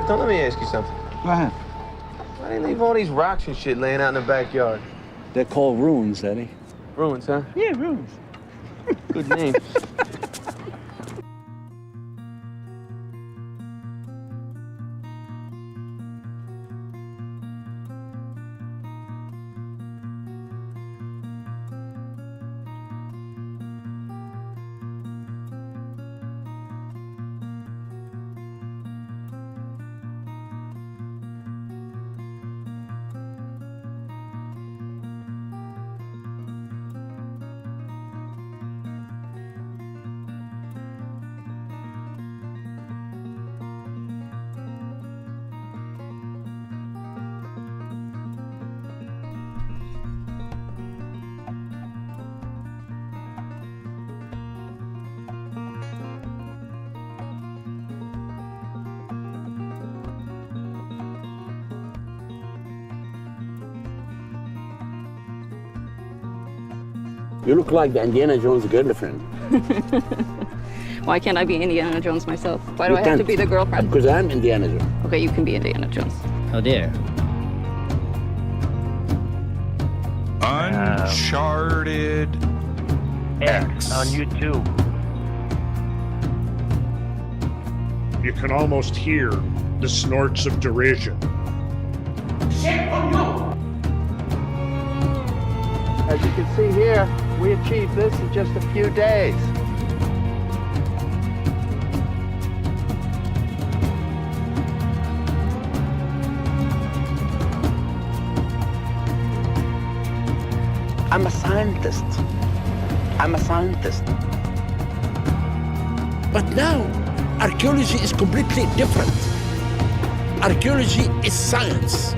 Don't let me ask you something. Go ahead. Why do you leave all these rocks and shit laying out in the backyard? They're called ruins, Eddie. Ruins, huh? Yeah, ruins. Good name. You look like the Indiana Jones girlfriend. Why can't I be Indiana Jones myself? Why do I have to be the girlfriend? Because I'm Indiana Jones. Okay, you can be Indiana Jones. How dare. Uncharted X on YouTube. You can almost hear the snorts of derision. As you can see here, we achieved this in just a few days. I'm a scientist. I'm a scientist. But now, archaeology is completely different. Archaeology is science.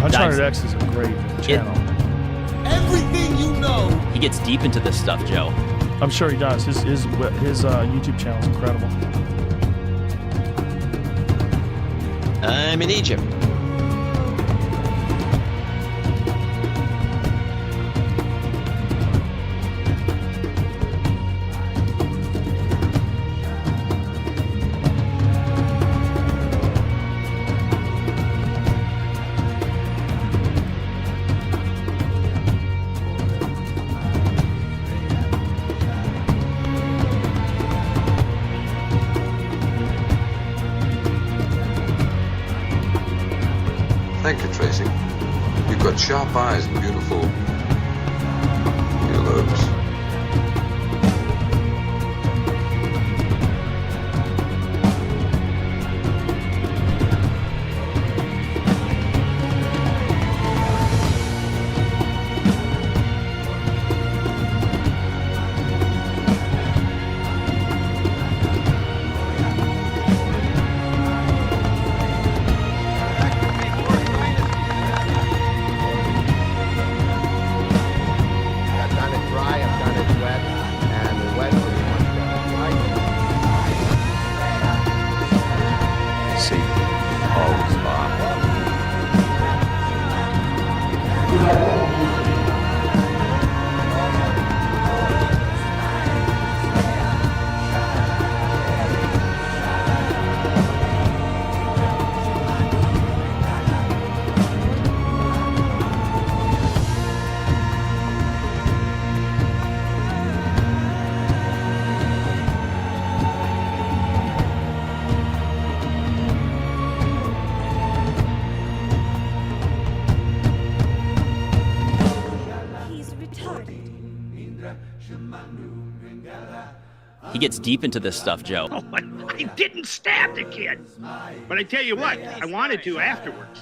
Uncharted X is a great channel. Everything you know. He gets deep into this stuff, Joe. I'm sure he does. His YouTube channel is incredible. I'm in Egypt. Thank you, Tracy. You've got sharp eyes and beautiful earlobes. He gets deep into this stuff, Joe. Oh, I didn't stab the kid. But I tell you what, I wanted to afterwards.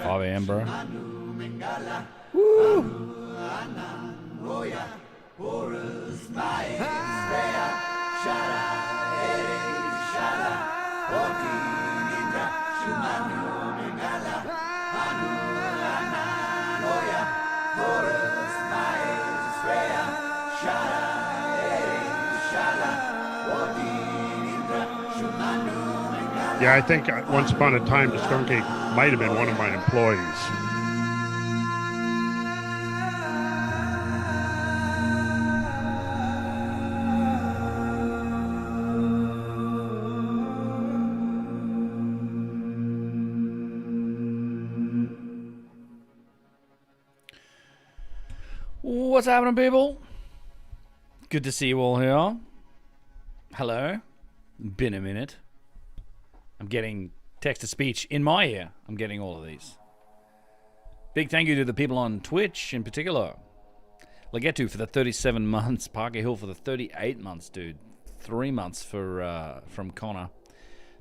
Bob Amber. Woo! Shada, Eri, Shala, Odi. Yeah, I think once upon a time, the skunk ape might have been one of my employees. What's happening, people? Good to see you all here. Hello. Been a minute. I'm getting text-to-speech in my ear. I'm getting all of these. Big thank you to the people on Twitch in particular. Legetu for the 37 months. Parker Hill for the 38 months, dude. 3 months from Connor.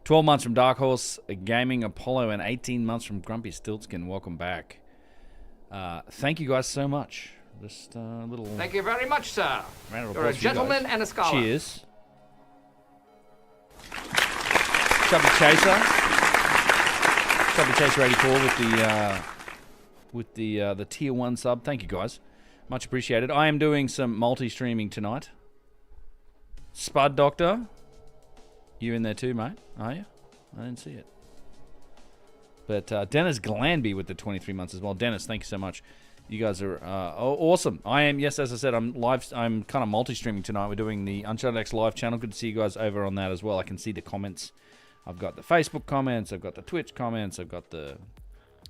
12 months from Dark Horse Gaming Apollo, and 18 months from Grumpy Stiltskin. Welcome back. Thank you guys so much. Just a little... Thank you very much, sir. Round of You're a applause for you gentleman guys. and a scholar. Cheers. Chubby Chaser. Chubby Chaser 84 with the tier 1 sub. Thank you guys. Much appreciated. I am doing some multi-streaming tonight. Spud Doctor. You in there too, mate? Are you? I didn't see it. But Dennis Glanby with the 23 months as well. Dennis, thank you so much. You guys are awesome. I am, yes, as I said, I'm kind of multi-streaming tonight. We're doing the Uncharted X live channel. Good to see you guys over on that as well. I can see the comments. I've got the Facebook comments. I've got the Twitch comments. I've got the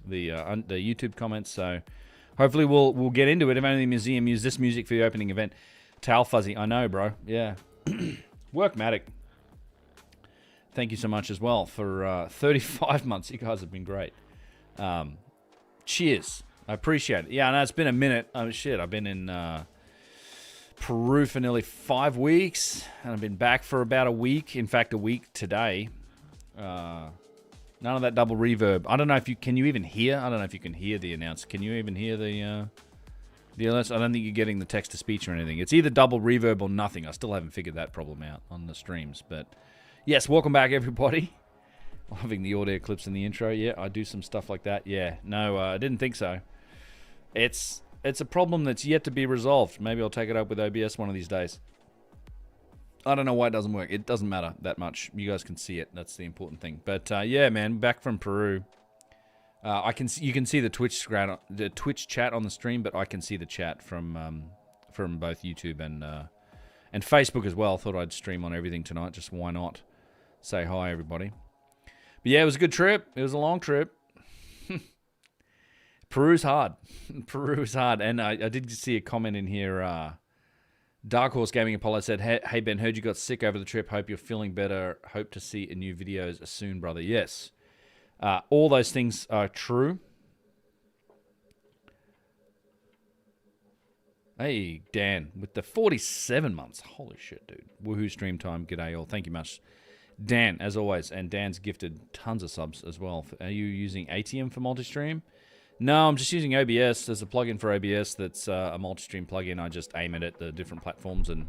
YouTube comments. So hopefully we'll get into it. If only the museum used this music for the opening event. Tal Fuzzy, I know, bro. Yeah. Workmatic. Thank you so much as well for 35 months. You guys have been great. Cheers. I appreciate it. Yeah, no, it's been a minute. Oh, shit, I've been in Peru for nearly 5 weeks, and I've been back for about a week. In fact, a week today. None of that double reverb. I don't know if you... Can you even hear? I don't know if you can hear the announcer. Can you even hear the alerts? I don't think you're getting the text-to-speech or anything. It's either double reverb or nothing. I still haven't figured that problem out on the streams. But, yes, welcome back, everybody. Loving the audio clips in the intro. Yeah, I do some stuff like that. Yeah, no, I didn't think so. It's a problem that's yet to be resolved. Maybe I'll take it up with OBS one of these days. I don't know why it doesn't work. It doesn't matter that much. You guys can see it. That's the important thing. But yeah, man, back from Peru. You can see the Twitch chat on the stream, but I can see the chat from both YouTube and Facebook as well. Thought I'd stream on everything tonight. Just why not? Say hi, everybody. But yeah, it was a good trip. It was a long trip. Peru's hard. Peru's hard. And I did see a comment in here. Dark Horse Gaming Apollo said, hey Ben, heard you got sick over the trip. Hope you're feeling better. Hope to see new videos soon, brother. Yes. All those things are true. Hey, Dan, with the 47 months. Holy shit, dude. Woohoo stream time. G'day all. Thank you much. Dan, as always. And Dan's gifted tons of subs as well. Are you using ATM for multi-stream? No, I'm just using OBS. There's a plugin for OBS that's a multi-stream plugin. I just aim it at the different platforms and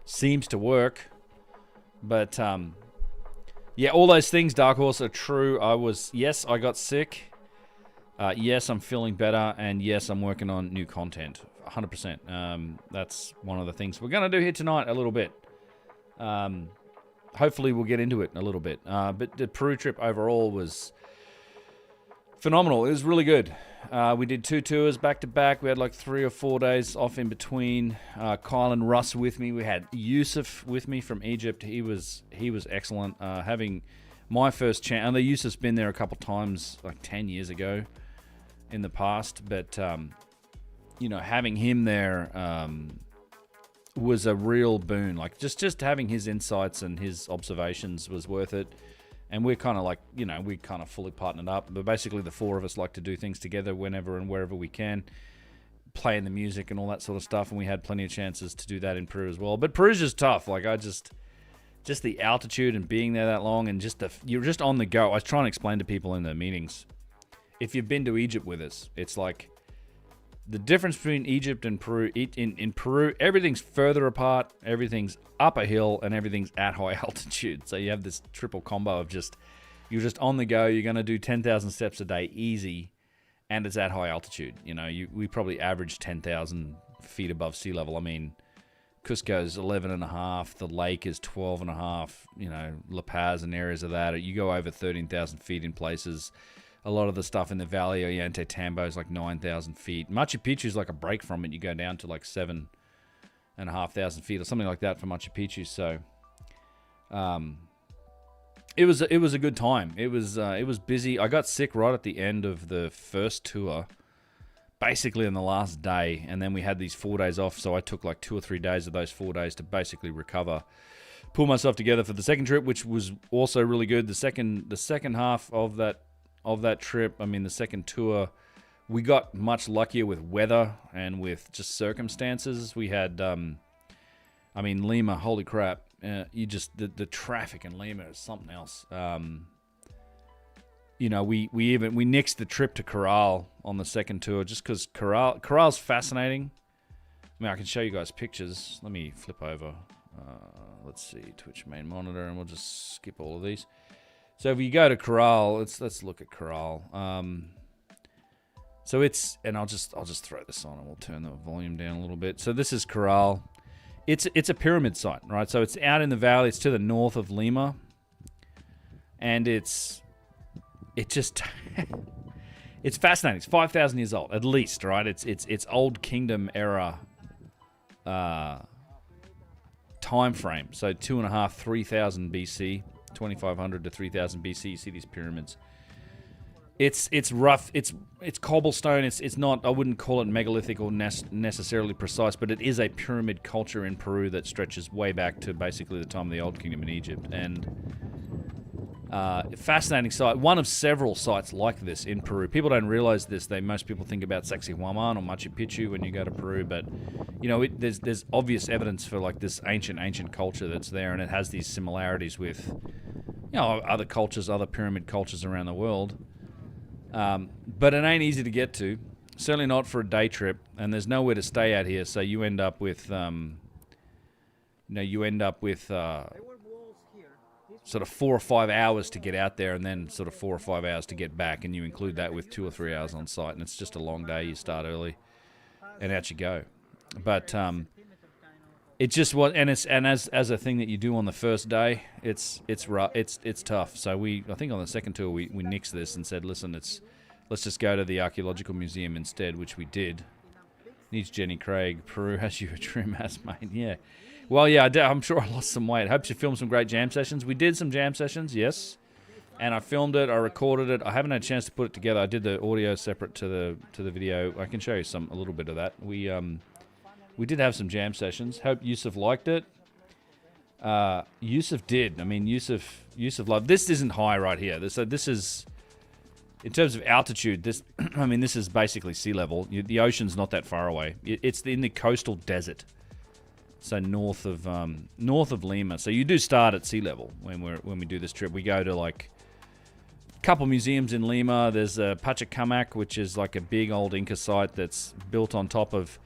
seems to work. But, yeah, all those things, Dark Horse, are true. Yes, I got sick. Yes, I'm feeling better. And yes, I'm working on new content. 100%. That's one of the things we're going to do here tonight a little bit. Hopefully we'll get into it a little bit. But the Peru trip overall was phenomenal. It was really good. We did 2 tours back to back. We had like 3 or 4 days off in between. Kyle and Russ with me. We had Yusuf with me from Egypt. He was excellent. Having my first chance. And Yusuf's been there a couple times, like 10 years ago in the past. But you know, having him there was a real boon. Like just having his insights and his observations was worth it. And we're kind of like, you know, we kind of fully partnered up. But basically the 4 of us like to do things together whenever and wherever we can. Playing the music and all that sort of stuff. And we had plenty of chances to do that in Peru as well. But Peru's just tough. Like, just the altitude and being there that long and you're just on the go. I was trying to explain to people in the meetings. If you've been to Egypt with us, it's like the difference between Egypt and Peru. In Peru, everything's further apart, everything's up a hill, and everything's at high altitude. So you have this triple combo of you're just on the go. You're going to do 10,000 steps a day easy, and it's at high altitude. You know, we probably average 10,000 feet above sea level. I mean, Cusco's 11.5. The lake is 12.5. You know, La Paz and areas of that. You go over 13,000 feet in places. A lot of the stuff in the valley, Ollantaytambo is like 9,000 feet. Machu Picchu is like a break from it. You go down to like 7,500 feet or something like that for Machu Picchu. So, it was a good time. It was busy. I got sick right at the end of the first tour, basically on the last day, and then we had these 4 days off. So I took like 2 or 3 days of those 4 days to basically recover, pull myself together for the second trip, which was also really good. The second half of that trip, I mean the second tour, we got much luckier with weather and with just circumstances. We had, Lima, holy crap. The traffic in Lima is something else. We nixed the trip to Caral on the second tour just because Caral's fascinating. I mean, I can show you guys pictures. Let me flip over. Let's see, Twitch main monitor, and we'll just skip all of these. So if you go to Caral, let's look at Caral. So it's, and I'll just throw this on and we'll turn the volume down a little bit. So this is Caral. It's a pyramid site, right? So it's out in the valley. It's to the north of Lima, and it's fascinating. It's 5,000 years old at least, right? It's Old Kingdom era time frame. So 2.5, 3,000 BC, 2,500 to 3,000 BC. You see these pyramids. It's rough. It's cobblestone. It's not. I wouldn't call it megalithic or necessarily precise, but it is a pyramid culture in Peru that stretches way back to basically the time of the Old Kingdom in Egypt. And fascinating site. One of several sites like this in Peru. People don't realize this. Most people think about Sacsayhuaman or Machu Picchu when you go to Peru, but there's obvious evidence for like this ancient culture that's there, and it has these similarities with other cultures, other pyramid cultures around the world. But it ain't easy to get to. Certainly not for a day trip, and there's nowhere to stay out here. So you end up with, sort of 4 or 5 hours to get out there, and then sort of 4 or 5 hours to get back, and you include that with 2 or 3 hours on site, and it's just a long day. You start early, and out you go. But it just was, and as a thing that you do on the first day, it's rough, it's tough. So I think on the second tour we nixed this and said, listen, let's just go to the Archaeological Museum instead, which we did. Needs Jenny Craig. Peru has you a trim ass, mate. Yeah. Well, yeah, I'm sure I lost some weight. Hope you filmed some great jam sessions. We did some jam sessions, yes. And I filmed it, I recorded it. I haven't had a chance to put it together. I did the audio separate to the video. I can show you a little bit of that. We did have some jam sessions. Hope Yusuf liked it. Yusuf did. I mean, Yusuf loved. This isn't high right here. This is, in terms of altitude, this is basically sea level. The ocean's not that far away. It's in the coastal desert. So north of Lima. So you do start at sea level when we do this trip. We go to like a couple museums in Lima. There's Patcha, which is like a big old Inca site that's built on top of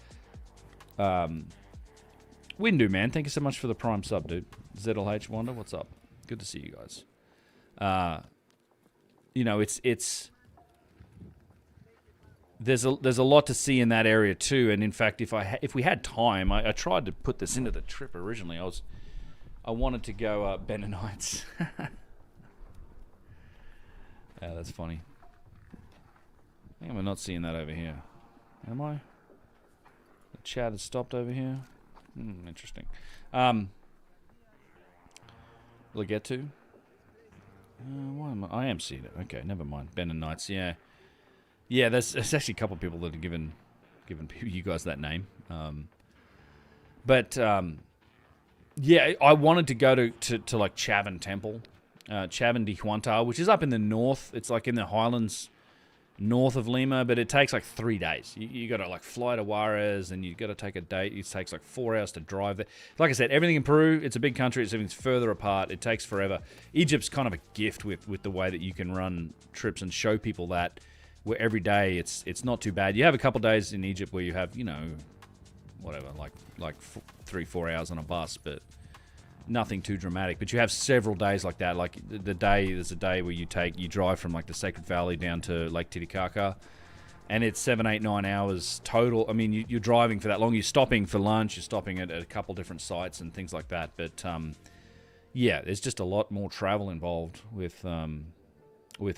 Windu, man. Thank you so much for the Prime sub, dude. ZLH Wonder, what's up? Good to see you guys. It's there's a lot to see in that area too. And in fact, if we had time, I tried to put this into the trip originally. I wanted to go Beninites. Yeah, that's funny. I think I'm not seeing that over here. Am I? The chat has stopped over here. Interesting. Will I get to? Why am I am seeing it. Okay, never mind. Beninites, yeah. Yeah, there's actually a couple of people that have given you guys that name. Yeah, I wanted to go to like Chavan Temple, Chavan de Huanta, which is up in the north. It's like in the highlands north of Lima, but it takes like 3 days. You got to like fly to Juarez, and you got to take a day. It takes like 4 hours to drive there. Like I said, everything in Peru, it's a big country. Everything's further apart. It takes forever. Egypt's kind of a gift with the way that you can run trips and show people that. Where every day it's not too bad. You have a couple days in Egypt where you have, whatever, like 3-4 hours on a bus, but nothing too dramatic. But you have several days like that. Like there's a day where you drive from like the Sacred Valley down to Lake Titicaca, And it's 7, 8, 9 hours total. I mean, you're driving for that long. You're stopping for lunch. You're stopping at a couple different sites and things like that. But yeah, there's just a lot more travel involved with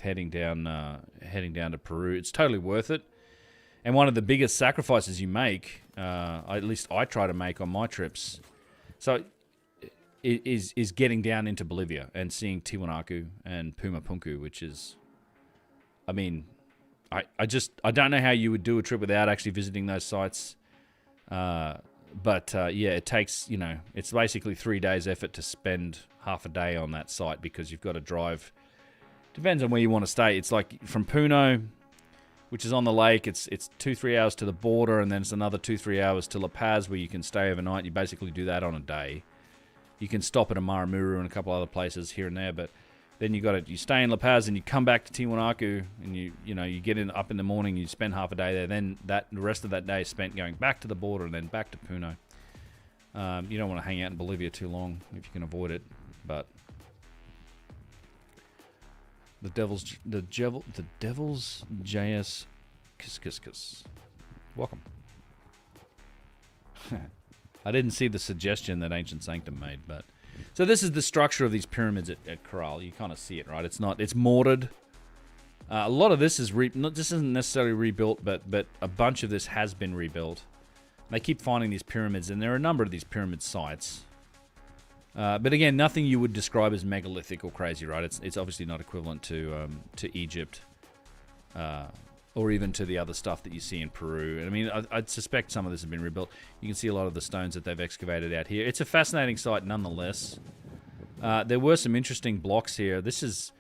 heading down to Peru. It's totally worth it. And one of the biggest sacrifices you make, at least I try to make on my trips, so is getting down into Bolivia and seeing Tiwanaku and Pumapunku, which is, I mean, I don't know how you would do a trip without actually visiting those sites. But yeah, it takes, it's basically 3 days effort to spend half a day on that site because you've got to drive. Depends on where you want to stay. It's like from Puno, which is on the lake, it's 2-3 hours to the border, and then it's another 2-3 hours to La Paz where you can stay overnight. You basically do that on a day. You can stop at Amaramuru and a couple other places here and there, but then you stay in La Paz and you come back to Tiwanaku and you get up in the morning, you spend half a day there. Then the rest of that day is spent going back to the border and then back to Puno. You don't want to hang out in Bolivia too long if you can avoid it, but the devil's JS Kiss. Welcome. I didn't see the suggestion that Ancient Sanctum made, but so this is the structure of these pyramids at Caral. You kind of see it, right? It's mortared. A lot of this is this isn't necessarily rebuilt, but a bunch of this has been rebuilt. They keep finding these pyramids, and there are a number of these pyramid sites. But again, nothing you would describe as megalithic or crazy, right? It's obviously not equivalent to Egypt, or even to the other stuff that you see in Peru. I mean, I'd suspect some of this has been rebuilt. You can see a lot of the stones that they've excavated out here. It's a fascinating site nonetheless. There were some interesting blocks here. This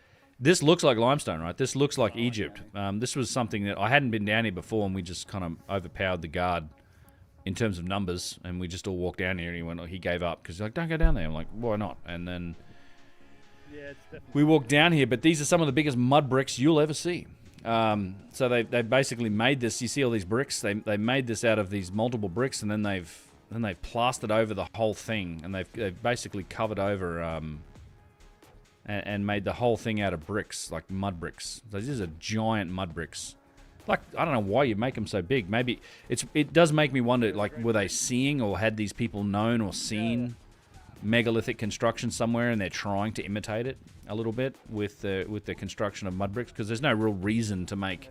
looks like limestone, right? This looks like Egypt. This was something that I hadn't been down here before, and we just kind of overpowered the guard in terms of numbers, and we just all walked down here, and he gave up because he's like, don't go down there. I'm like, why not? And then we walked down here, but these are some of the biggest mud bricks you'll ever see. So they basically made this. You see all these bricks. They made this out of these multiple bricks, and then they've plastered over the whole thing, and they've basically covered over and made the whole thing out of bricks, like mud bricks. So these are giant mud bricks. Like, I don't know why you make them so big. Maybe it does make me wonder, like, were they seeing or had these people known or seen megalithic construction somewhere and they're trying to imitate it a little bit with the construction of mud bricks? Because there's no real reason to make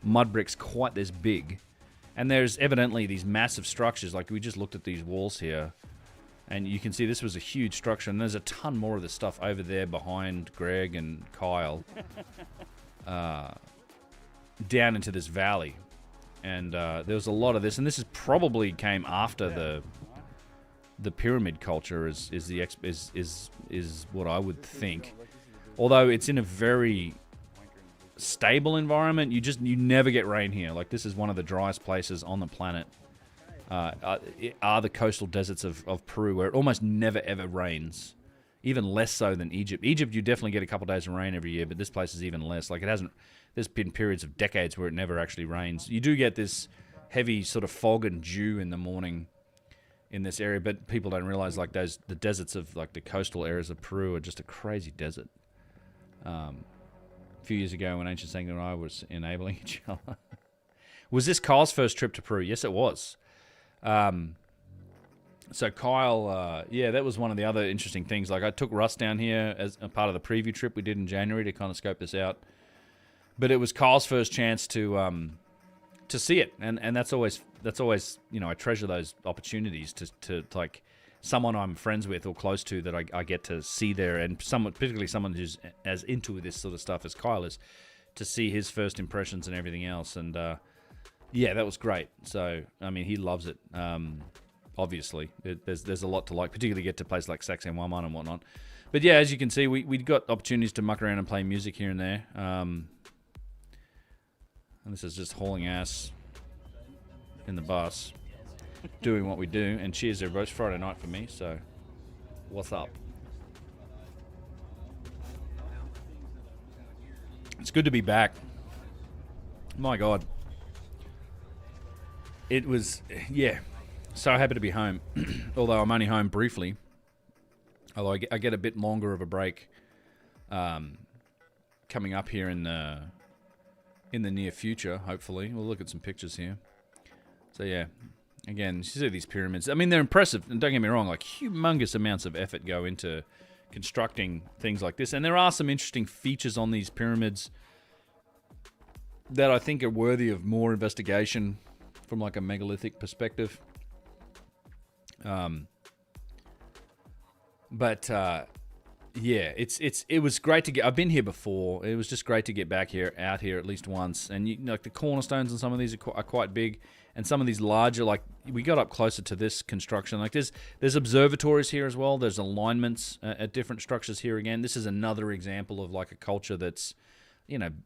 mud bricks quite this big. And there's evidently these massive structures. Like, we just looked at these walls here, and you can see this was a huge structure, and there's a ton more of this stuff over there behind Greg and Kyle. Down into this valley, and there was a lot of this, and this is probably came after the pyramid culture is what I would think. Although it's in a very stable environment, you never get rain here. Like, this is one of the driest places on the planet. Are the coastal deserts of Peru, where it almost never ever rains, even less so than Egypt. Egypt, you definitely get a couple days of rain every year, but this place is even less. Like, it hasn't. There's been periods of decades where it never actually rains. You do get this heavy sort of fog and dew in the morning in this area, but people don't realize, like, the deserts of, like, the coastal areas of Peru are just a crazy desert. A few years ago when Ancient Sanctum and I was enabling each other. Was this Kyle's first trip to Peru? Yes, it was. So Kyle, yeah, that was one of the other interesting things. Like, I took Russ down here as a part of the preview trip we did in January to kind of scope this out. But it was Kyle's first chance to see it, and that's always I treasure those opportunities to like someone I'm friends with or close to that I get to see there, and particularly someone who's as into this sort of stuff as Kyle is, to see his first impressions and everything else, and yeah, that was great. So I mean, he loves it. Obviously, there's a lot to like, particularly get to places like Sacsayhuaman and whatnot. But yeah, as you can see, we got opportunities to muck around and play music here and there. And this is just hauling ass in the bus, doing what we do. And cheers, everybody. It's Friday night for me, so what's up? It's good to be back. My God. It was, yeah, so happy to be home. Although I'm only home briefly. Although I get a bit longer of a break coming up here in in the near future, hopefully. We'll look at some pictures here. So yeah, again, you see these pyramids. I mean, they're impressive, and don't get me wrong, like humongous amounts of effort go into constructing things like this. And there are some interesting features on these pyramids that I think are worthy of more investigation from like a megalithic perspective. Yeah, it was great to get. I've been here before. It was just great to get back out here at least once. And like the cornerstones on some of these are quite big, and some of these larger. Like we got up closer to this construction. Like there's observatories here as well. There's alignments at different structures here again. This is another example of like a culture that's,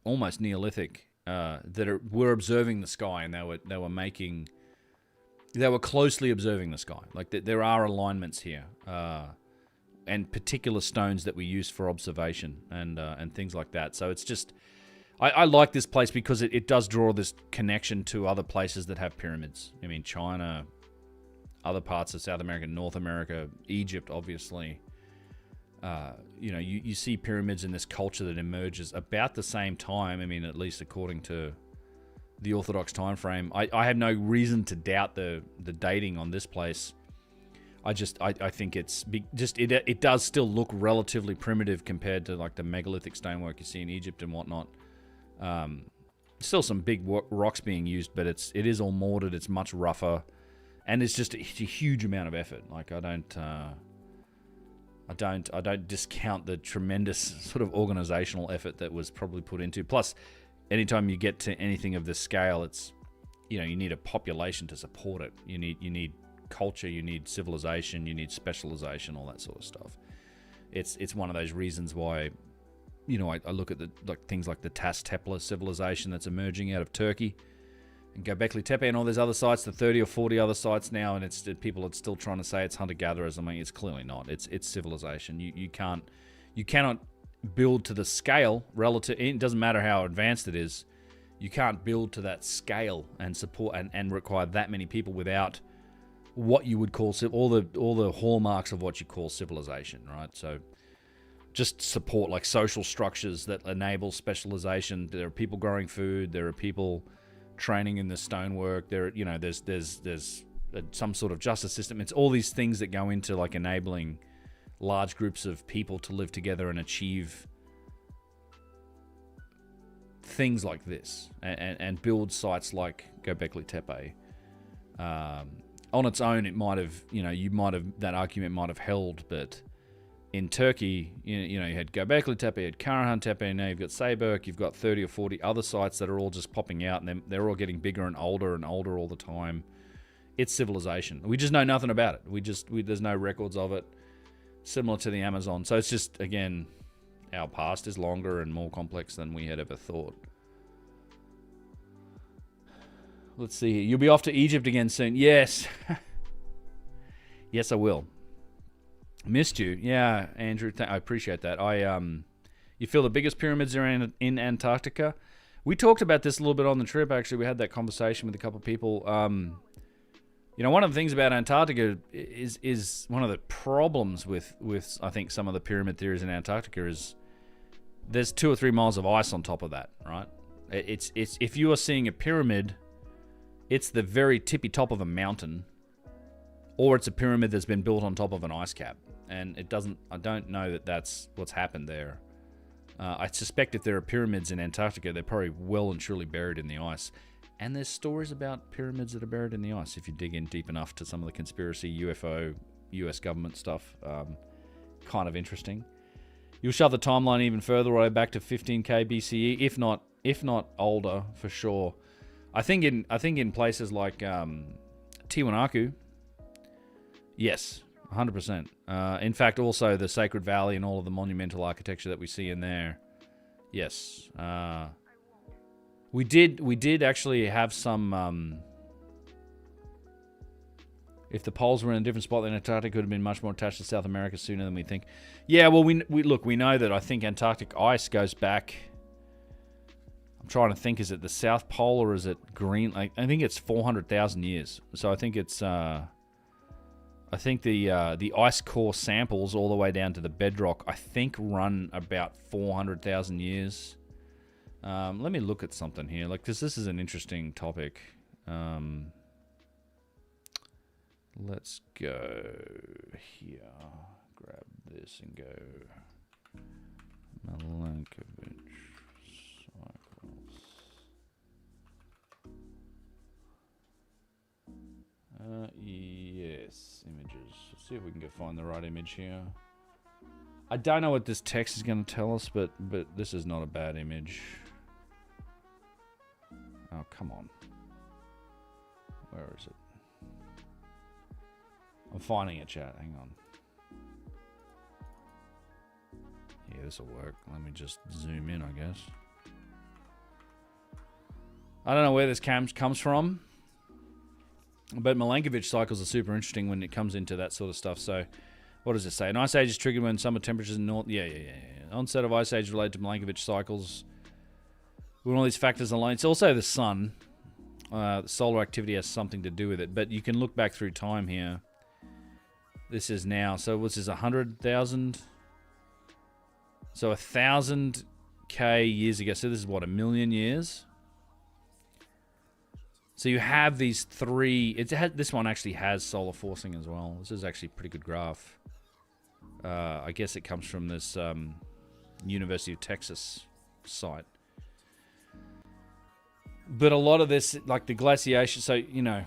almost Neolithic. Were observing the sky, and they were closely observing the sky. Like there are alignments here. And particular stones that we use for observation and things like that. So it's just, I like this place because it does draw this connection to other places that have pyramids. I mean, China, other parts of South America, North America, Egypt, obviously. You see pyramids in this culture that emerges about the same time. I mean, at least according to the Orthodox time frame. I have no reason to doubt the dating on this place. I think it does still look relatively primitive compared to like the megalithic stonework you see in Egypt and whatnot. Still some big rocks being used, but it is all mortared. It's much rougher, and it's just a huge amount of effort. Like I don't discount the tremendous sort of organizational effort that was probably put into. Plus, anytime you get to anything of this scale, it's you need a population to support it. You need culture, you need civilization, you need specialization, all that sort of stuff. It's one of those reasons why, I look at things like the Tas Tepler civilization that's emerging out of Turkey, and Göbekli Tepe and all those other sites, the 30 or 40 other sites now, and people are still trying to say it's hunter-gatherers. I mean, it's clearly not. It's civilization. You cannot build to the scale relative. It doesn't matter how advanced it is. You can't build to that scale and support and require that many people without what you would call all the hallmarks of what you call civilization, right? So just support like social structures that enable specialization. There are people growing food. There are people training in the stonework. There's some sort of justice system. It's all these things that go into like enabling large groups of people to live together and achieve things like this and build sites like Göbekli Tepe. On its own, it might have, that argument might have held, but in Turkey, you had Göbekli Tepe, you had Karahan Tepe, now you've got Sayburk, you've got 30 or 40 other sites that are all just popping out, and they're all getting bigger and older all the time. It's civilization. We just know nothing about it. There's no records of it, similar to the Amazon. So it's just, again, our past is longer and more complex than we had ever thought. Let's see here. You'll be off to Egypt again soon. Yes. Yes, I will. Missed you. Yeah, Andrew. I appreciate that. You feel the biggest pyramids are in Antarctica? We talked about this a little bit on the trip, actually. We had that conversation with a couple of people. One of the things about Antarctica is one of the problems with I think some of the pyramid theories in Antarctica is there's 2 or 3 miles of ice on top of that, right? It's if you are seeing a pyramid, it's the very tippy top of a mountain, or it's a pyramid that's been built on top of an ice cap. And I don't know that that's what's happened there. I suspect if there are pyramids in Antarctica, they're probably well and truly buried in the ice. And there's stories about pyramids that are buried in the ice if you dig in deep enough to some of the conspiracy, UFO, US government stuff. Kind of interesting. You'll shove the timeline even further away back to 15k BCE, if not older for sure. I think in places like Tiwanaku, yes, 100%. In fact, also the Sacred Valley and all of the monumental architecture that we see in there, yes. We did actually have some. If the poles were in a different spot, then Antarctica could have been much more attached to South America sooner than we think. Yeah, well, we know that I think Antarctic ice goes back. I'm trying to think, is it the South Pole or is it Green? I think it's 400,000 years. So I think it's the ice core samples all the way down to the bedrock, I think, run about 400,000 years. Let me look at something here, like, because this is an interesting topic. Let's go here. Grab this and go. Milankovitch cycles. Yes, images. Let's see if we can go find the right image here. I don't know what this text is going to tell us, but this is not a bad image. Oh, come on. Where is it? I'm finding it, chat. Hang on. Yeah, this will work. Let me just zoom in, I guess. I don't know where this comes from, but Milankovitch cycles are super interesting when it comes into that sort of stuff. So, what does it say? An ice age is triggered when summer temperatures in north. Yeah. Onset of ice age related to Milankovitch cycles. When all these factors align, it's also the sun. The solar activity has something to do with it, but you can look back through time here. This is now, so what's this, 100,000? So 1,000K years ago. So this is what, 1 million years? So you have these three, this one actually has solar forcing as well. This is actually a pretty good graph. I guess it comes from this University of Texas site. But a lot of this, like the glaciation, so, you know,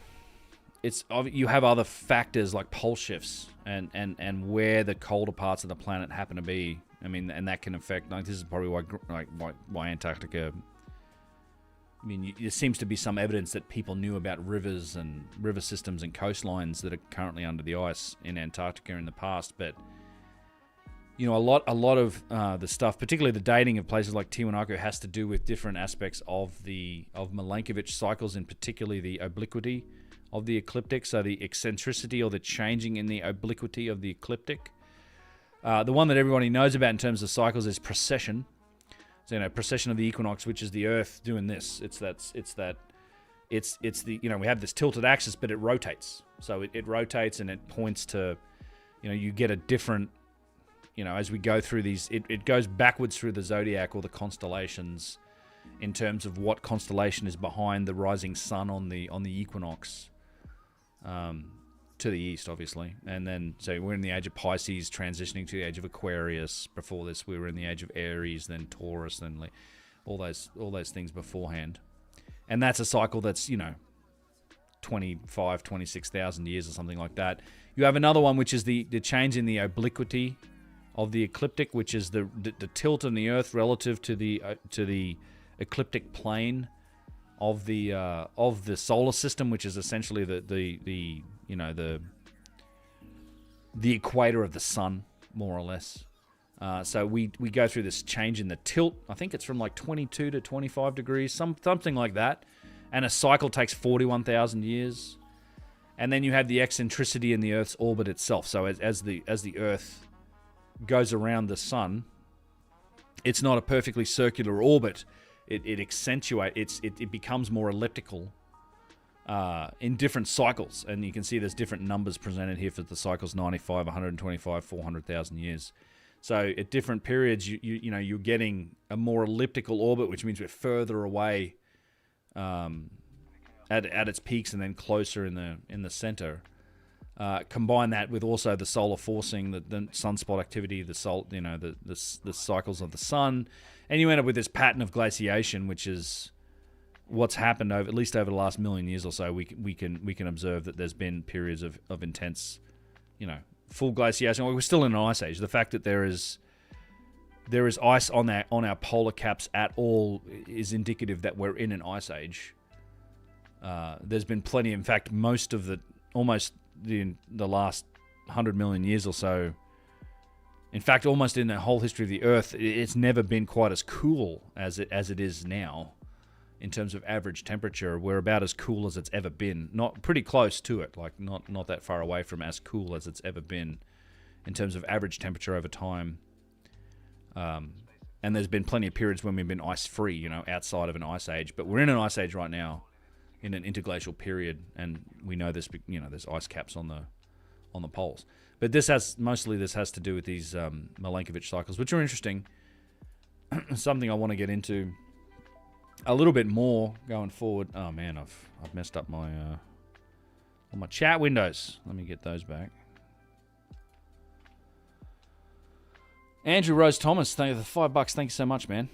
you have other factors like pole shifts and where the colder parts of the planet happen to be. I mean, and that can affect, like, this is probably why Antarctica, I mean, there seems to be some evidence that people knew about rivers and river systems and coastlines that are currently under the ice in Antarctica in the past, but you know, a lot of the stuff, particularly the dating of places like Tiwanaku, has to do with different aspects of Milankovitch cycles, and particularly the obliquity of the ecliptic, so the eccentricity or the changing in the obliquity of the ecliptic. The one that everybody knows about in terms of cycles is precession. So, you know, precession of the equinox, which is the Earth doing this. It's the, you know, we have this tilted axis, but it rotates. So it rotates and it points to, you know, you get a different, you know, as we go through these, it goes backwards through the zodiac or the constellations in terms of what constellation is behind the rising sun on the equinox, to the east, obviously. And then, so we're in the age of Pisces, transitioning to the age of Aquarius. Before this, we were in the age of Aries, then Taurus, then all those things beforehand. And that's a cycle that's, you know, 26,000 years or something like that. You have another one, which is the change in the obliquity of the ecliptic, which is the tilt in the Earth relative to the ecliptic plane of the solar system, which is essentially the equator of the sun, more or less. So we go through this change in the tilt. I think it's from like 22 to 25 degrees, something like that. And a cycle takes 41,000 years. And then you have the eccentricity in the Earth's orbit itself. So as the Earth goes around the sun, it's not a perfectly circular orbit. It accentuates. It becomes more elliptical in different cycles, and you can see there's different numbers presented here for the cycles: 95, 125, 400,000 years. So at different periods, you know, you're getting a more elliptical orbit, which means we're further away at its peaks, and then closer in the center. Combine that with also the solar forcing, the sunspot activity, the cycles of the sun, and you end up with this pattern of glaciation, which is what's happened at least over the last million years or so. We can observe that there's been periods of intense, you know, full glaciation. We're still in an ice age. The fact that there is ice on our polar caps at all is indicative that we're in an ice age. There's been plenty. In fact, most of almost the last 100 million years or so, in fact, almost in the whole history of the Earth, it's never been quite as cool as it is now. In terms of average temperature, we're about as cool as it's ever been. Not pretty close to it, like not that far away from as cool as it's ever been in terms of average temperature over time. And there's been plenty of periods when we've been ice-free, you know, outside of an ice age. But we're in an ice age right now, in an interglacial period, and we know this. You know, there's ice caps on the poles. But this has to do with these Milankovitch cycles, which are interesting. Something I want to get into a little bit more going forward. Oh man, I've messed up my all my chat windows. Let me get those back. Andrew Rose Thomas, thank you for the $5. Thank you so much, man.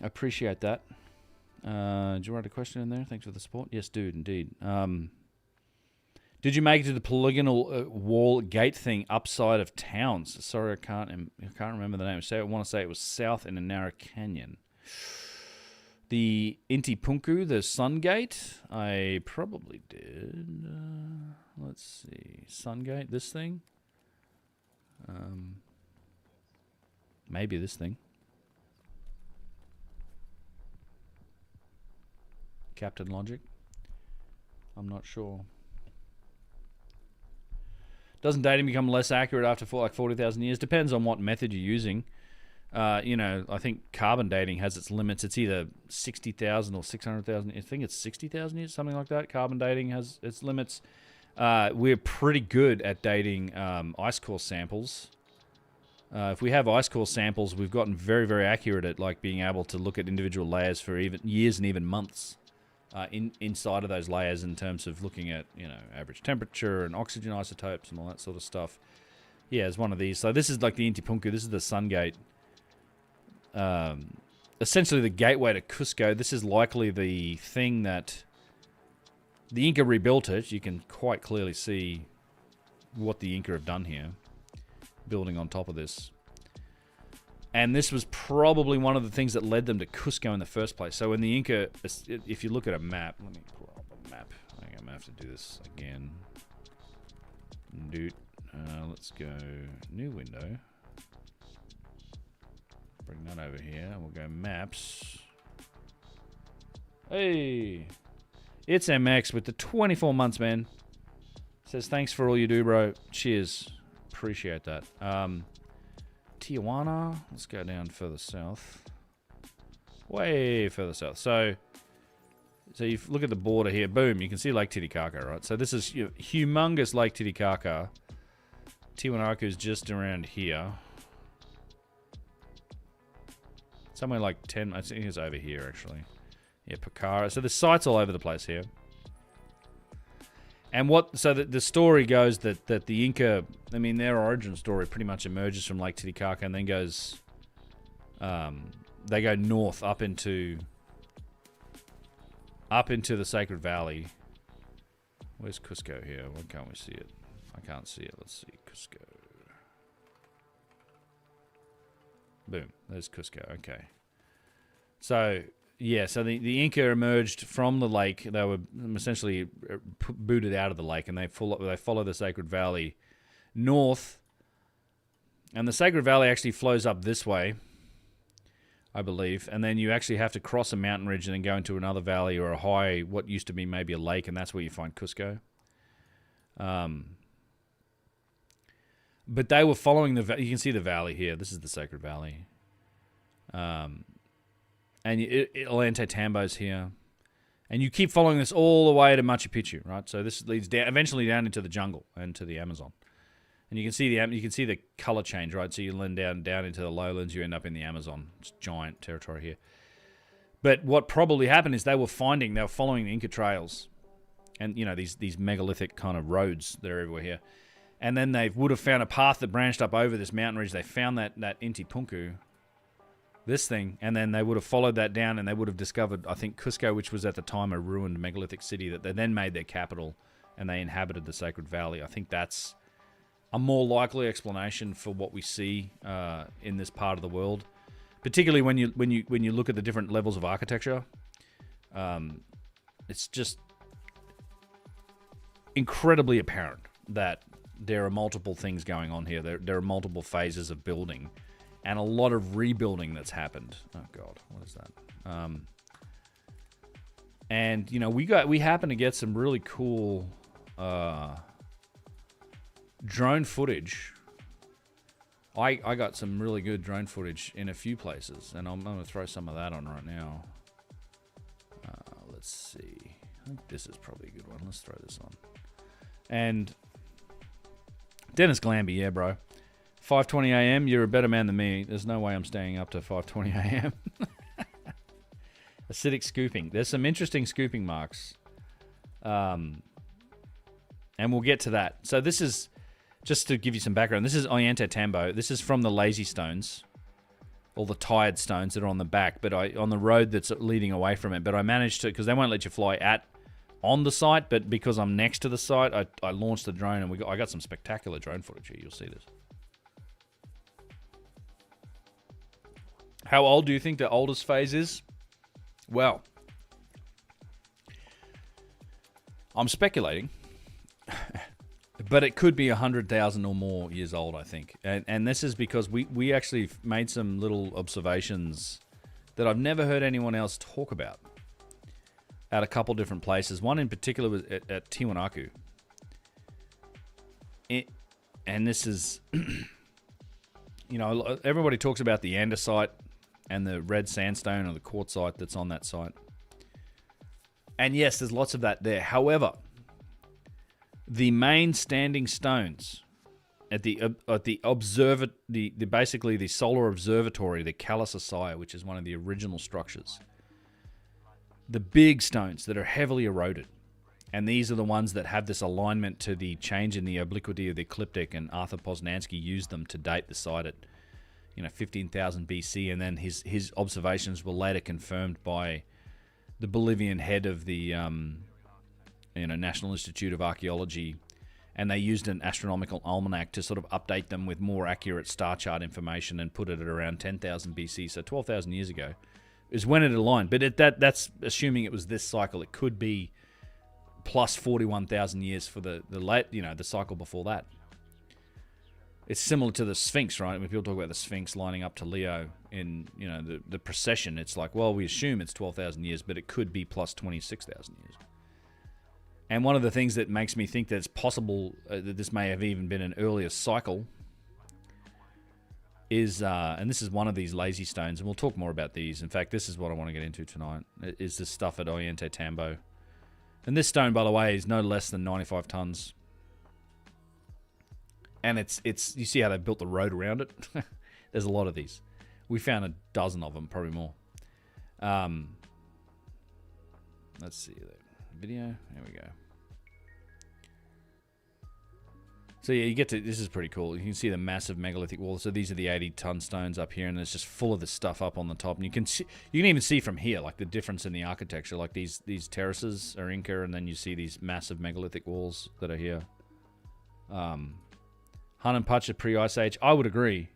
I appreciate that. Did you write a question in there? Thanks for the support. Yes, dude, indeed. Did you make it to the polygonal wall gate thing upside of towns? Sorry, I can't remember the name. I want to say it was south in a narrow canyon. The Intipunku, the Sun Gate, I probably did. Let's see, Sun Gate, this thing. Maybe this thing. Captain Logic. I'm not sure. Doesn't dating become less accurate after like 40,000 years? Depends on what method you're using. You know, I think carbon dating has its limits. It's either 60,000 or 600,000. I think it's 60,000 years, something like that. Carbon dating has its limits. We're pretty good at dating ice core samples. If we have ice core samples, we've gotten very, very accurate at like being able to look at individual layers for even years and even months. Inside of those layers in terms of looking at, you know, average temperature and oxygen isotopes and all that sort of stuff. Yeah, it's one of these. So this is like the Intipunku. This is the Sun Gate. Essentially the gateway to Cusco. This is likely the thing that the Inca rebuilt it. You can quite clearly see what the Inca have done here, building on top of this. And this was probably one of the things that led them to Cusco in the first place. So when the Inca, if you look at a map, let me pull up a map. I think I'm going to have to do this again. Dude, let's go new window. Bring that over here, and we'll go maps. Hey, it's MX with the 24 months, man. Says thanks for all you do, bro. Cheers, appreciate that. Tiwanaku. Let's go down further south. Way further south. So you look at the border here. Boom, you can see Lake Titicaca, right? So this is humongous Lake Titicaca. Tiwanaku is just around here. Somewhere like 10, I think it's over here, actually. Yeah, Pacara. So the sites all over the place here. And so the story goes that the Inca, I mean, their origin story pretty much emerges from Lake Titicaca and then goes, they go north up into the Sacred Valley. Where's Cusco here? Why can't we see it? I can't see it. Let's see, Cusco. Boom, there's Cusco, okay. So, yeah, so the Inca emerged from the lake. They were essentially booted out of the lake, and they follow the Sacred Valley north. And the Sacred Valley actually flows up this way, I believe. And then you actually have to cross a mountain ridge and then go into another valley or a high, what used to be maybe a lake, and that's where you find Cusco. But they were following you can see the valley here. This is the Sacred Valley. And Ollantaytambo's here. And you keep following this all the way to Machu Picchu, right? So this leads down, eventually down into the jungle and to the Amazon. And you can see the color change, right? So you land down into the lowlands, you end up in the Amazon. It's giant territory here. But what probably happened is they were following the Inca trails. And, you know, these megalithic kind of roads that are everywhere here. And then they would have found a path that branched up over this mountain ridge. They found that Intipunku, this thing, and then they would have followed that down and they would have discovered, I think, Cusco, which was at the time a ruined megalithic city that they then made their capital and they inhabited the Sacred Valley. I think that's a more likely explanation for what we see in this part of the world, particularly when you look at the different levels of architecture. It's just incredibly apparent that there are multiple things going on here. There are multiple phases of building and a lot of rebuilding that's happened. Oh God, what is that? And you know, we happen to get some really cool drone footage. I got some really good drone footage in a few places, and I'm going to throw some of that on right now. Let's see. I think this is probably a good one. Let's throw this on. And Dennis Glamby, yeah, bro. 5:20 a.m. You're a better man than me. There's no way I'm staying up to 5:20 a.m. Acidic scooping. There's some interesting scooping marks. And we'll get to that. So this is, just to give you some background, this is Ollantaytambo. This is from the lazy stones, all the tired stones that are on the back, but on the road that's leading away from it. But I managed to, because they won't let you fly on the site, but because I'm next to the site, I launched the drone, and I got some spectacular drone footage here. You'll see this. How old do you think the oldest phase is? Well, I'm speculating, but it could be 100,000 or more years old, I think. And this is because we actually made some little observations that I've never heard anyone else talk about at a couple different places. One in particular was at Tiwanaku. And this is, you know, everybody talks about the andesite and the red sandstone or the quartzite that's on that site. And yes, there's lots of that there. However, the main standing stones at the basically the solar observatory, the Caral, which is one of the original structures, the big stones that are heavily eroded, and these are the ones that have this alignment to the change in the obliquity of the ecliptic, and Arthur Poznansky used them to date the site at 15,000 BC, and then his observations were later confirmed by the Bolivian head of the National Institute of Archaeology, and they used an astronomical almanac to sort of update them with more accurate star chart information and put it at around 10,000 BC, so 12,000 years ago is when it aligned. But that's assuming it was this cycle. It could be plus 41,000 years for the cycle before that. It's similar to the Sphinx, right? When people talk about the Sphinx lining up to Leo in, the procession, it's like, well, we assume it's 12,000 years, but it could be plus 26,000 years. And one of the things that makes me think that it's possible that this may have even been an earlier cycle is, and this is one of these lazy stones, and we'll talk more about these. In fact, this is what I want to get into tonight, is this stuff at Ollantaytambo. And this stone, by the way, is no less than 95 tons. And it's you see how they built the road around it? There's a lot of these. We found a dozen of them, probably more. Let's see the video. There we go. So yeah, you get to, this is pretty cool. You can see the massive megalithic wall. So these are the 80-ton stones up here, and it's just full of this stuff up on the top. And you can even see from here, like, the difference in the architecture. Like these terraces are Inca, and then you see these massive megalithic walls that are here. Hun and Patcha pre-Ice Age, I would agree.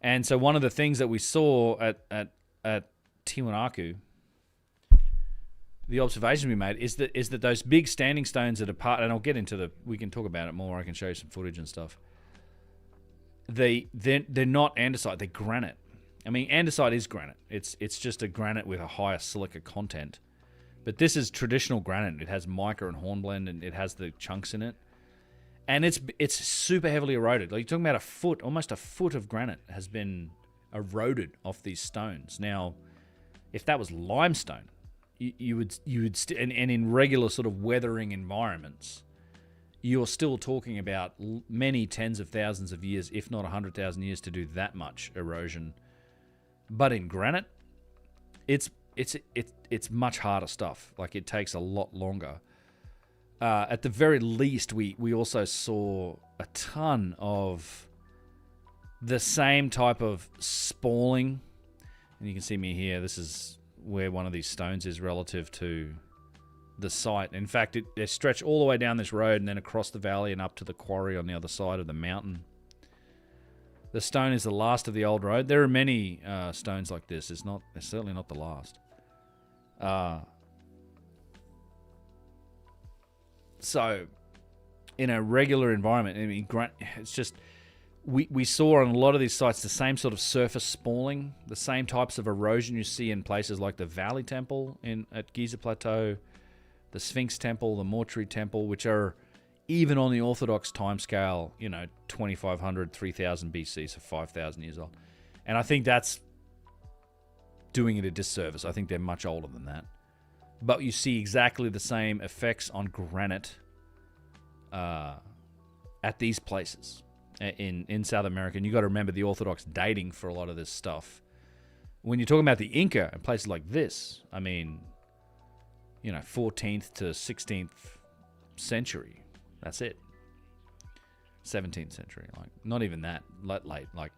And so one of the things that we saw at Tiwanaku, the observation we made, is that those big standing stones that are part, and I'll get into we can talk about it more, I can show you some footage and stuff. They're not andesite, they're granite. I mean, andesite is granite. It's just a granite with a higher silica content. But this is traditional granite. It has mica and hornblende, and it has the chunks in it. And it's super heavily eroded. Like, you're talking about almost a foot of granite has been eroded off these stones. Now, if that was limestone, you would and in regular sort of weathering environments, you're still talking about many tens of thousands of years, if not 100,000 years, to do that much erosion. But in granite, it's much harder stuff. Like, it takes a lot longer. At the very least, we also saw a ton of the same type of spalling. And you can see me here. This is where one of these stones is relative to the site. In fact, they stretch all the way down this road and then across the valley and up to the quarry on the other side of the mountain. The stone is the last of the old road. There are many stones like this. It's certainly not the last. So, in a regular environment, I mean, it's just, we saw on a lot of these sites the same sort of surface spalling, the same types of erosion you see in places like the Valley Temple at Giza Plateau, the Sphinx Temple, the Mortuary Temple, which are, even on the Orthodox timescale, 2,500, 3,000 BC, so 5,000 years old. And I think that's doing it a disservice. I think they're much older than that. But you see exactly the same effects on granite at these places in South America. And you've got to remember the Orthodox dating for a lot of this stuff when you're talking about the Inca and places like this, I mean, 14th to 16th century. That's it. 17th century, like not even that late, like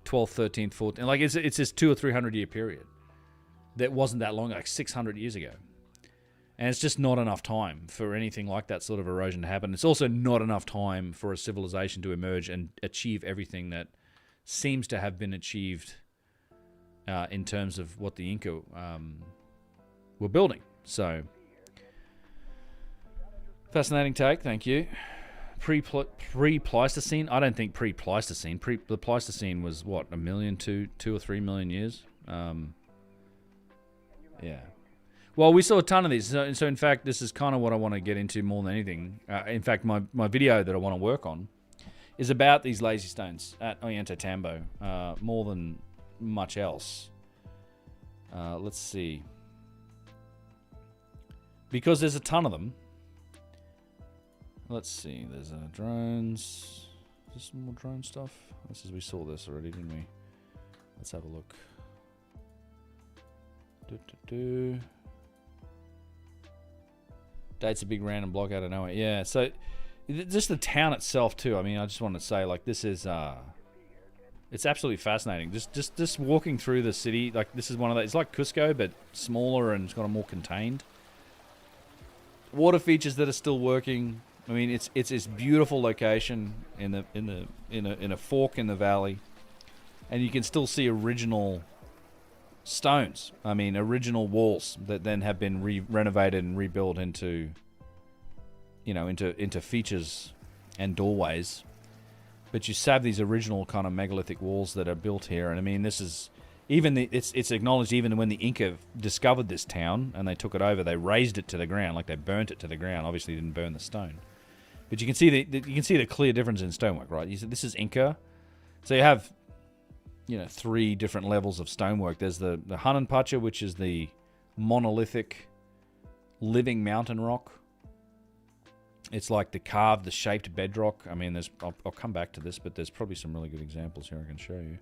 12th, 13th, 14th. Like it's this 200 or 300 year period that wasn't that long, like 600 years ago. And it's just not enough time for anything like that sort of erosion to happen. It's also not enough time for a civilization to emerge and achieve everything that seems to have been achieved in terms of what the Inca were building. So, fascinating take, thank you. Pre-Pleistocene? I don't think pre-Pleistocene. The Pleistocene was, what, 1 million, 2 or 3 million years? Yeah. Well, we saw a ton of these. So in fact, this is kind of what I want to get into more than anything. In fact, my video that I want to work on is about these lazy stones at Ollantaytambo, more than much else. Let's see. Because there's a ton of them. Let's see. There's drones. Is there some more drone stuff? This is, we saw this already, didn't we? Let's have a look. Date's a big random block out of nowhere. Yeah, so just the town itself too. I mean, I just want to say, like, this is it's absolutely fascinating. Just walking through the city, like, this is one of those. It's like Cusco, but smaller, and it's got a more contained. Water features that are still working. I mean, it's this beautiful location in a fork in the valley, and you can still see original stones. I mean, original walls that then have been renovated and rebuilt into, into features and doorways. But you have these original kind of megalithic walls that are built here, and I mean, this is even it's acknowledged even when the Inca discovered this town and they took it over, they razed it to the ground, like they burnt it to the ground. Obviously, didn't burn the stone, but you can see the clear difference in stonework, right? This is Inca, so you have 3 different levels of stonework. There's the Patcha, which is the monolithic living mountain rock. It's like the carved, the shaped bedrock. I mean, I'll come back to this, but there's probably some really good examples here I can show you.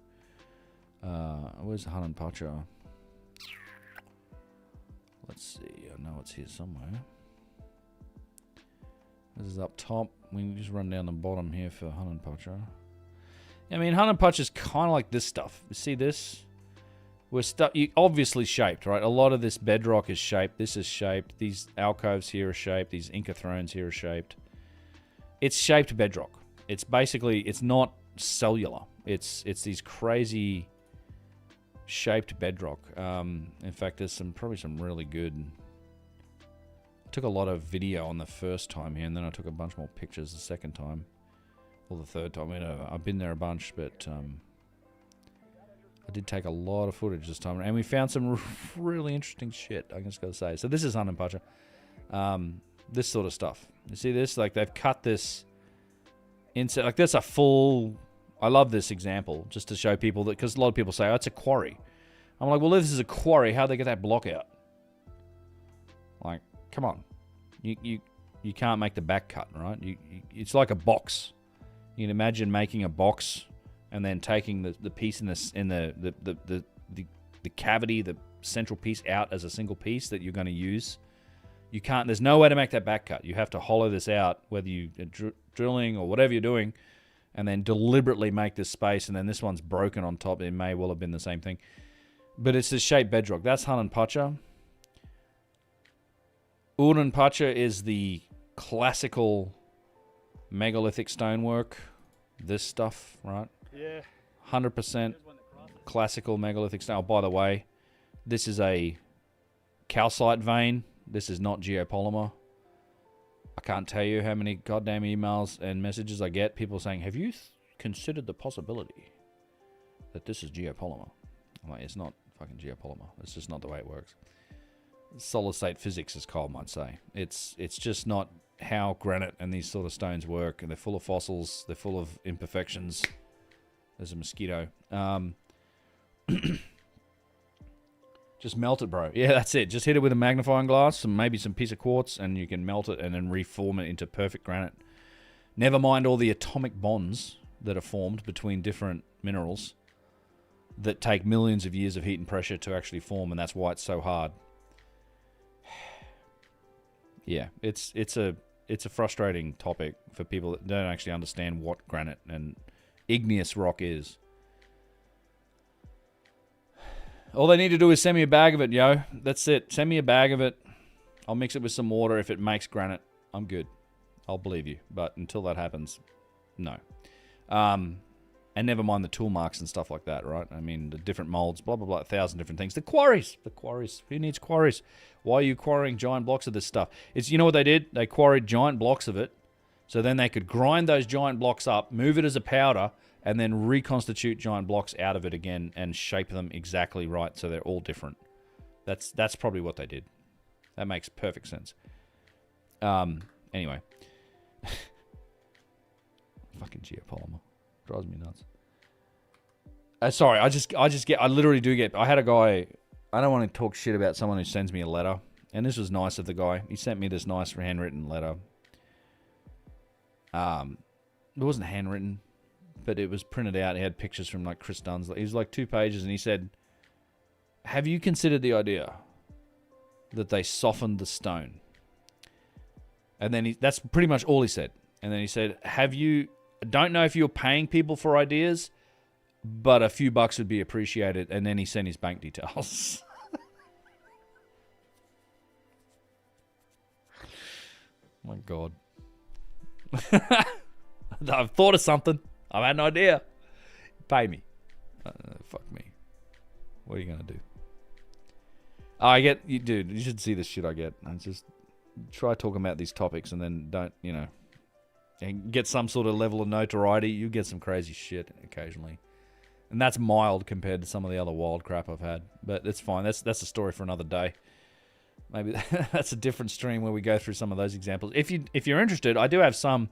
Where's the Patcha? Let's see. I know it's here somewhere. This is up top. We can just run down the bottom here for Patcha. I mean, Patcha is kind of like this stuff. You see this? Obviously shaped, right? A lot of this bedrock is shaped. This is shaped. These alcoves here are shaped. These Inca thrones here are shaped. It's shaped bedrock. It's basically, it's not cellular. It's these crazy shaped bedrock. In fact, there's probably some really good. I took a lot of video on the first time here, and then I took a bunch more pictures the second time. Or the third time. I mean, I've been there a bunch, but I did take a lot of footage this time, and we found some really interesting shit, I just gotta say. So this is Patcha. This sort of stuff. You see this? Like, they've cut this inside. Like, that's a full. I love this example just to show people that, because a lot of people say, oh, it's a quarry. I'm like, well, if this is a quarry, how'd they get that block out? Like, come on. You can't make the back cut, right? It's like a box. You can imagine making a box and then taking the piece in the cavity, the central piece out as a single piece that you're going to use. You can't. There's no way to make that back cut. You have to hollow this out, whether you are drilling or whatever you're doing, and then deliberately make this space. And then this one's broken on top. It may well have been the same thing, but it's a shaped bedrock. That's Patcha. Patcha is the classical megalithic stonework, this stuff, right? Yeah. 100% classical megalithic stone. Oh, by the way, this is a calcite vein. This is not geopolymer. I can't tell you how many goddamn emails and messages I get. People saying, have you considered the possibility that this is geopolymer? I'm like, it's not fucking geopolymer. It's just not the way it works. Solid state physics, as Kyle might say. It's just not how granite and these sort of stones work, and they're full of fossils, they're full of imperfections. There's a mosquito. Just melt it, bro. Yeah, that's it. Just hit it with a magnifying glass, maybe some piece of quartz, and you can melt it and then reform it into perfect granite. Never mind all the atomic bonds that are formed between different minerals. that take millions of years of heat and pressure to actually form, and that's why it's so hard. Yeah, it's a frustrating topic for people that don't actually understand what granite and igneous rock is. All they need to do is send me a bag of it, yo. That's it. Send me a bag of it. I'll mix it with some water. If it makes granite, I'm good. I'll believe you. But until that happens, no. And never mind the tool marks and stuff like that, right? I mean, the different molds, blah, blah, blah, 1,000 different things. The quarries. Who needs quarries? Why are you quarrying giant blocks of this stuff? It's, you know what they did? They quarried giant blocks of it, so then they could grind those giant blocks up, move it as a powder, and then reconstitute giant blocks out of it again and shape them exactly right so they're all different. That's probably what they did. That makes perfect sense. Anyway. Fucking Geopolymer. Drives me nuts. Sorry, I literally do get... I had a guy... I don't want to talk shit about someone who sends me a letter. And this was nice of the guy. He sent me this nice handwritten letter. It wasn't handwritten, but it was printed out. It had pictures from like Chris Dunn's. It was like 2 pages, and he said, have you considered the idea that they softened the stone? And then that's pretty much all he said. And then he said, don't know if you're paying people for ideas, but a few bucks would be appreciated. And then he sent his bank details. My God. I've thought of something. I've had an idea. Pay me. Fuck me. What are you going to do? Dude, you should see the shit I get. I just try talking about these topics and then don't, and get some sort of level of notoriety. You get some crazy shit occasionally. And that's mild compared to some of the other wild crap I've had. But it's fine. That's a story for another day. Maybe that's a different stream where we go through some of those examples. If you're interested, I do have some.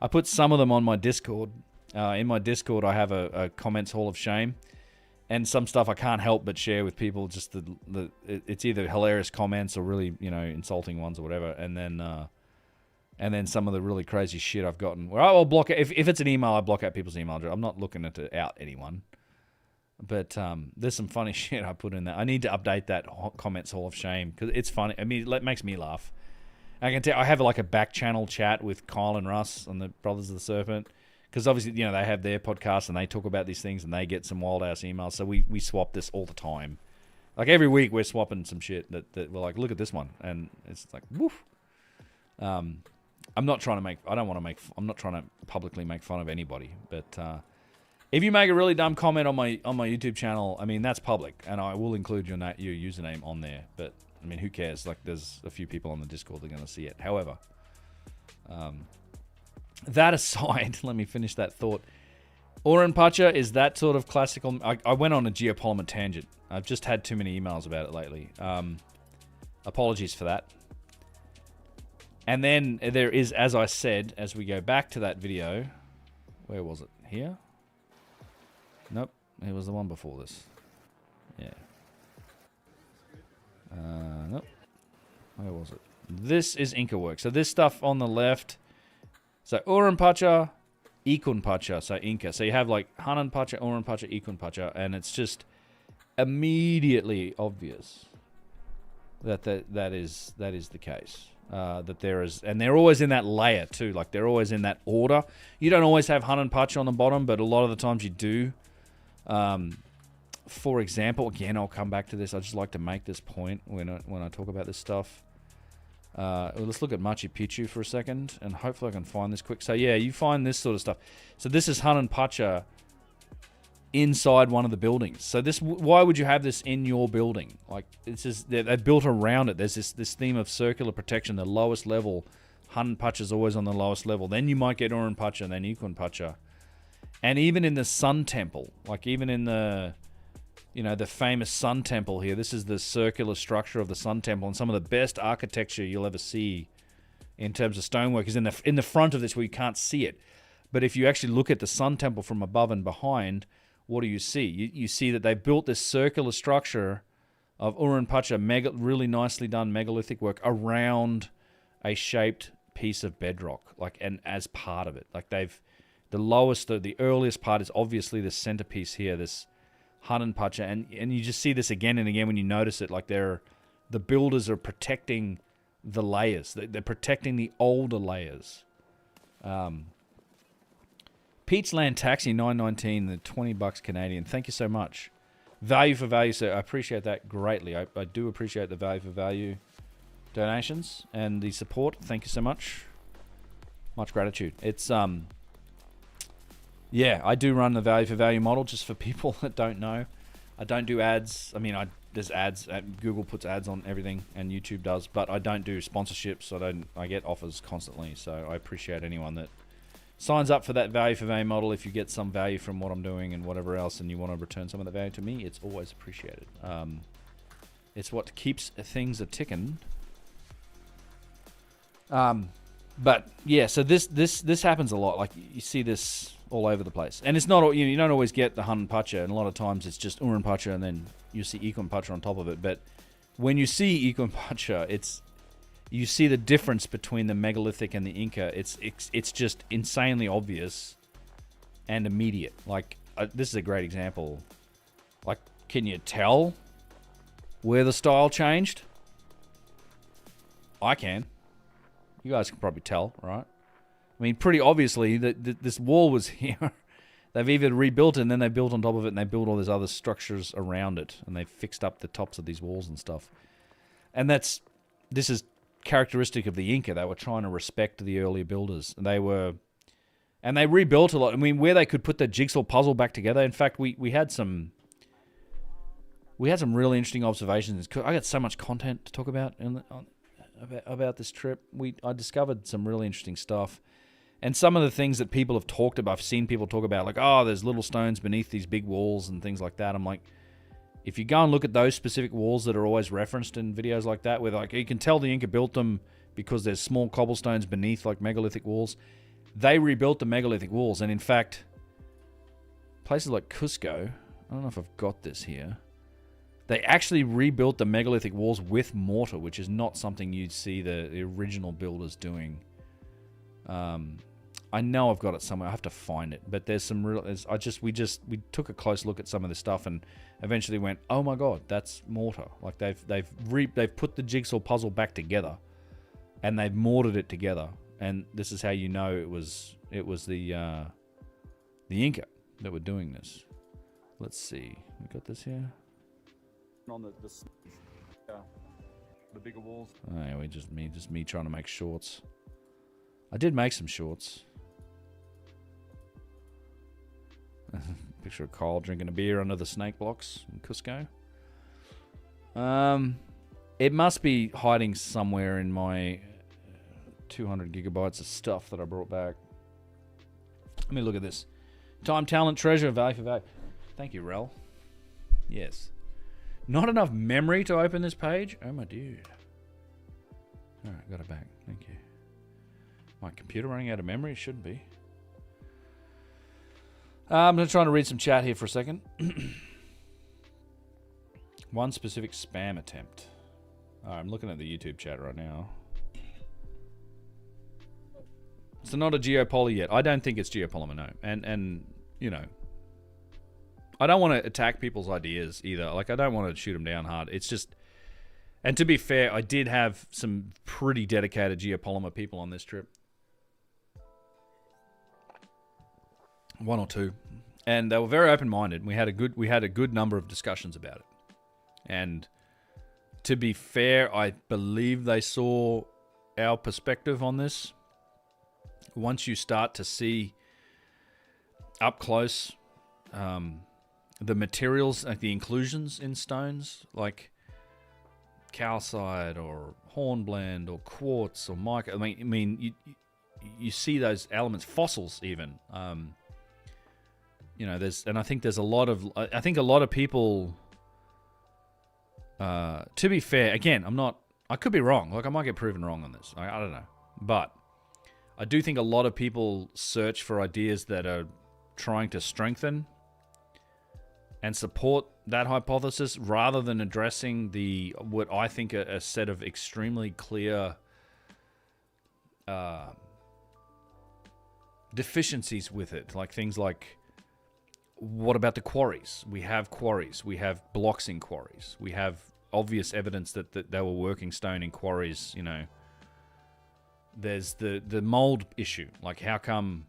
I put some of them on my Discord. In my Discord, I have a comments hall of shame. And some stuff I can't help but share with people. Just it's either hilarious comments or really, insulting ones or whatever. And then some of the really crazy shit I've gotten. Where I will block it. If it's an email, I block out people's email address. I'm not looking to out anyone. But there's some funny shit I put in there. I need to update that comments hall of shame because it's funny. I mean, it makes me laugh. I can tell I have like a back channel chat with Kyle and Russ on the Brothers of the Serpent because obviously they have their podcast and they talk about these things and they get some wild ass emails. So we swap this all the time. Like every week we're swapping some shit that we're like, look at this one, and it's like woof. I'm not trying to publicly make fun of anybody, but if you make a really dumb comment on my YouTube channel, I mean that's public, and I will include your username on there. But I mean, who cares? Like, there's a few people on the Discord that are going to see it. However, that aside, let me finish that thought. Patcha is that sort of classical. I went on a Geopolymer tangent. I've just had too many emails about it lately. Apologies for that. And then there is, as I said, as we go back to that video, where was it? Here? Nope, it was the one before this. Yeah. Nope. Where was it? This is Inca work. So this stuff on the left. So Patcha, Patcha, so Inca. So you have like Patcha, Patcha, Patcha, and it's just immediately obvious that is the case. That there is, and they're always in that layer too. Like they're always in that order. You don't always have Patcha on the bottom, but a lot of the times you do. For example, again, I'll come back to this. I just like to make this point when I talk about this stuff. Let's look at Machu Picchu for a second, and hopefully I can find this quick. So yeah, you find this sort of stuff. So this is Patcha inside one of the buildings. So why would you have this in your building? Like it's just they built around it. There's this theme of circular protection. The lowest level, Patcha is always on the lowest level. Then you might get Patcha and then Patcha. And even in the Sun Temple, like even in the famous Sun Temple here, this is the circular structure of the Sun Temple, and some of the best architecture you'll ever see in terms of stonework is in the front of this where you can't see it. But if you actually look at the Sun Temple from above and behind, what do you see? You see that they built this circular structure of Patcha, really nicely done megalithic work around a shaped piece of bedrock, and as part of it, the earliest part is obviously the centerpiece here, this Hun and Patcha, and you just see this again and again when you notice it. Like the builders are protecting the layers. They're protecting the older layers. Peachland Taxi 919, the $20 Canadian. Thank you so much. Value for value, sir. I appreciate that greatly. I do appreciate the value for value donations and the support. Thank you so much. Much gratitude. It's yeah, I do run the value for value model, just for people that don't know. I don't do ads. I mean, there's ads. Google puts ads on everything, and YouTube does, but I don't do sponsorships. I get offers constantly, so I appreciate anyone that signs up for that value for value model. If you get some value from what I'm doing and whatever else, and you want to return some of the value to me, it's always appreciated. It's what keeps things a ticking. But yeah, so this happens a lot. Like, you see this all over the place, and it's not, you don't always get the Hun and Patcha, and a lot of times it's just Uran Patcha, and then you see Equan Patcha on top of it. But when you see Equan Patcha, you see the difference between the megalithic and the Inca. It's just insanely obvious and immediate. Like, this is a great example. Like, can you tell where the style changed? I can. You guys can probably tell, right? I mean, pretty obviously, this wall was here. They've either rebuilt it, and then they built on top of it, and they built all these other structures around it, and they fixed up the tops of these walls and stuff. And this is characteristic of the Inca. They were trying to respect the earlier builders, and they rebuilt a lot. I mean, where they could put the jigsaw puzzle back together. In fact, we had some really interesting observations. I got so much content to talk about about this trip. I discovered some really interesting stuff. And some of the things that people have talked about, I've seen people talk about, like, oh, there's little stones beneath these big walls and things like that. I'm like, if you go and look at those specific walls that are always referenced in videos like that, where, like, you can tell the Inca built them because there's small cobblestones beneath, like, megalithic walls. They rebuilt the megalithic walls. And in fact, places like Cusco, I don't know if I've got this here, they actually rebuilt the megalithic walls with mortar, which is not something you'd see the original builders doing. I know I've got it somewhere. I have to find it, but there's some real. We took a close look at some of this stuff and eventually went, oh my god, that's mortar. Like they've put the jigsaw puzzle back together, and they've mortared it together. And this is how you know it was the Inca that were doing this. Let's see, we got this here. On the bigger walls. Oh, yeah, just me trying to make shorts. I did make some shorts. Picture of Kyle drinking a beer under the snake blocks in Cusco. It must be hiding somewhere in my 200 gigabytes of stuff that I brought back. Let me look at this. Time, talent, treasure, value for value. Thank you, Rel. Yes. Not enough memory to open this page? Oh, my dude. Alright, got it back. Thank you. My computer running out of memory? It shouldn't be. I'm going to try to read some chat here for a second. One specific spam attempt. I'm looking at the YouTube chat right now. So not a Geopoly yet. I don't think it's Geopolymer, no. And you know, I don't want to attack people's ideas either. Like, I don't want to shoot them down hard. It's just... And to be fair, I did have some pretty dedicated Geopolymer people on this trip. One or two. And they were very open-minded. We had a good number of discussions about it. And to be fair, I believe they saw our perspective on this. Once you start to see up close the materials, like the inclusions in stones, like calcite or hornblende or quartz or mica. I mean, you see those elements, fossils even. You know, I think a lot of people. To be fair, again, I could be wrong. Like, I might get proven wrong on this. I don't know, but I do think a lot of people search for ideas that are trying to strengthen and support that hypothesis rather than addressing what I think are a set of extremely clear deficiencies with it, like things like what about the quarries? We have quarries. We have blocks in quarries. We have obvious evidence that they were working stone in quarries, you know. There's the mold issue. Like, how come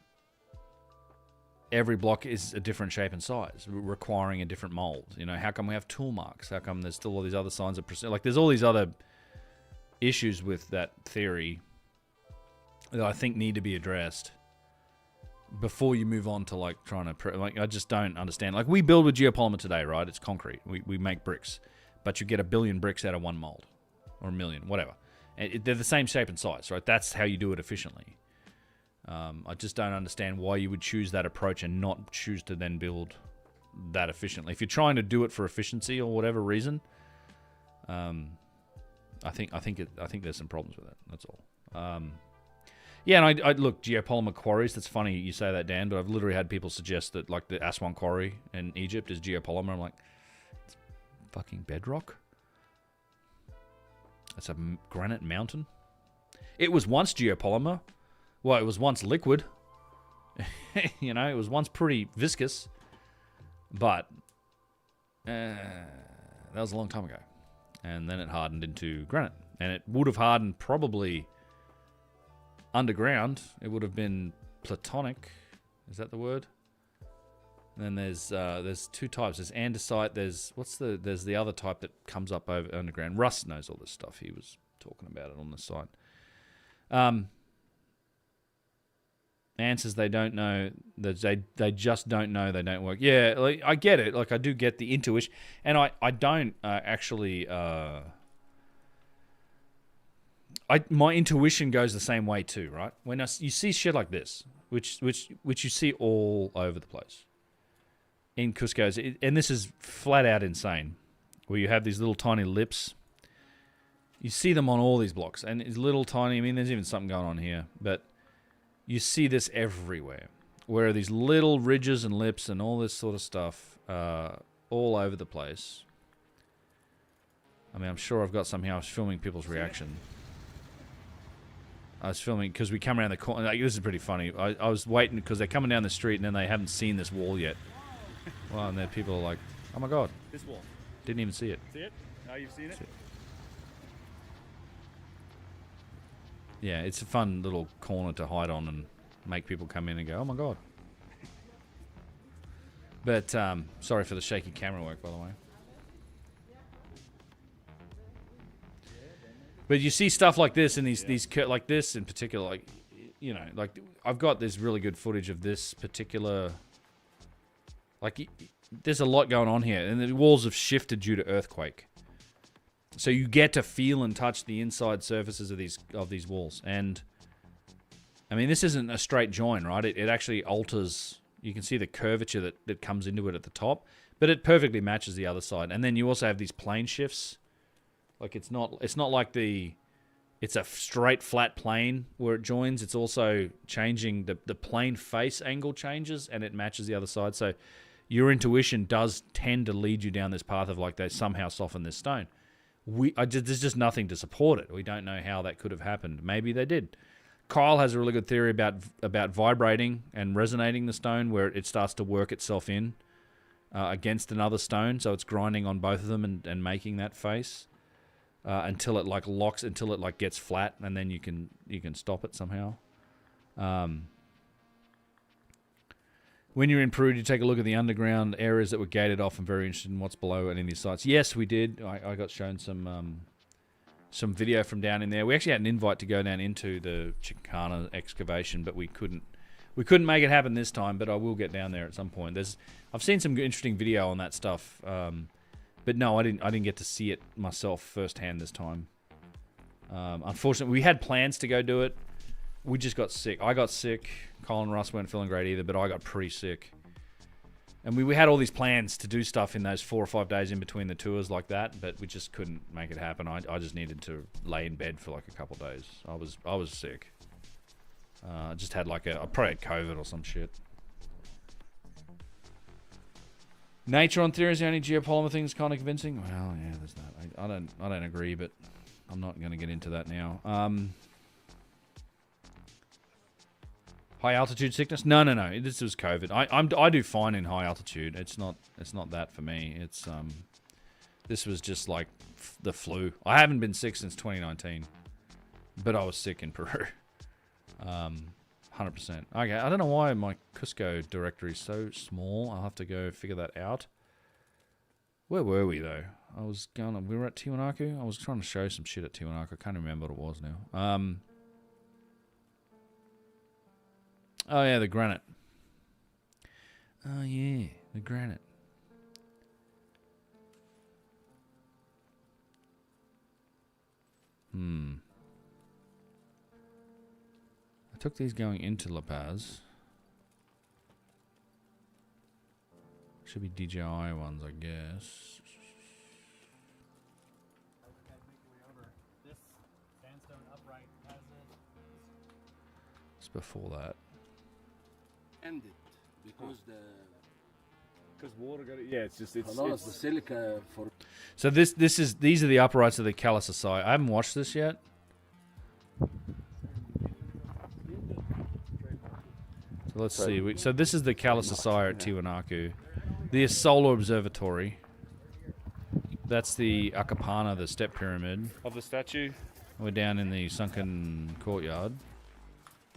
every block is a different shape and size, requiring a different mold? You know, how come we have tool marks? How come there's still all these other signs of like, there's all these other issues with that theory that I think need to be addressed before you move on to like trying to like, I just don't understand. Like, we build with geopolymer today, right? It's concrete. We make bricks, but you get 1 billion bricks out of one mold, or 1 million, whatever. And they're the same shape and size, right? That's how you do it efficiently. I just don't understand why you would choose that approach and not choose to then build that efficiently. If you're trying to do it for efficiency or whatever reason, I think there's some problems with it. That's all. Yeah, and I look, geopolymer quarries. That's funny you say that, Dan. But I've literally had people suggest that like the Aswan quarry in Egypt is geopolymer. I'm like, it's fucking bedrock. It's a granite mountain. It was once geopolymer. Well, it was once liquid. You know, it was once pretty viscous. But that was a long time ago. And then it hardened into granite. And it would have hardened probably underground. It would have been platonic. Is that the word? And then there's two types. There's andesite. There's the other type that comes up over underground. Russ knows all this stuff. He was talking about it on the site. Answers they don't know. They just don't know. They don't work. Yeah, like, I get it. Like, I do get the intuition, and I don't actually. My intuition goes the same way too, right? When you see shit like this, which you see all over the place in Cusco, and this is flat out insane, where you have these little tiny lips. You see them on all these blocks, and it's little tiny. I mean, there's even something going on here, but you see this everywhere, where these little ridges and lips and all this sort of stuff all over the place. I mean, I'm sure I've got some here. I was filming people's reaction. I was filming because we come around the corner. Like, this is pretty funny. I was waiting because they're coming down the street and then they haven't seen this wall yet. Well, and then people are like, "Oh my god, this wall! Didn't even see it." See it? Now you've seen it. Yeah, it's a fun little corner to hide on and make people come in and go, "Oh my god." But sorry for the shaky camera work, by the way. But you see stuff like this and these like this in particular, like, you know, like I've got this really good footage of this particular. Like, there's a lot going on here, and the walls have shifted due to earthquake. So you get to feel and touch the inside surfaces of these walls, and I mean, this isn't a straight join, right? It actually alters. You can see the curvature that comes into it at the top, but it perfectly matches the other side. And then you also have these plane shifts. Like, it's not like it's a straight flat plane where it joins. It's also changing the plane face angle changes, and it matches the other side. So your intuition does tend to lead you down this path of like they somehow soften this stone. There's just nothing to support it. We don't know how that could have happened. Maybe they did. Kyle has a really good theory about vibrating and resonating the stone, where it starts to work itself in against another stone, so it's grinding on both of them and making that face until it like locks, until it like gets flat, and then you can stop it somehow. When you're in Peru, you take a look at the underground areas that were gated off. I'm very interested in what's below any of these sites. Yes, we did. I got shown some video from down in there. We actually had an invite to go down into the Chicana excavation, but we couldn't make it happen this time. But I will get down there at some point. I've seen some interesting video on that stuff, but no, I didn't get to see it myself firsthand this time. Unfortunately, we had plans to go do it. We just got sick. I got sick. Colin and Russ weren't feeling great either, but I got pretty sick. And we had all these plans to do stuff in those 4 or 5 days in between the tours like that, but we just couldn't make it happen. I just needed to lay in bed for like a couple of days. I was sick. I just had like I probably had COVID or some shit. Nature on theory is the only geopolymer thing that's kind of convincing. Well, yeah, there's that. I don't agree, but I'm not going to get into that now. High altitude sickness? No. This was COVID. I do fine in high altitude. It's not that for me. It's this was just like the flu. I haven't been sick since 2019, but I was sick in Peru. 100%. Okay, I don't know why my Cusco directory is so small. I'll have to go figure that out. Where were we though? We were at Tiwanaku. I was trying to show some shit at Tiwanaku. I can't remember what it was now. Oh yeah, the granite. Oh yeah, the granite. I took these going into La Paz. Should be DJI ones, I guess. It's before that. Ended because water got it. Yeah, it's the silica for. So these are the uprights of the Caral Society. I haven't watched this yet. So let's see. So this is the Caral Society at Tiwanaku. The Solar Observatory. That's the Akapana, the step pyramid of the statue. We're down in the sunken courtyard.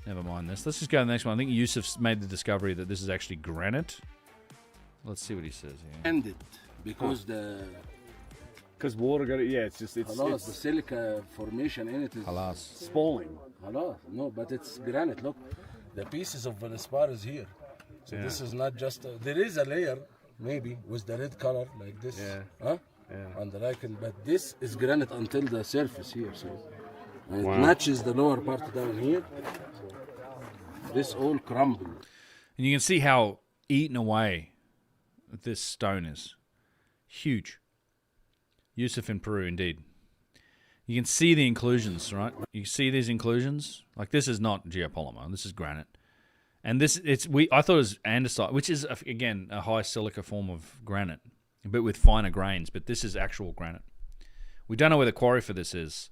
Never mind this. Let's just go to the next one. I think Yusuf's made the discovery that this is actually granite. Let's see what he says here. Ended because water got it. Yeah, it's the silica formation in it is spalling. No, but it's granite. Look, the pieces of Venezuela is here. So this is not just. There is a layer, maybe, with the red color like this. On the lichen, but this is granite until the surface here. So it matches the lower part down here. This all crumbled. And you can see how eaten away this stone is. Huge. Yusuf in Peru, indeed. You can see the inclusions, right? You see these inclusions? Like, this is not geopolymer. This is granite. And I thought it was andesite, which is, again, a high silica form of granite, but with finer grains. But this is actual granite. We don't know where the quarry for this is.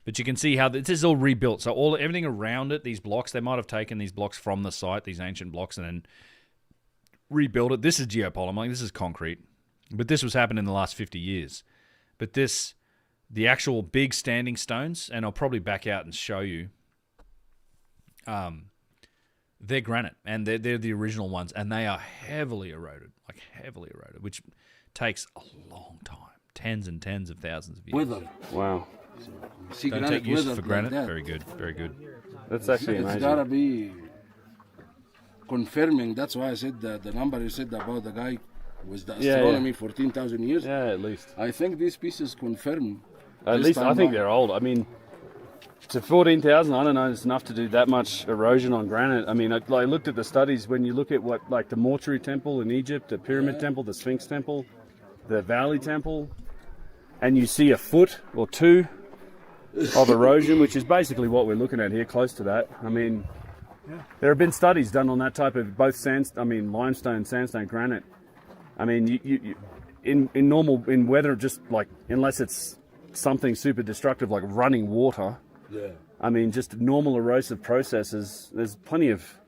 But you can see how this is all rebuilt. So everything around it, these blocks, they might have taken these blocks from the site, these ancient blocks, and then rebuilt it. This is geopolymer, like this is concrete. But this was happening in the last 50 years. But the actual big standing stones, and I'll probably back out and show you, they're granite, and they're the original ones, and they are heavily eroded, which takes a long time, tens and tens of thousands of years. Weather. Wow. Don't take use for granite. Like very good, very good. That's actually amazing. It's gotta be confirming. That's why I said the number you said about the guy with the astronomy, 14,000 years. Yeah, at least. I think these pieces confirm. At least I think they're old. I mean, to 14,000, I don't know, it's enough to do that much erosion on granite. I mean, I looked at the studies. When you look at what, like the mortuary temple in Egypt, the pyramid temple, the Sphinx temple, the Valley temple, and you see a foot or two of erosion, which is basically what we're looking at here, close to that. I mean, there have been studies done on that type of both limestone, sandstone, granite. I mean, you in weather, just like, unless it's something super destructive like running water. Yeah. I mean, just normal erosive processes. There's plenty of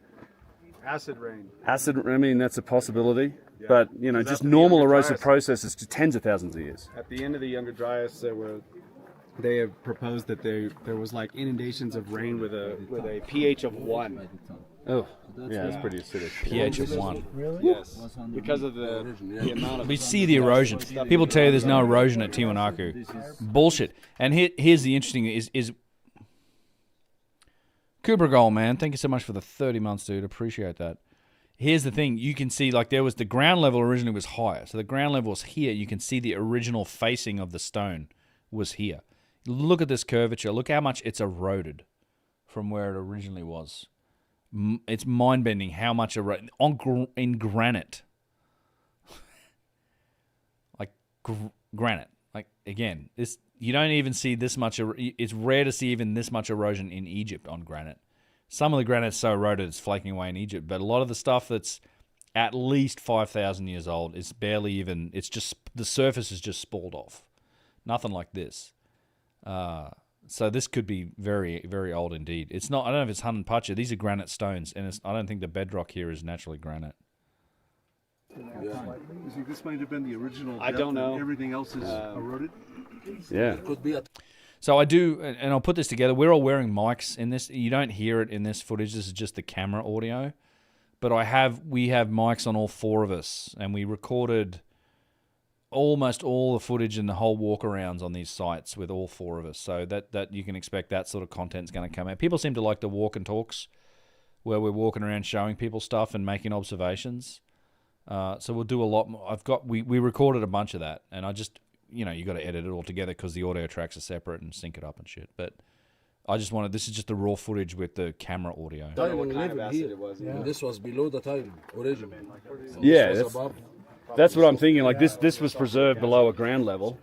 acid rain. I mean, that's a possibility. Yeah. But just normal erosive processes to tens of thousands of years. At the end of the Younger Dryas, they have proposed that there was like inundations of rain with a pH of 1. Oh, yeah, that's pretty acidic. pH of 1. Really? Yes. Because of the amount of... We see the erosion. People tell you there's no erosion at Tiwanaku. Bullshit. And here's the interesting is Kubragol, man. Thank you so much for the 30 months, dude. Appreciate that. Here's the thing. You can see, like, there was the ground level originally was higher. So the ground level was here. You can see the original facing of the stone was here. Look at this curvature. Look how much it's eroded from where it originally was. It's mind-bending how much in granite. Like, granite. Like, again, you don't even see this much. It's rare to see even this much erosion in Egypt on granite. Some of the granite's so eroded it's flaking away in Egypt, but a lot of the stuff that's at least 5,000 years old is barely even. It's just the surface is just spalled off. Nothing like this. So this could be very, very old indeed. It's not. I don't know if it's Hun and Patcha. These are granite stones, and I don't think the bedrock here is naturally granite. This might have been the original. I don't know. Everything else is eroded. Yeah. It could be. So I do, and I'll put this together. We're all wearing mics in this. You don't hear it in this footage. This is just the camera audio. But we have mics on all four of us, and we recorded almost all the footage and the whole walk-arounds on these sites with all four of us. So that you can expect that sort of content's going to come out. People seem to like the walk and talks, where we're walking around showing people stuff and making observations. So we'll do a lot more. We recorded a bunch of that, and I just, you got to edit it all together because the audio tracks are separate and sync it up and shit. But I just wanted, this is just the raw footage with the camera audio. Tiling level here. This was below the tiling originally. Yeah, that's what I'm thinking. Like this was preserved below a ground level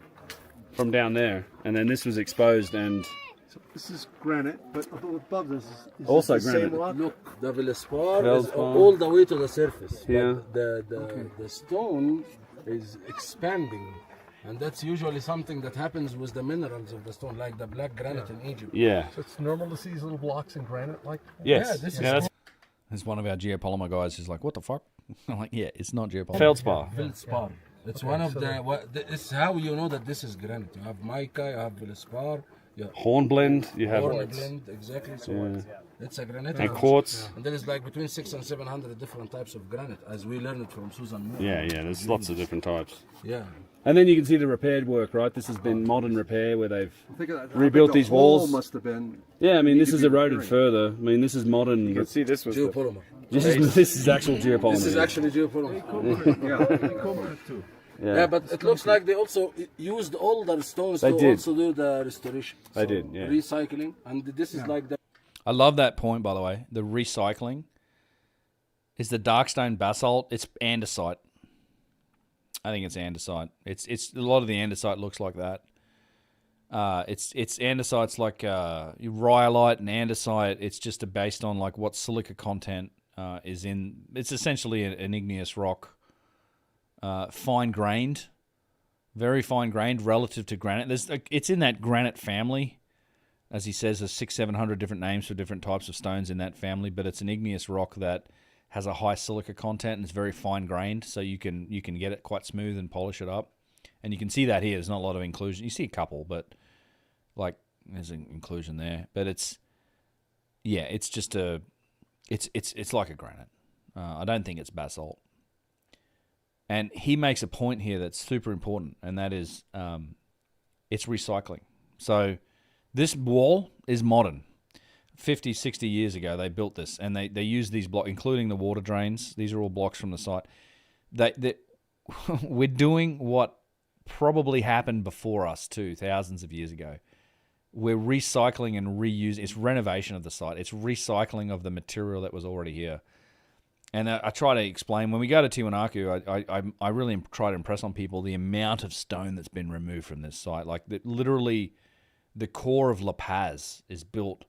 from down there, and then this was exposed and. So this is granite, but above this is also this the granite. Same rock? Look, the Feldspar is all the way to the surface. Yeah. The stone is expanding, and that's usually something that happens with the minerals of the stone, like the black granite in Egypt. Yeah. So it's normal to see these little blocks in granite, like. Yes. Yeah, There's one of our Geopolymer guys who's like, "What the fuck?" I'm like, "Yeah, it's not Geopolymer." Feldspar. It's one of this is how you know that this is granite. You have mica, you have Feldspar. Yeah. Hornblende, you have Hornblende, exactly. So it's a granite. And quartz. And there is like between 600 and 700 different types of granite, as we learned from Susan Moore. Yeah, there's lots of different types. Yeah. And then you can see the repaired work, right? This has been modern repair where they've rebuilt these walls. Must have been. Yeah, I mean this is eroded further. I mean this is modern. You can see this was Geopolymer. This is actual geopolymer. This is actually geopolymer. Yeah, but it looks like they also used older stones to also do the restoration. They did, yeah. Recycling, and this is like the. I love that point, by the way. The recycling is the darkstone basalt. It's andesite. I think it's andesite. It's a lot of the andesite looks like that. It's andesite's like rhyolite and andesite. It's just based on like what silica content is in. It's essentially an igneous rock. Fine-grained, very fine-grained relative to granite. It's in that granite family. As he says, there's 600-700 different names for different types of stones in that family, but it's an igneous rock that has a high silica content and it's very fine-grained, so you can get it quite smooth and polish it up. And you can see that here. There's not a lot of inclusion. You see a couple, but like there's an inclusion there. But it's just it's like a granite. I don't think it's basalt. And he makes a point here that's super important, and that is it's recycling. So this wall is modern. 50, 60 years ago, they built this, and they used these blocks, including the water drains. These are all blocks from the site. We're doing what probably happened before us, too, thousands of years ago. We're recycling and reusing. It's renovation of the site. It's recycling of the material that was already here. And I try to explain, when we go to Tiwanaku, I really try to impress on people the amount of stone that's been removed from this site. Like, literally, the core of La Paz is built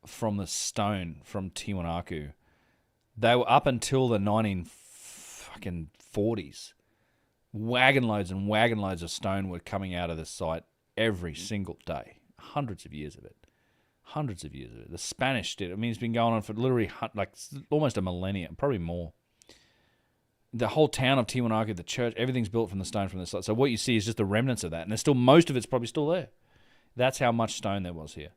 from the stone from Tiwanaku. They were up until the 1940s. Wagon loads and wagon loads of stone were coming out of this site every single day. Hundreds of years of it. Hundreds of years of it. The Spanish did. I mean, it's been going on for literally like almost a millennium, probably more. The whole town of Tiwanaku, the church, everything's built from the stone from the site. So what you see is just the remnants of that, and there's still most of it's probably still there. That's how much stone there was here,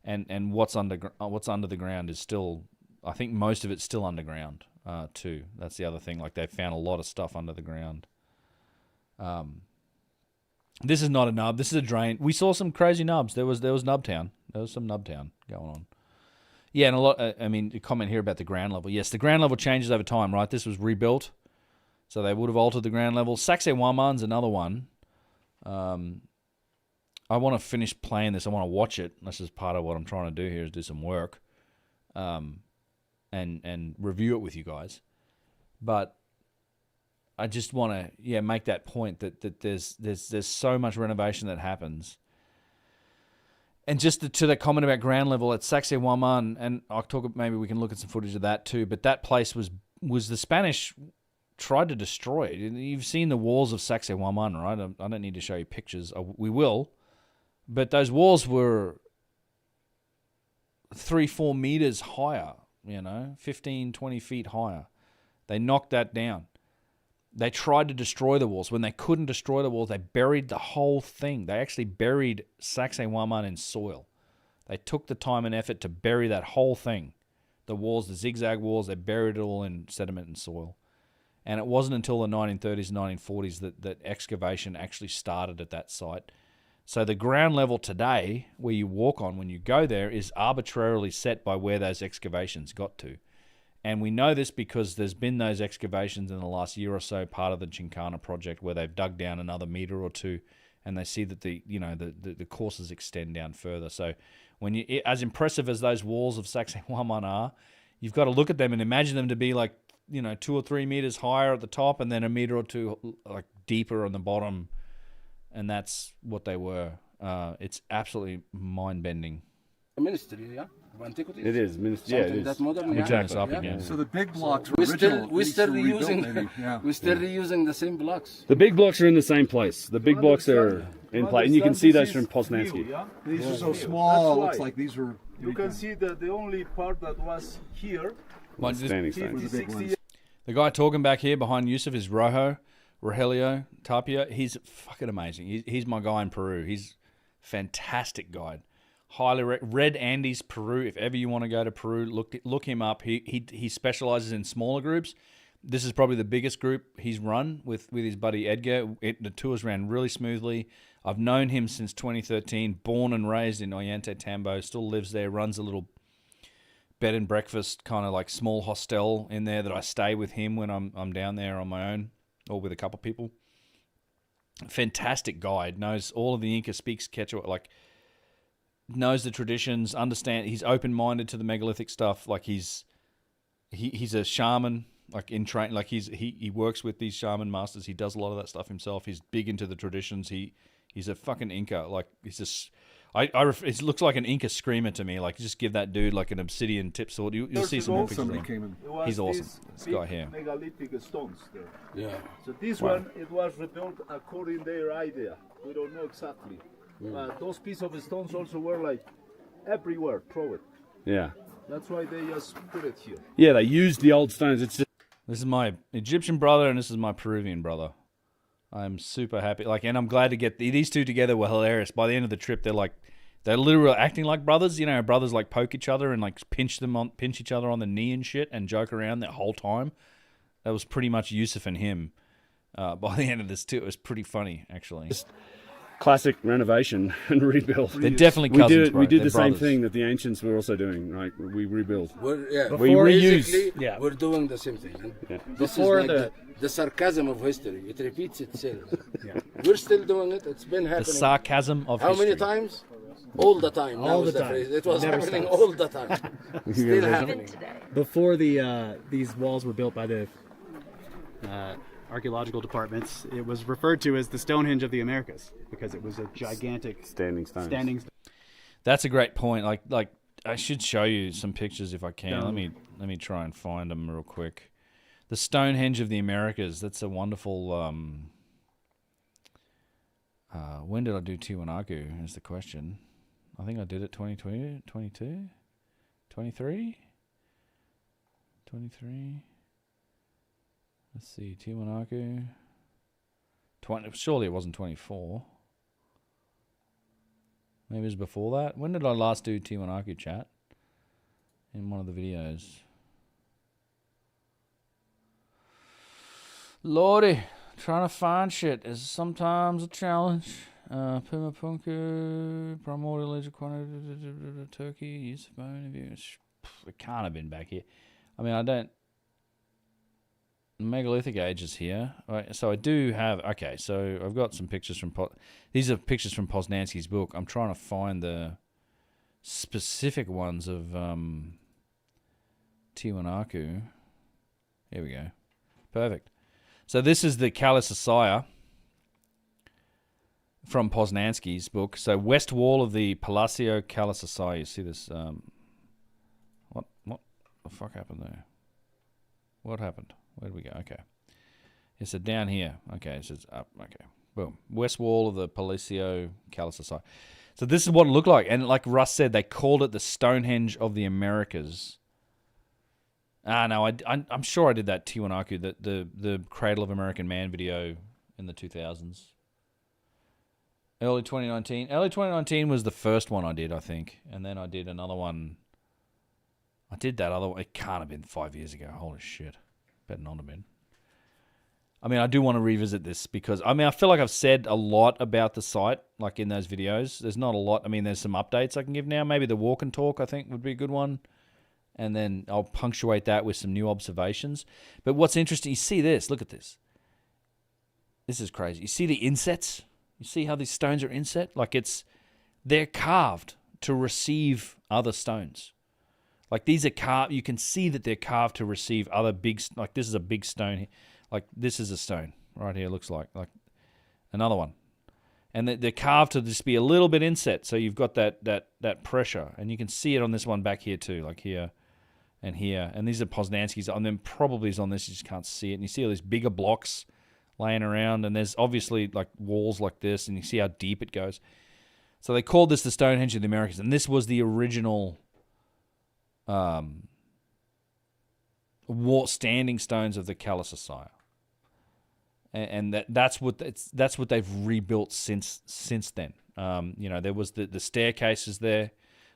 and what's under the ground is still. I think most of it's still underground too. That's the other thing. Like they found a lot of stuff under the ground. This is not a nub. This is a drain. We saw some crazy nubs. There was Nubtown. There was some Nubtown going on. Yeah, and a lot. I mean, a comment here about the ground level. Yes, the ground level changes over time, right? This was rebuilt, so they would have altered the ground level. Sacsayhuaman's another one. I want to finish playing this. I want to watch it. That's just part of what I'm trying to do here is do some work, and review it with you guys. But I just want to make that point that there's so much renovation that happens. And just to the comment about ground level at Sacsayhuaman, and I'll talk. Maybe we can look at some footage of that too. But that place was the Spanish tried to destroy it. You've seen the walls of Sacsayhuaman, right? I don't need to show you pictures. We will, But those walls were 3-4 meters higher, 15, 20 feet higher. They knocked that down. They tried to destroy the walls. When they couldn't destroy the walls, they buried the whole thing. They actually buried Sacsayhuaman in soil. They took the time and effort to bury that whole thing. The walls, the zigzag walls, they buried it all in sediment and soil. And it wasn't until the 1930s and 1940s that excavation actually started at that site. So the ground level today, where you walk on when you go there, is arbitrarily set by where those excavations got to. And we know this because there's been those excavations in the last year or so, part of the Chincana project, where they've dug down another meter or two, and they see that the courses extend down further. So when you, as impressive as those walls of Sacsayhuaman are, you've got to look at them and imagine them to be like 2 or 3 meters higher at the top, and then a meter or two like deeper on the bottom, and that's what they were. It's absolutely mind-bending. Ministry, yeah, of antiquities. It is ministry. Yeah, it is. That modern, Exactly. So the big blocks were we're original. still reusing the same blocks. The big blocks are in the same place. The big blocks are in place, and you can see those from Poznański. These are so small. It looks like these were. You can see that the only part that was here. Standing stones. The guy talking back here behind Yusuf is Rogelio Tapia. He's fucking amazing. He's my guy in Peru. He's a fantastic guide. Highly Red Andes, Peru. If ever you want to go to Peru, look him up. He specializes in smaller groups. This is probably the biggest group he's run with his buddy Edgar. The tours ran really smoothly. I've known him since 2013. Born and raised in Ollantaytambo. Still lives there. Runs a little bed and breakfast kind of like small hostel in there that I stay with him when I'm down there on my own or with a couple of people. Fantastic guide. Knows all of the Inca. Speaks Quechua. Knows the traditions, he's open-minded to the megalithic stuff. Like he's a shaman, he works with these shaman masters. He does a lot of that stuff himself. He's big into the traditions. He's a fucking Inca. Like he's just, it looks like an Inca screamer to me. Like just give that dude like an obsidian tip sword. You'll see some more pictures of him. He's awesome. This guy here. Megalithic stones there. Yeah. So this one, it was rebuilt according to their idea. We don't know exactly. Those pieces of stones also were like everywhere, throw it. Yeah. That's why they just put it here. Yeah, they used the old stones. It's just... This is my Egyptian brother and this is my Peruvian brother. I'm super happy. And I'm glad to get these two together. Were hilarious. By the end of the trip, they're literally acting like brothers. Brothers like poke each other and like pinch each other on the knee and shit and joke around the whole time. That was pretty much Yusuf and him. By the end of this too, it was pretty funny actually. Just classic renovation and rebuild. They're definitely cousins, we did They're the brothers. same thing that the ancients were also doing. Right, we rebuild. We reuse. Yeah. We're doing the same thing. Yeah. This is like the sarcasm of history. It repeats itself. Yeah. We're still doing it. It's been happening. The sarcasm of How history. many times? All the time. All the the time. phrase. It was Never happening stops. all the time. Still happening. Before these walls were built by the archaeological departments, it was referred to as the Stonehenge of the Americas because it was a gigantic standing stone. That's a great point. Like I should show you some pictures if I can. Let me try and find them real quick. The Stonehenge of the Americas. That's a wonderful. When did I do Tiwanaku? Is the question. I think I did it 2020, 22, 23, 23. Let's see, Tiwanaku. Surely it wasn't 24. Maybe it was before that. When did I last do Tiwanaku, chat? In one of the videos. Lordy, trying to find shit is sometimes a challenge. Pumapunku, Primordial Age of Quantity, Turkey, use of bone reviews. It can't have been back here. I mean, I don't. Megalithic age is here. Right, so I do have. Okay, so I've got some pictures from. These are pictures from Poznański's book. I'm trying to find the specific ones of Tiwanaku. Here we go. Perfect. So this is the Calisasaya from Poznański's book. So west wall of the Palacio Calisasaya. You see this? What the fuck happened there? What happened? Where did we go? Okay. It's down here. Okay, so it's up. Okay. Boom. West wall of the Palacio Calisasaya. So this is what it looked like. And like Russ said, they called it the Stonehenge of the Americas. No, I'm sure I did that Tiwanaku, the Cradle of American Man video in the 2000s. Early 2019. Early 2019 was the first one I did, I think. And then I did another one. I did that other one. It can't have been 5 years ago. Holy shit. Better not have been. I mean, I do want to revisit this because, I mean, I feel like I've said a lot about the site, like in those videos. There's not a lot. I mean, there's some updates I can give now. Maybe the walk and talk, I think, would be a good one. And then I'll punctuate that with some new observations. But what's interesting, you see this. Look at this. This is crazy. You see the insets? You see how these stones are inset? Like they're carved to receive other stones. Like these are carved. You can see that they're carved to receive other big, like this is a big stone here. Like this is a stone right here, looks like another one. And they're carved to just be a little bit inset. So you've got that pressure. And you can see it on this one back here too, like here and here. And these are Poznanskis. And then probably is on this, you just can't see it. And you see all these bigger blocks laying around. And there's obviously like walls like this. And you see how deep it goes. So they called this the Stonehenge of the Americas. And this was the original standing stones of the Caral. And that's what they've rebuilt since then. There was the staircases there,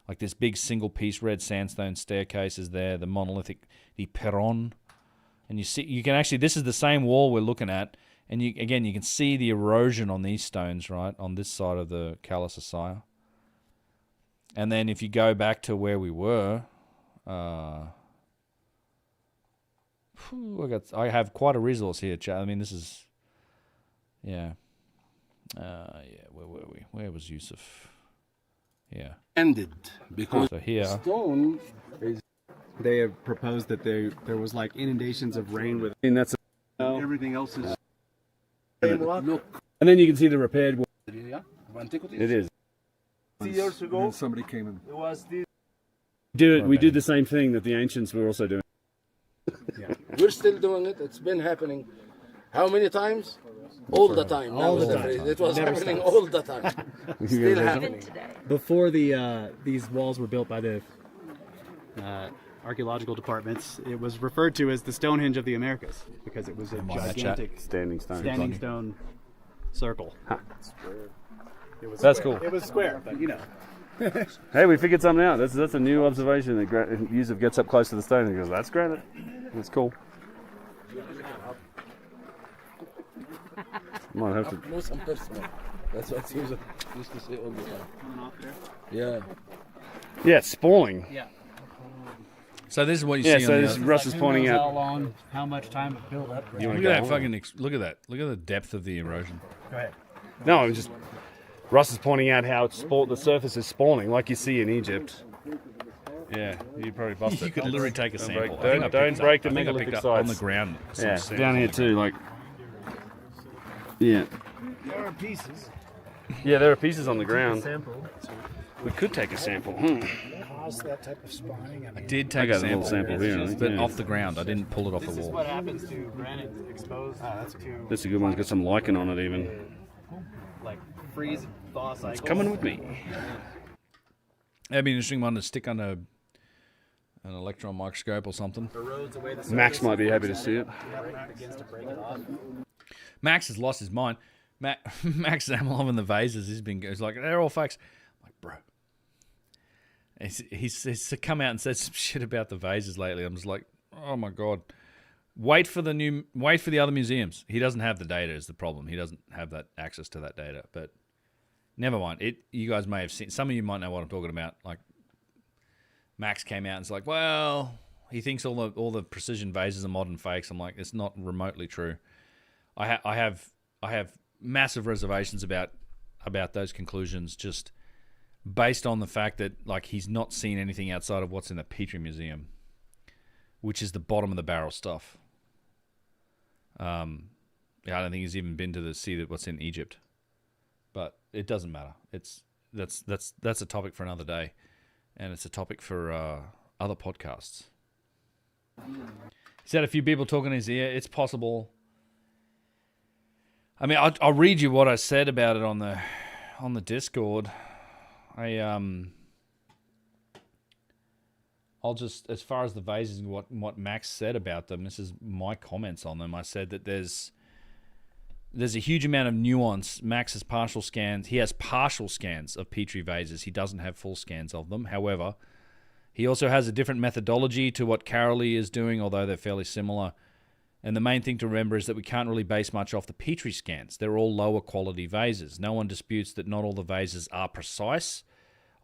like this big single piece red sandstone staircase is there, the monolithic, the Perron, and you can actually, this is the same wall we're looking at, and you can see the erosion on these stones right on this side of the Caral. And then if you go back to where we were, I have quite a resource here, Chad. I mean, this is, where were we? Where was Yusuf? Yeah. Ended because so here, stone is. They have proposed that there was like inundations of rain with. And that's Everything else is. Look. And then you can see the repaired wall. Yeah, of antiquities. It is. Years ago, Somebody came in. it was this. We did the same thing that the ancients were also doing. Yeah. We're still doing it. It's been happening. How many times? All the time. All the time. It was Never happening stops. all the time. Still happening. Before these walls were built by the archaeological departments, it was referred to as the Stonehenge of the Americas because it was a gigantic standing stone circle. Huh. That's cool. It was square, but you know. Hey, we figured something out. That's a new observation that Yusuf gets up close to the stone and goes, "That's granite." That's cool. Might have to. No, some personal. That's what he used to say all the time. Yeah. Yeah, it's spalling. Yeah. So this is what you see. So on this Russ is pointing out how long, how much time it built up. Look at that fucking. Look at that. Look at the depth of the erosion. Go ahead. No, I'm just. Russ is pointing out how the surface is spawning, like you see in Egypt. Yeah, you probably bust it. You could literally take a sample. Don't break the megalithic sites. On the ground. Yeah, down here too, like. Yeah. There are pieces. Yeah, there are pieces on the ground. Sample. We could take a sample. Cause that type of spawning. I did take a sample here, I think, but yeah. off the ground. I didn't pull it off the This is wall. what happens to granite exposed to That's a good one. It's got some lichen on it even. like freeze thaw cycles. It's coming with me. That'd be an interesting one to stick under an electron microscope or something. Erodes away the Max surface. might be happy to see it. Begins to break it off. Max has lost his mind. Max is loving the vases. He's like, they're all fakes. I'm like, bro. He's come out and said some shit about the vases lately. I'm just like, oh my god. Wait for the other museums. He doesn't have the data is the problem. He doesn't have that access to that data. But never mind. You guys may have seen. Some of you might know what I'm talking about. Like Max came out and it's like, well, he thinks all the precision vases are modern fakes. I'm like, it's not remotely true. I have massive reservations about those conclusions, just based on the fact that like he's not seen anything outside of what's in the Petri Museum, which is the bottom of the barrel stuff. I don't think he's even been to see what's in Egypt, but it doesn't matter. That's a topic for another day, and it's a topic for other podcasts. He's had a few people talking in his ear. It's possible. I mean, I'll read you what I said about it on the Discord. I'll just, as far as the vases and what Max said about them, this is my comments on them. I said that there's a huge amount of nuance. Max has partial scans. He has partial scans of Petri vases. He doesn't have full scans of them. However, he also has a different methodology to what Caral is doing, although they're fairly similar. And the main thing to remember is that we can't really base much off the Petri scans. They're all lower quality vases. No one disputes that not all the vases are precise.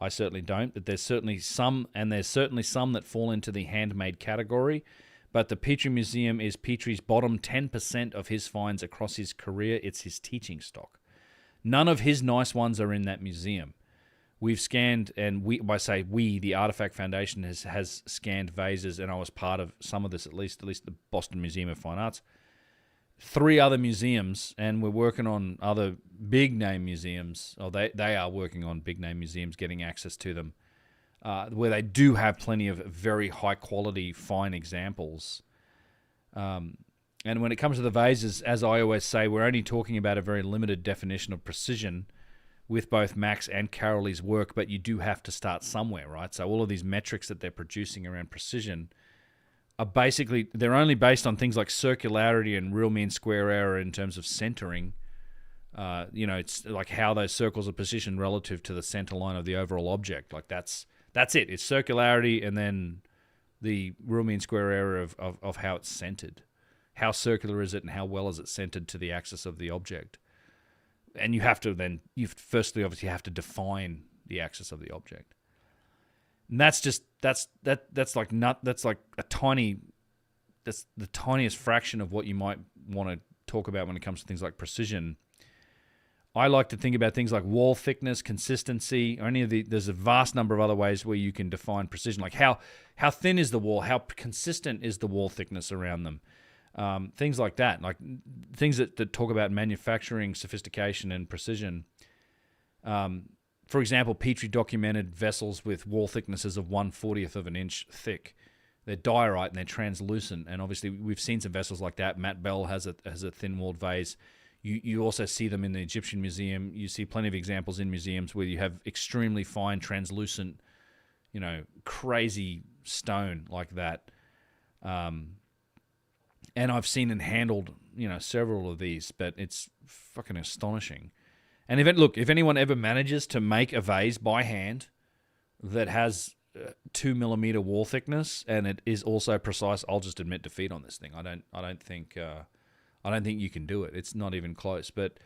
I certainly don't, but there's certainly some, and there's certainly some that fall into the handmade category. But the Petri Museum is Petri's bottom 10% of his finds across his career. It's his teaching stock. None of his nice ones are in that museum. We've scanned, and the Artifact Foundation has scanned vases, and I was part of some of this, at least the Boston Museum of Fine Arts. 3 other museums, and we're working on other big-name museums, or they are working on big-name museums, getting access to them, where they do have plenty of very high-quality, fine examples. And when it comes to the vases, as I always say, we're only talking about a very limited definition of precision with both Max and Caroli's work, but you do have to start somewhere, right? So all of these metrics that they're producing around precision are basically, they're only based on things like circularity and real mean square error in terms of centering. It's like how those circles are positioned relative to the center line of the overall object. Like that's it. It's circularity and then the real mean square error of how it's centered. How circular is it and how well is it centered to the axis of the object? And you have to firstly obviously have to define the axis of the object. And that's the tiniest fraction of what you might want to talk about when it comes to things like precision. I like to think about things like wall thickness, consistency, or there's a vast number of other ways where you can define precision, like how thin is the wall, how consistent is the wall thickness around them. Things like that, like things that talk about manufacturing, sophistication, and precision. For example, Petri documented vessels with wall thicknesses of 1/40th of an inch thick. They're diorite and they're translucent, and obviously we've seen some vessels like that. Matt Bell has a thin-walled vase. You also see them in the Egyptian Museum. You see plenty of examples in museums where you have extremely fine, translucent, crazy stone like that. And I've seen and handled, several of these, but it's fucking astonishing. And if anyone ever manages to make a vase by hand that has 2 millimeter wall thickness and it is also precise, I'll just admit defeat on this thing. I don't think you can do it. It's not even close. But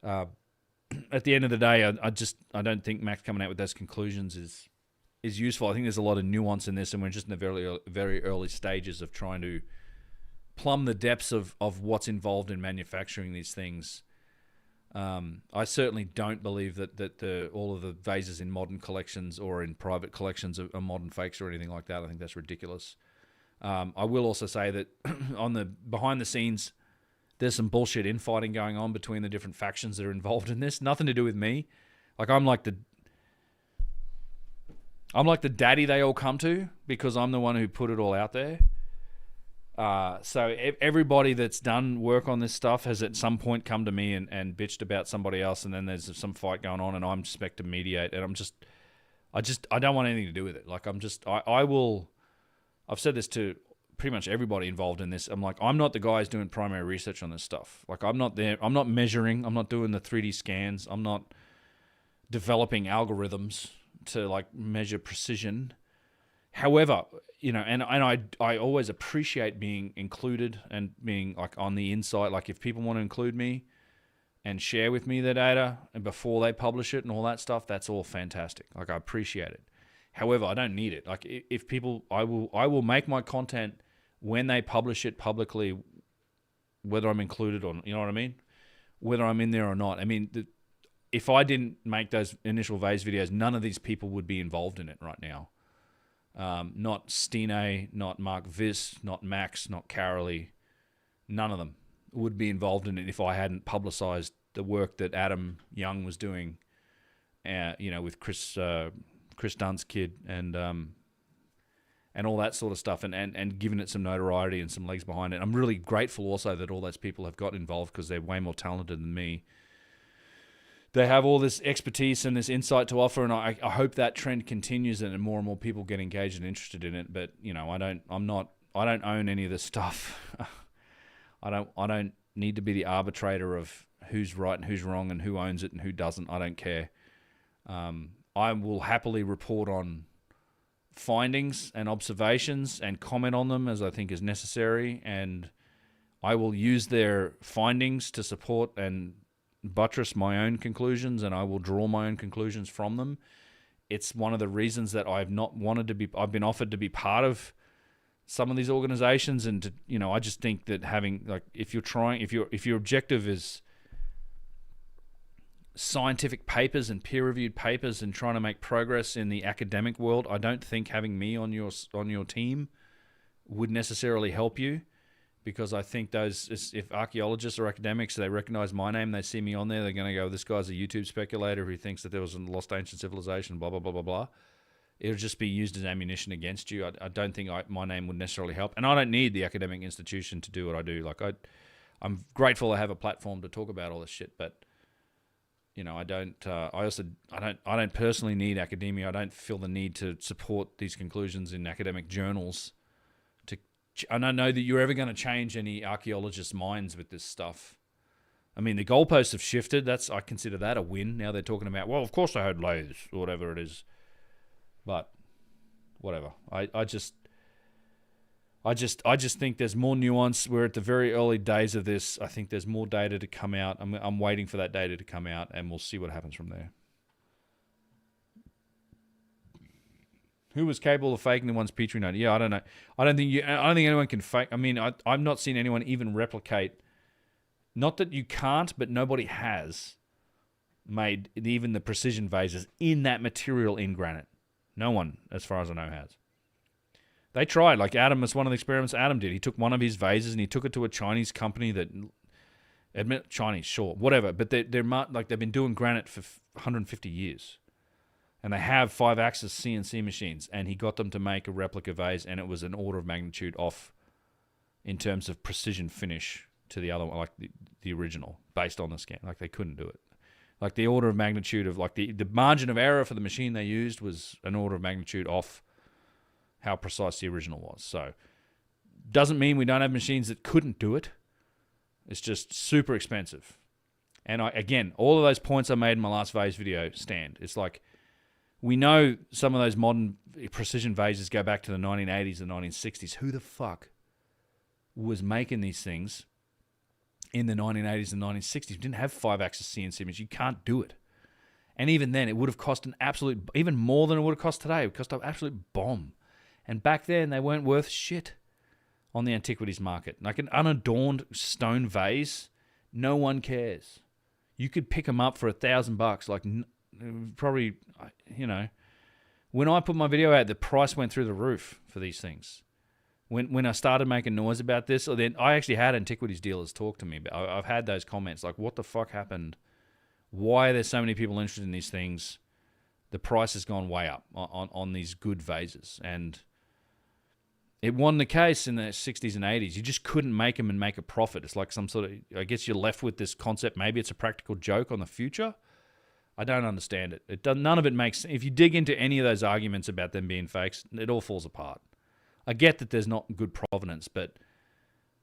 at the end of the day, I don't think Max coming out with those conclusions is useful. I think there's a lot of nuance in this, and we're just in the very very early stages of trying to plumb the depths of what's involved in manufacturing these things. I certainly don't believe that all of the vases in modern collections or in private collections are modern fakes or anything like that. I think that's ridiculous. I will also say that on the behind the scenes, there's some bullshit infighting going on between the different factions that are involved in this. Nothing to do with me. Like I'm like the daddy they all come to because I'm the one who put it all out there. So everybody that's done work on this stuff has at some point come to me and bitched about somebody else, and then there's some fight going on, and I'm expect to mediate, and I don't want anything to do with it. Like I've said this to pretty much everybody involved in this. I'm like, I'm not the guy who's doing primary research on this stuff. Like I'm not there. I'm not measuring. I'm not doing the 3D scans. I'm not developing algorithms to like measure precision. However, and I always appreciate being included and being like on the inside. Like if people want to include me and share with me their data and before they publish it and all that stuff, that's all fantastic. Like I appreciate it. However, I don't need it. Like if people, I will make my content when they publish it publicly, whether I'm included or, you know what I mean? Whether I'm in there or not. I mean, if I didn't make those initial vase videos, none of these people would be involved in it right now. Not Stine, not Mark Viss, not Max, not Caral, none of them would be involved in it if I hadn't publicized the work that Adam Young was doing, with Chris Dunn's kid and all that sort of stuff, and giving it some notoriety and some legs behind it. I'm really grateful also that all those people have got involved because they're way more talented than me they have all this expertise and this insight to offer, and I hope that trend continues and more people get engaged and interested in it. But you know, I don't own any of this stuff. I don't need to be the arbitrator of who's right and who's wrong and who owns it and who doesn't. I don't care. I will happily report on findings and observations and comment on them as I think is necessary, and I will use their findings to support and buttress my own conclusions, and I will draw my own conclusions from them. It's one of the reasons that I've not wanted to be. I've been offered to be part of some of these organizations, and to, you know, I just think that having, like, if your objective is scientific papers and peer-reviewed papers and trying to make progress in the academic world, I don't think having me on your team would necessarily help you, because I think if archaeologists or academics, they recognize my name, they see me on there, they're going to go, this guy's a YouTube speculator who thinks that there was a lost ancient civilization, blah, blah, blah, blah, blah. It'll just be used as ammunition against you. I don't think my name would necessarily help. And I don't need the academic institution to do what I do. Like, I'm grateful I have a platform to talk about all this shit, but you know, I don't personally need academia. I don't feel the need to support these conclusions in academic journals. I don't know that you're ever going to change any archaeologists' minds with this stuff. I mean, the goalposts have shifted. I consider that a win. Now they're talking about, well, of course they had layers or whatever it is. But whatever. I just think there's more nuance. We're at the very early days of this. I think there's more data to come out. I'm waiting for that data to come out, and we'll see what happens from there. Who was capable of faking the one's Petri note? Yeah, I don't know. I don't think anyone can fake. I mean, I've not seen anyone even replicate. Not that you can't, but nobody has made even the precision vases in that material in granite. No one, as far as I know, has. They tried. Like Adam, it's one of the experiments Adam did. He took one of his vases and he took it to a Chinese company that, admit Chinese, sure, whatever, but they've been doing granite for 150 years. And they have 5-axis CNC machines, and he got them to make a replica vase, and it was an order of magnitude off in terms of precision finish to the other one, like the original, based on the scan. Like, they couldn't do it. Like, the order of magnitude of, like, the margin of error for the machine they used was an order of magnitude off how precise the original was. So, doesn't mean we don't have machines that couldn't do it. It's just super expensive. And again, all of those points I made in my last vase video stand. It's like, we know some of those modern precision vases go back to the 1980s and 1960s. Who the fuck was making these things in the 1980s and 1960s? We didn't have 5-axis CNC machines. You can't do it. And even then, it would have cost even more than it would have cost today. It would cost an absolute bomb. And back then, they weren't worth shit on the antiquities market. Like an unadorned stone vase, no one cares. You could pick them up for $1,000. Like, probably, you know, when I put my video out, the price went through the roof for these things. When I started making noise about this, then I actually had antiquities dealers talk to me. But I've had those comments like, "What the fuck happened? Why are there so many people interested in these things? The price has gone way up on these good vases." And it wasn't the case in the 60s and 80s. You just couldn't make them and make a profit. It's like some sort of, I guess you're left with this concept. Maybe it's a practical joke on the future. I don't understand it. None of it makes sense. If you dig into any of those arguments about them being fakes, it all falls apart. I get that there's not good provenance, but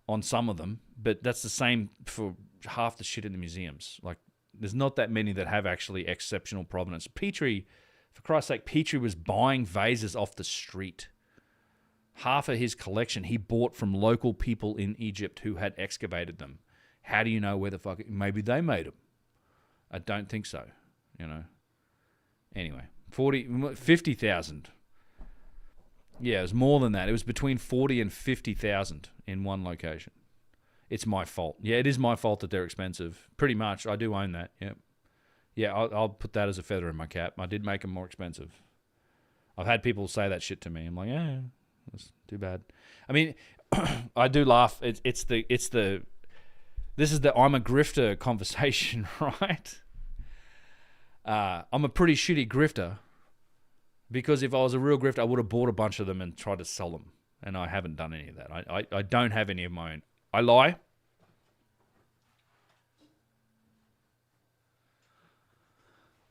on some of them, but that's the same for half the shit in the museums. Like, there's not that many that have actually exceptional provenance. Petri, for Christ's sake, Petri was buying vases off the street. Half of his collection he bought from local people in Egypt who had excavated them. How do you know where the fuck? Maybe they made them. I don't think so. You know. Anyway, 50,000. Yeah, it was more than that. It was between 40 and 50,000 in one location. It's my fault. Yeah, it is my fault that they're expensive. Pretty much, I do own that. Yeah, yeah. I'll put that as a feather in my cap. I did make them more expensive. I've had people say that shit to me. I'm like, yeah, that's too bad. I mean, I do laugh. This is the I'm a grifter conversation, right? I'm a pretty shitty grifter because if I was a real grifter, I would have bought a bunch of them and tried to sell them. And I haven't done any of that. I don't have any of my own. I lie.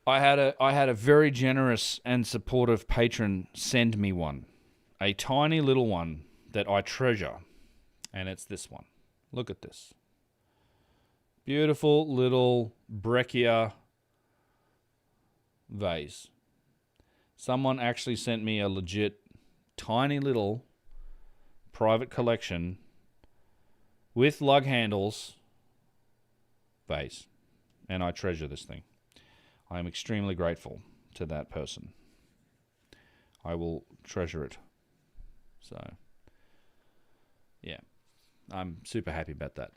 I had a very generous and supportive patron send me one, a tiny little one that I treasure, and it's this one. Look at this. Beautiful little breccia vase. Someone actually sent me a legit tiny little private collection with lug handles vase, and I treasure this thing. I am extremely grateful to that person. I will treasure it. So, yeah, I'm super happy about that.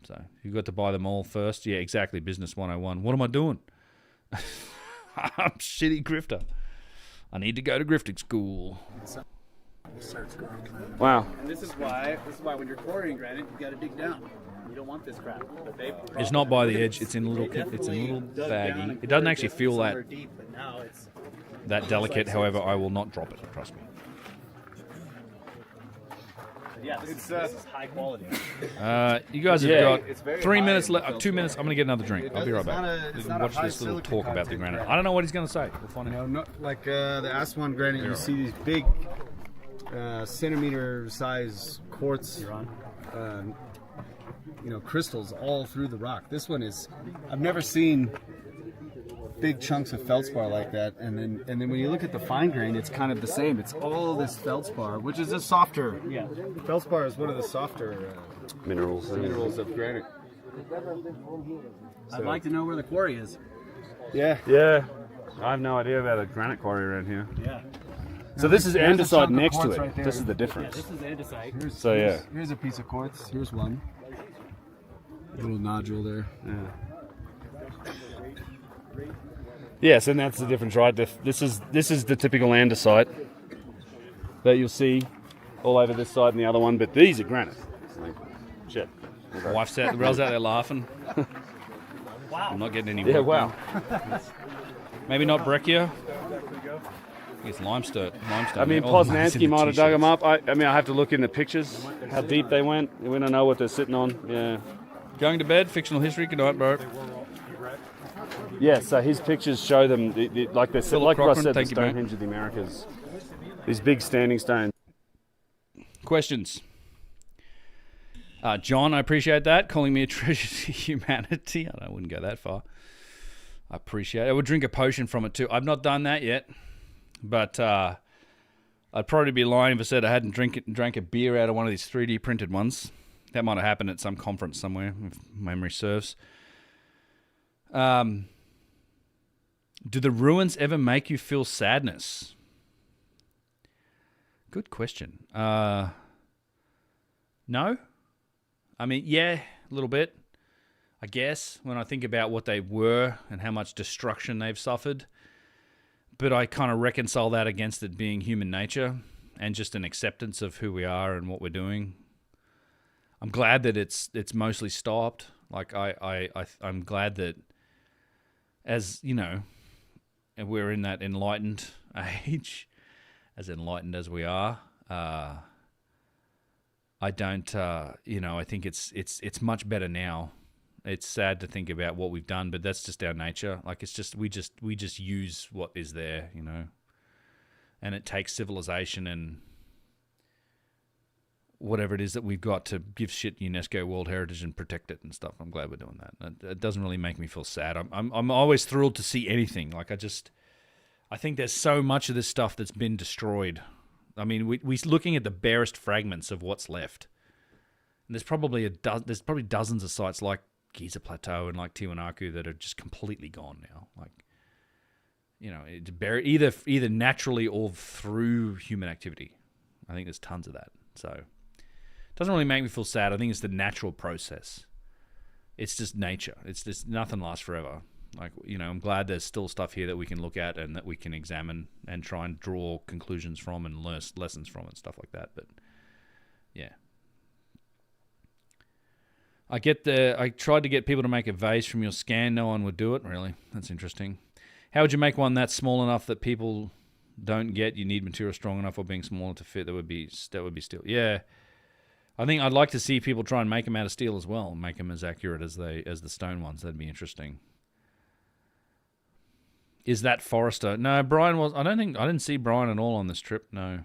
So, you've got to buy them all first. Yeah, exactly. Business 101. What am I doing? I'm shitty grifter. I need to go to grifting school. Wow. And this is why when you're quarrying granite, you got to dig down. You don't want this crap. But it's not by the edge. It's in a little baggie. It doesn't actually feel that delicate. However, I will not drop it. Trust me. Yeah, this is high quality. You guys have got 3 minutes left. 2 minutes. I'm going to get another drink. I'll be right back. Watch this little talk about the granite. I don't know what he's going to say. We'll find out. Not like the Aswan granite, you see these big centimeter size quartz crystals all through the rock. This one is, I've never seen big chunks of feldspar like that, and then when you look at the fine grain, it's kind of the same. It's all this feldspar, which is a softer. Yeah, feldspar is one of the softer minerals of granite. I'd like to know where the quarry is. Yeah. I have no idea about a granite quarry around here. Yeah. So this is andesite next to it. Right, this is the difference. Yeah, this is andesite. Here's a piece of quartz. Here's one. A little nodule there. Yeah. Yes, and that's the difference, right? This is the typical andesite that you'll see all over this side and the other one, but these are granite. Shit. My wife's out, Rel's out there laughing. Wow. I'm not getting any work. Yeah, wow. Maybe not breccia. It's limestone. I mean, Poznansky might have dug them up. I have to look in the pictures, how deep they went. We don't know what they're sitting on. Yeah. Going to bed, fictional history. Good night, bro. Yeah, so his pictures show them, like I said, the Stonehenge of the Americas. These big standing stones. Questions? John, I appreciate that. Calling me a treasure to humanity. I wouldn't go that far. I appreciate it. I would drink a potion from it too. I've not done that yet. But I'd probably be lying if I said I hadn't drank a beer out of one of these 3D printed ones. That might have happened at some conference somewhere, if memory serves. Do the ruins ever make you feel sadness? Good question. No. I mean, yeah, a little bit, I guess, when I think about what they were and how much destruction they've suffered. But I kind of reconcile that against it being human nature and just an acceptance of who we are and what we're doing. I'm glad that it's mostly stopped. Like I'm glad that, as you know, we're in that enlightened age, as enlightened as we are. I don't, I think it's much better now. It's sad to think about what we've done, but that's just our nature. Like it's just we just use what is there, and it takes civilization and whatever it is that we've got to give shit UNESCO World Heritage and protect it and stuff. I'm glad we're doing that. It doesn't really make me feel sad. I'm always thrilled to see anything. Like I think there's so much of this stuff that's been destroyed. I mean, we're looking at the barest fragments of what's left. And there's probably dozens of sites like Giza Plateau and like Tiwanaku that are just completely gone now. Like, it's buried either naturally or through human activity. I think there's tons of that. So it doesn't really make me feel sad. I think it's the natural process. It's just nature. It's just nothing lasts forever. Like, I'm glad there's still stuff here that we can look at and that we can examine and try and draw conclusions from and learn lessons from and stuff like that. But yeah. I tried to get people to make a vase from your scan. No one would do it. Really? That's interesting. How would you make one that small enough that people don't get? You need material strong enough or being smaller to fit. That would be steel. Yeah. I think I'd like to see people try and make them out of steel as well. Make them as accurate as the stone ones. That'd be interesting. Is that Forrester? No, Brian was. I didn't see Brian at all on this trip. No.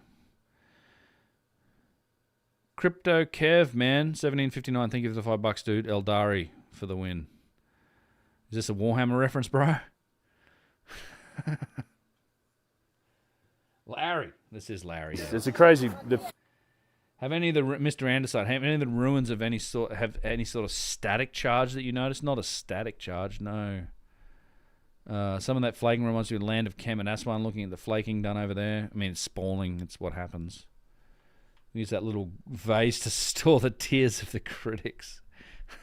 Crypto Kev, man, 1759. Thank you for the $5, dude. Eldari for the win. Is this a Warhammer reference, bro? Larry. This is Larry. Yeah. It's a crazy. Have any of the Mr. Anderson? Have any of the ruins of any sort of static charge that you notice? Not a static charge, no. Some of that flaking reminds me of the land of Kem and Aswan. Looking at the flaking done over there. I mean, it's spawning. It's what happens. Use that little vase to store the tears of the critics.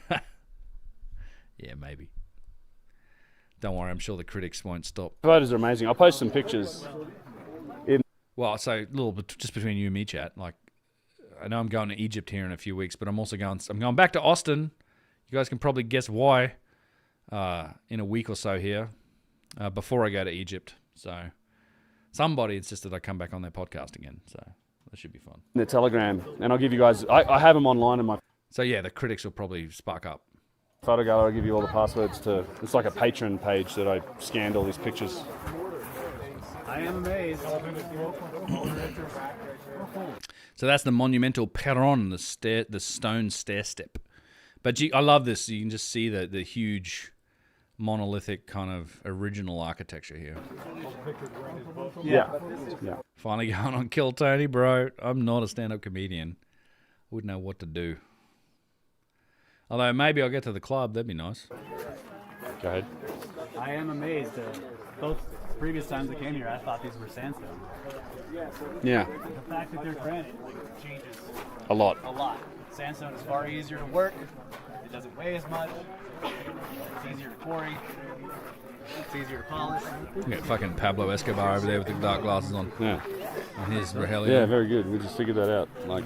Yeah, maybe. Don't worry, I'm sure the critics won't stop. Photos are amazing. I'll post some pictures. Well, so a little bit just between you and me, chat. Like, I know I'm going to Egypt here in a few weeks, but I'm going back to Austin. You guys can probably guess why. In a week or so here, before I go to Egypt. So somebody insisted I come back on their podcast again. So that should be fun. The Telegram, and I'll give you guys. I have them online in my. So yeah, the critics will probably spark up. Photo gallery. I'll give you all the passwords to. It's like a Patreon page that I scanned all these pictures. I am amazed. So that's the monumental Perron, the stone stair step. But I love this. You can just see the huge monolithic kind of original architecture here. Yeah. Finally going on Kill Tony, bro. I'm not a stand-up comedian. Wouldn't know what to do. Although maybe I'll get to the club. That'd be nice. Go ahead. I am amazed. Both previous times I came here, I thought these were sandstone. Yeah. The fact that they're granite changes A lot. Sandstone is far easier to work. It doesn't weigh as much. It's easier to quarry. It's easier to polish. You got fucking Pablo Escobar over there with the dark glasses on. Yeah. And his Rogelio. Yeah, very good. We just figured that out. Like,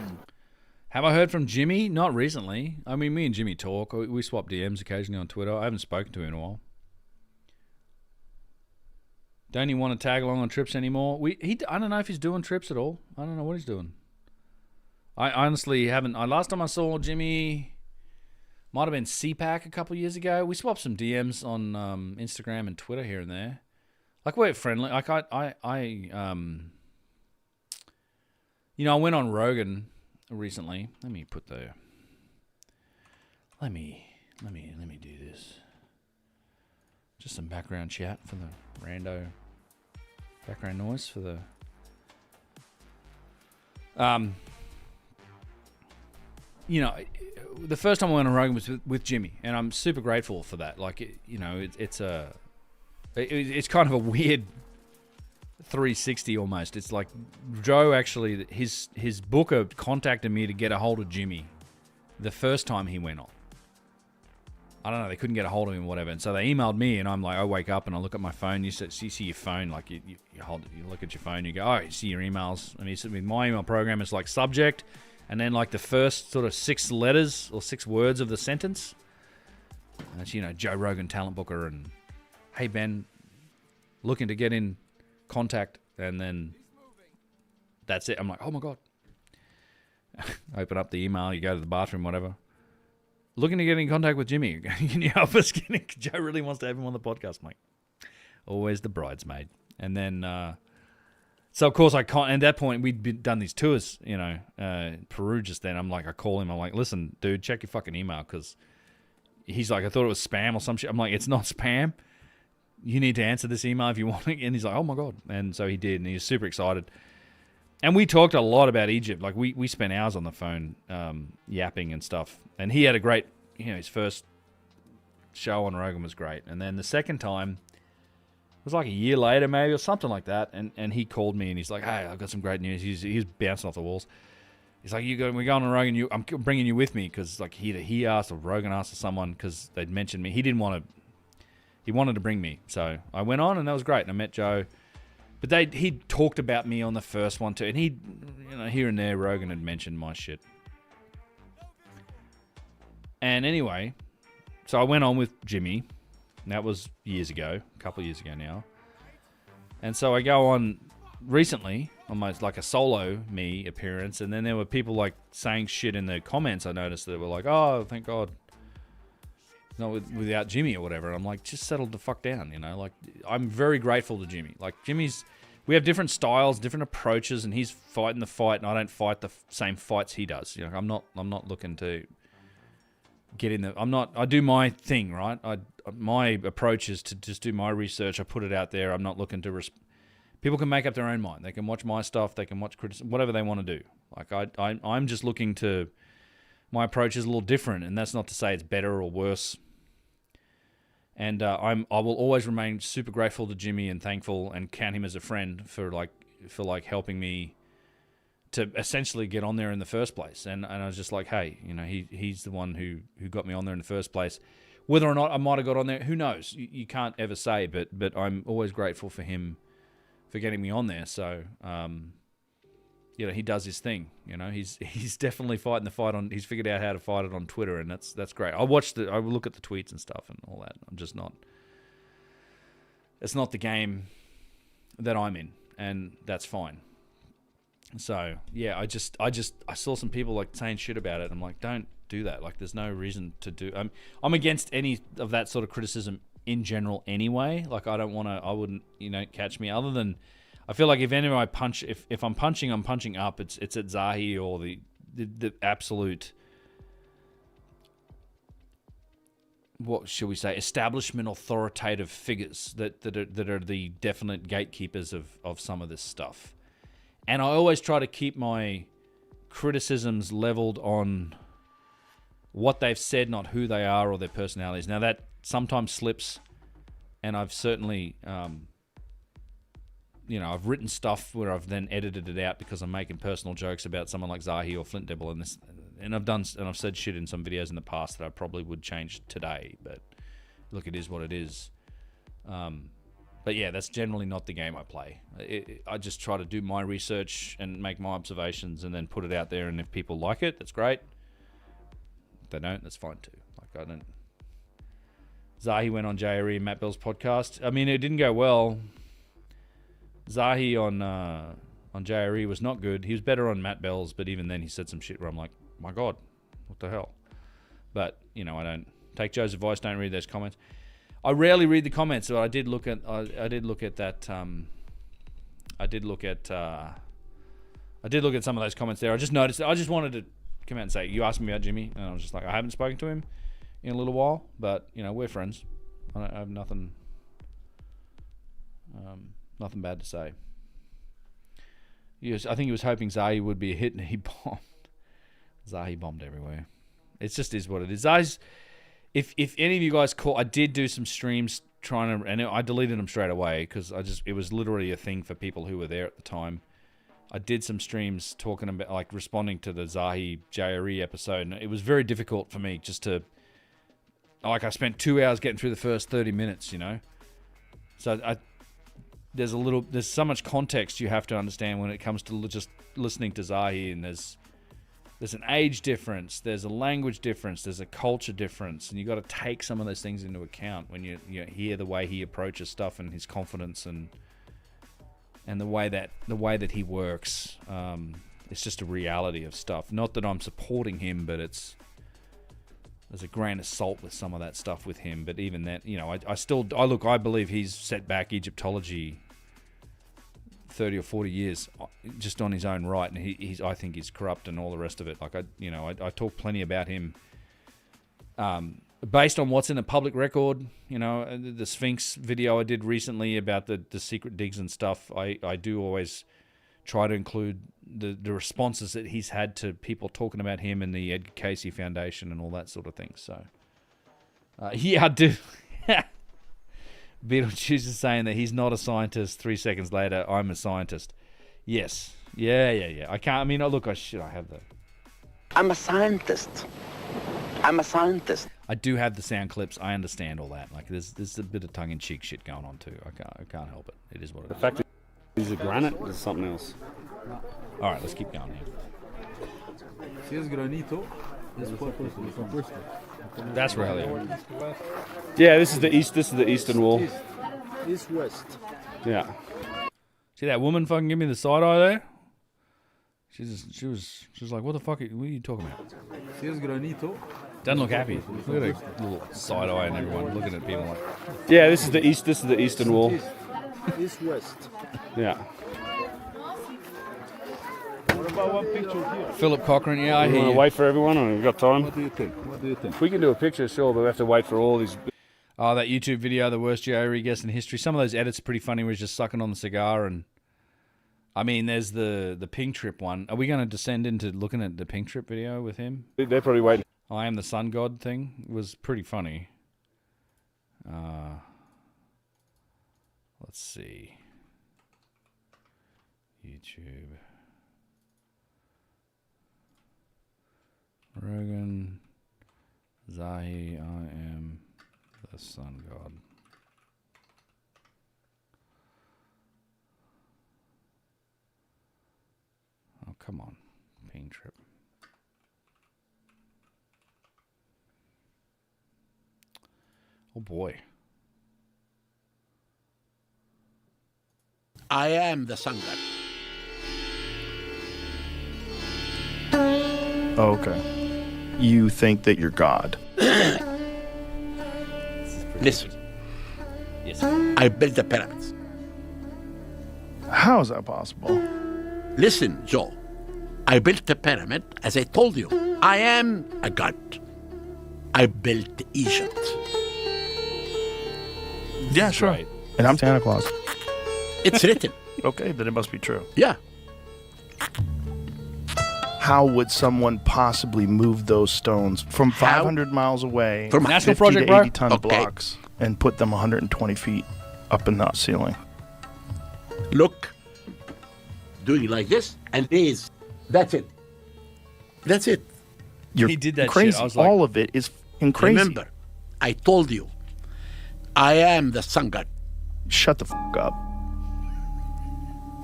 have I heard from Jimmy? Not recently. I mean, me and Jimmy talk. We swap DMs occasionally on Twitter. I haven't spoken to him in a while. Don't he want to tag along on trips anymore? I don't know if he's doing trips at all. I don't know what he's doing. I honestly haven't. Last time I saw Jimmy might have been CPAC a couple of years ago. We swapped some DMs on Instagram and Twitter here and there. Like, we're friendly. Like, I went on Rogan recently. Let me do this. Just some background chat for the rando background noise for the the first time I went on Rogan was with Jimmy, and I'm super grateful for that. Like, it's kind of a weird 360 almost. It's like Joe actually, his booker contacted me to get a hold of Jimmy the first time he went on. I don't know, they couldn't get a hold of him or whatever, and so they emailed me, and I'm like, I wake up and I look at my phone. You see your phone, like you look at your phone, you go, oh, you see your emails. I mean, with my email program, it's like subject, and then like the first sort of 6 letters or 6 words of the sentence. And it's, Joe Rogan talent booker, and hey Ben, looking to get in contact, and then that's it. I'm like, oh my God. Open up the email, you go to the bathroom, whatever. Looking to get in contact with Jimmy. Can you help us? Joe really wants to have him on the podcast. I'm like, always the bridesmaid. And then, so of course I can't. At that point, we'd done these tours, Peru just then. I'm like, I call him. I'm like, listen, dude, check your fucking email, because he's like, I thought it was spam or some shit. I'm like, it's not spam. You need to answer this email if you want it. And he's like, oh my God. And so he did, and he was super excited. And we talked a lot about Egypt. Like, we spent hours on the phone yapping and stuff. And he had a great, his first show on Rogan was great. And then the second time, it was like a year later maybe or something like that. And he called me and he's like, hey, I've got some great news. He's bouncing off the walls. He's like, we're going on Rogan. I'm bringing you with me, because like he asked, or Rogan asked someone, because they'd mentioned me. He wanted to bring me. So I went on, and that was great. And I met Joe. But he talked about me on the first one too, and he, here and there, Rogan had mentioned my shit. And anyway, so I went on with Jimmy. And that was years ago, a couple of years ago now. And so I go on recently, almost like a solo me appearance, and then there were people like saying shit in the comments. I noticed that were like, "Oh, thank God." not without Jimmy or whatever. I'm like, just settle the fuck down, you know. Like, I'm very grateful to Jimmy. Like, we have different styles, different approaches, and he's fighting the fight, and I don't fight the same fights he does. You know, I'm not looking to get in the. I do my thing, right? My approach is to just do my research. I put it out there. I'm not looking to. People can make up their own mind. They can watch my stuff. They can watch criticism, whatever they want to do. Like I'm just looking to. My approach is a little different, and that's not to say it's better or worse. And I will always remain super grateful to Jimmy and thankful, and count him as a friend for helping me to essentially get on there in the first place. And I was just like, hey, you know, he's the one who got me on there in the first place. Whether or not I might have got on there, who knows? You can't ever say, but I'm always grateful for him for getting me on there. So, you know, he does his thing. You know, he's definitely fighting the fight on. He's figured out how to fight it on Twitter, and that's great. I look at the tweets and stuff and all that. I'm just not. It's not the game that I'm in, and that's fine. So yeah, I saw some people like saying shit about it. I'm like, don't do that. Like, there's no reason to do. I'm against any of that sort of criticism in general anyway. Like, I wouldn't, you know, catch me other than. I feel like if anyway I punch, if I'm punching up. It's at Zahi or the absolute, what should we say, establishment authoritative figures that are the definite gatekeepers of some of this stuff. And I always try to keep my criticisms leveled on what they've said, not who they are or their personalities. Now that sometimes slips, and I've certainly. You know, I've written stuff where I've then edited it out because I'm making personal jokes about someone like Zahi or Flint Devil, and I've said shit in some videos in the past that I probably would change today. But look, it is what it is. But yeah, that's generally not the game I play. I just try to do my research and make my observations, and then put it out there. And if people like it, that's great. If they don't, that's fine too. Like, I don't. Zahi went on JRE and Matt Bell's podcast. I mean, it didn't go well. Zahi on JRE was not good. He was better on Matt Bell's, but even then he said some shit where I'm like, my God, what the hell? But, you know, I don't take Joe's advice, don't read those comments. I rarely read the comments, so I did look at that. I did look at some of those comments there. I just noticed. I just wanted to come out and say, you asked me about Jimmy, and I was just like, I haven't spoken to him in a little while, but you know, we're friends. I have nothing bad to say. I think he was hoping Zahi would be a hit, and he bombed. Zahi bombed everywhere. It just is what it is. Zahi's, if any of you guys call, I did do some streams trying to, and I deleted them straight away because it was literally a thing for people who were there at the time. I did some streams talking about, like, responding to the Zahi JRE episode, and it was very difficult for me just to, like, I spent 2 hours getting through the first 30 minutes, you know? So there's so much context you have to understand when it comes to just listening to Zahi, and there's an age difference, there's a language difference, there's a culture difference, and you got to take some of those things into account when you hear the way he approaches stuff and his confidence and the way that he works. It's just a reality of stuff. Not that I'm supporting him, but there's a grain of salt with some of that stuff with him. But even that, you know, I believe he's set back Egyptology 30 or 40 years just on his own right, and I think he's corrupt and all the rest of it. Like, I talk plenty about him based on what's in the public record. You know, the Sphinx video I did recently about the secret digs and stuff, I do always try to include the responses that he's had to people talking about him and the Edgar Cayce Foundation and all that sort of thing. So yeah, I do. Beetlejuice is saying that he's not a scientist. 3 seconds later, I'm a scientist. Yes. Yeah. I can't. I mean, look, I have the. I'm a scientist. I do have the sound clips. I understand all that. Like, there's a bit of tongue-in-cheek shit going on too. I can't help it. It is what it is. The fact is it granite or something else? All right, let's keep going here. Si es granito, es That's really. Yeah, this is the east. This is the eastern wall. East west. Yeah. See that woman fucking give me the side eye there? She was like, what the fuck? What are you talking about? Si es granito, Doesn't look happy. Look at a little side eye and everyone looking at people like. Yeah, this is the east. This is the eastern wall. East west. Yeah. What about one picture here? Philip Cochran, yeah, I You hear want you. to wait for everyone, or we've got time? What do you think? What do you think? We can do a picture, sure, but we have to wait for all these. Oh, that YouTube video, the worst Jerry guest in history. Some of those edits are pretty funny. Where he's just sucking on the cigar, and I mean, there's the Pink Trip one. Are we going to descend into looking at the Pink Trip video with him? They're probably waiting. I am the sun god thing was pretty funny. Let's see. YouTube. Rogan. Zahi, I am the sun god. Oh, come on. Ping Trip. Oh boy. I am the sun god. Okay. You think that you're God. Listen. Yes. I built the pyramids. How is that possible? Listen, Joe. I built the pyramid as I told you. I am a god. I built Egypt. Yeah, sure. Right. And I'm Santa Claus. It's written. Okay, then it must be true. Yeah. How would someone possibly move those stones from 500 miles away, From National 50 project, to bro? 80 ton Okay. blocks, and put them 120 feet up in the ceiling? Look. Doing like this and raise. That's it. That's it. You're He did that shit. crazy. I was like- All of it is fucking crazy. Remember, I told you. I am the sun god. Shut the fuck up.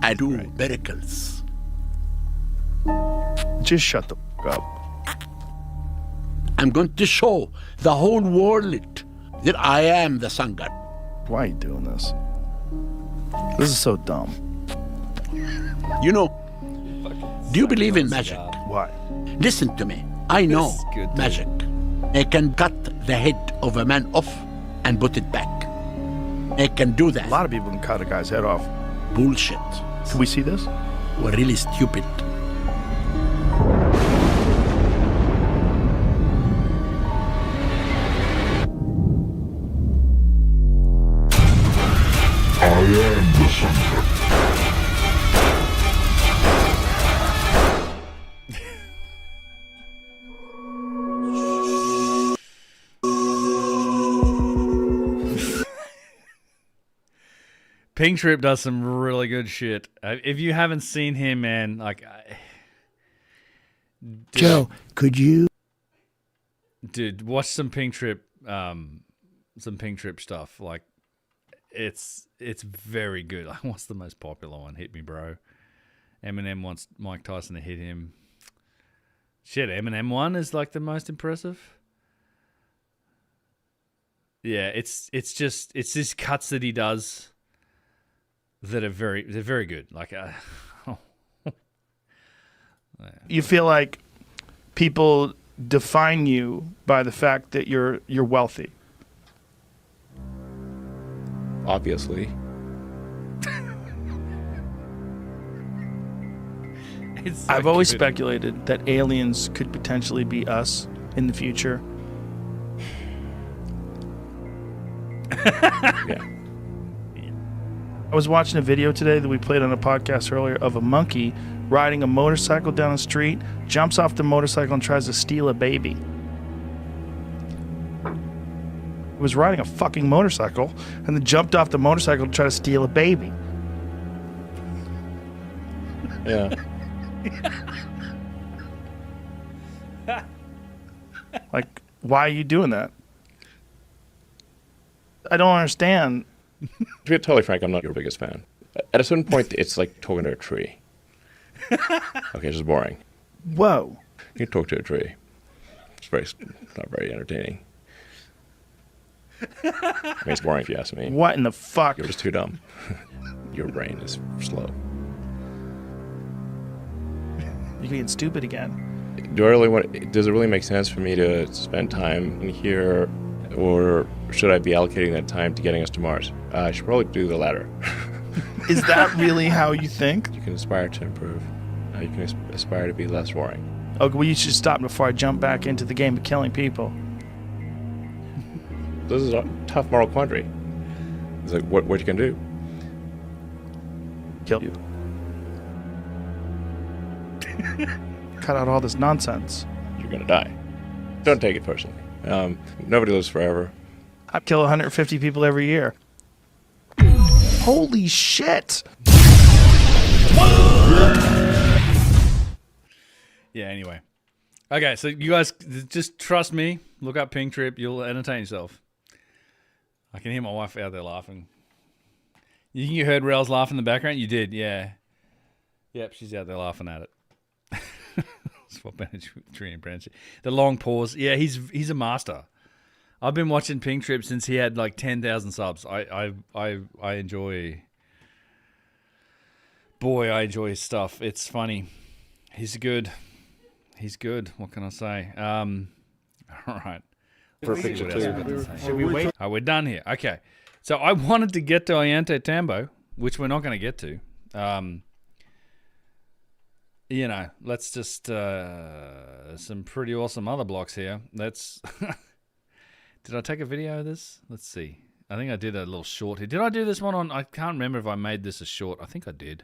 I do miracles. Just shut the fuck up. I'm going to show the whole world that I am the sun god. Why are you doing this? This is so dumb. You know, do you believe in magic? Why? Listen to me. I know This is good, dude. magic. I can cut the head of a man off and put it back. I can do that. A lot of people can cut a guy's head off. Bullshit. Can we see this? We're really stupid. I am the sun god. Pink Trip does some really good shit. If you haven't seen him, man, like, Joe, could you? dude, watch some Pink Trip stuff. Like, it's very good. Like, what's the most popular one? Hit me, bro. Eminem wants Mike Tyson to hit him. Shit, Eminem one is like the most impressive. Yeah, it's these cuts that he does that are they're very good. Like, You feel like people define you by the fact that you're wealthy. Obviously. I've always speculated that aliens could potentially be us in the future. Yeah. I was watching a video today that we played on a podcast earlier of a monkey riding a motorcycle down the street, jumps off the motorcycle and tries to steal a baby. He was riding a fucking motorcycle and then jumped off the motorcycle to try to steal a baby. Yeah. Like, why are you doing that? I don't understand. To be totally frank, I'm not your biggest fan. At a certain point, it's like talking to a tree. Okay, it's just boring. Whoa. You can talk to a tree. It's not very entertaining. I mean, it's boring if you ask me. What in the fuck? You're just too dumb. Your brain is slow. You're getting stupid again. does it really make sense for me to spend time in here, or should I be allocating that time to getting us to Mars? I should probably do the latter. Is that really how you think? You can aspire to improve. You can aspire to be less boring. Okay, well, you should stop before I jump back into the game of killing people. This is a tough moral quandary. It's like, what you can do? Kill you. Cut out all this nonsense. You're gonna die. Don't take it personally. Nobody lives forever. I kill 150 people every year. Holy shit! Yeah, anyway. Okay, so you guys just trust me. Look up Pink Trip. You'll entertain yourself. I can hear my wife out there laughing. You think you heard Rel's laugh in the background? You did, yeah. Yep, she's out there laughing at it. Swap energy tree and branch. The long pause. Yeah, he's a master. I've been watching Pink Trip since he had like 10,000 subs. I enjoy. Boy, I enjoy his stuff. It's funny. He's good. He's good. What can I say? All right. Perfect. Should we wait? Oh, we're done here. Okay. So I wanted to get to Ollantaytambo, which we're not going to get to. You know, let's just some pretty awesome other blocks here. Let's. Did I take a video of this? Let's see. I think I did a little short here. Did I do this one on? I can't remember if I made this a short. I think I did.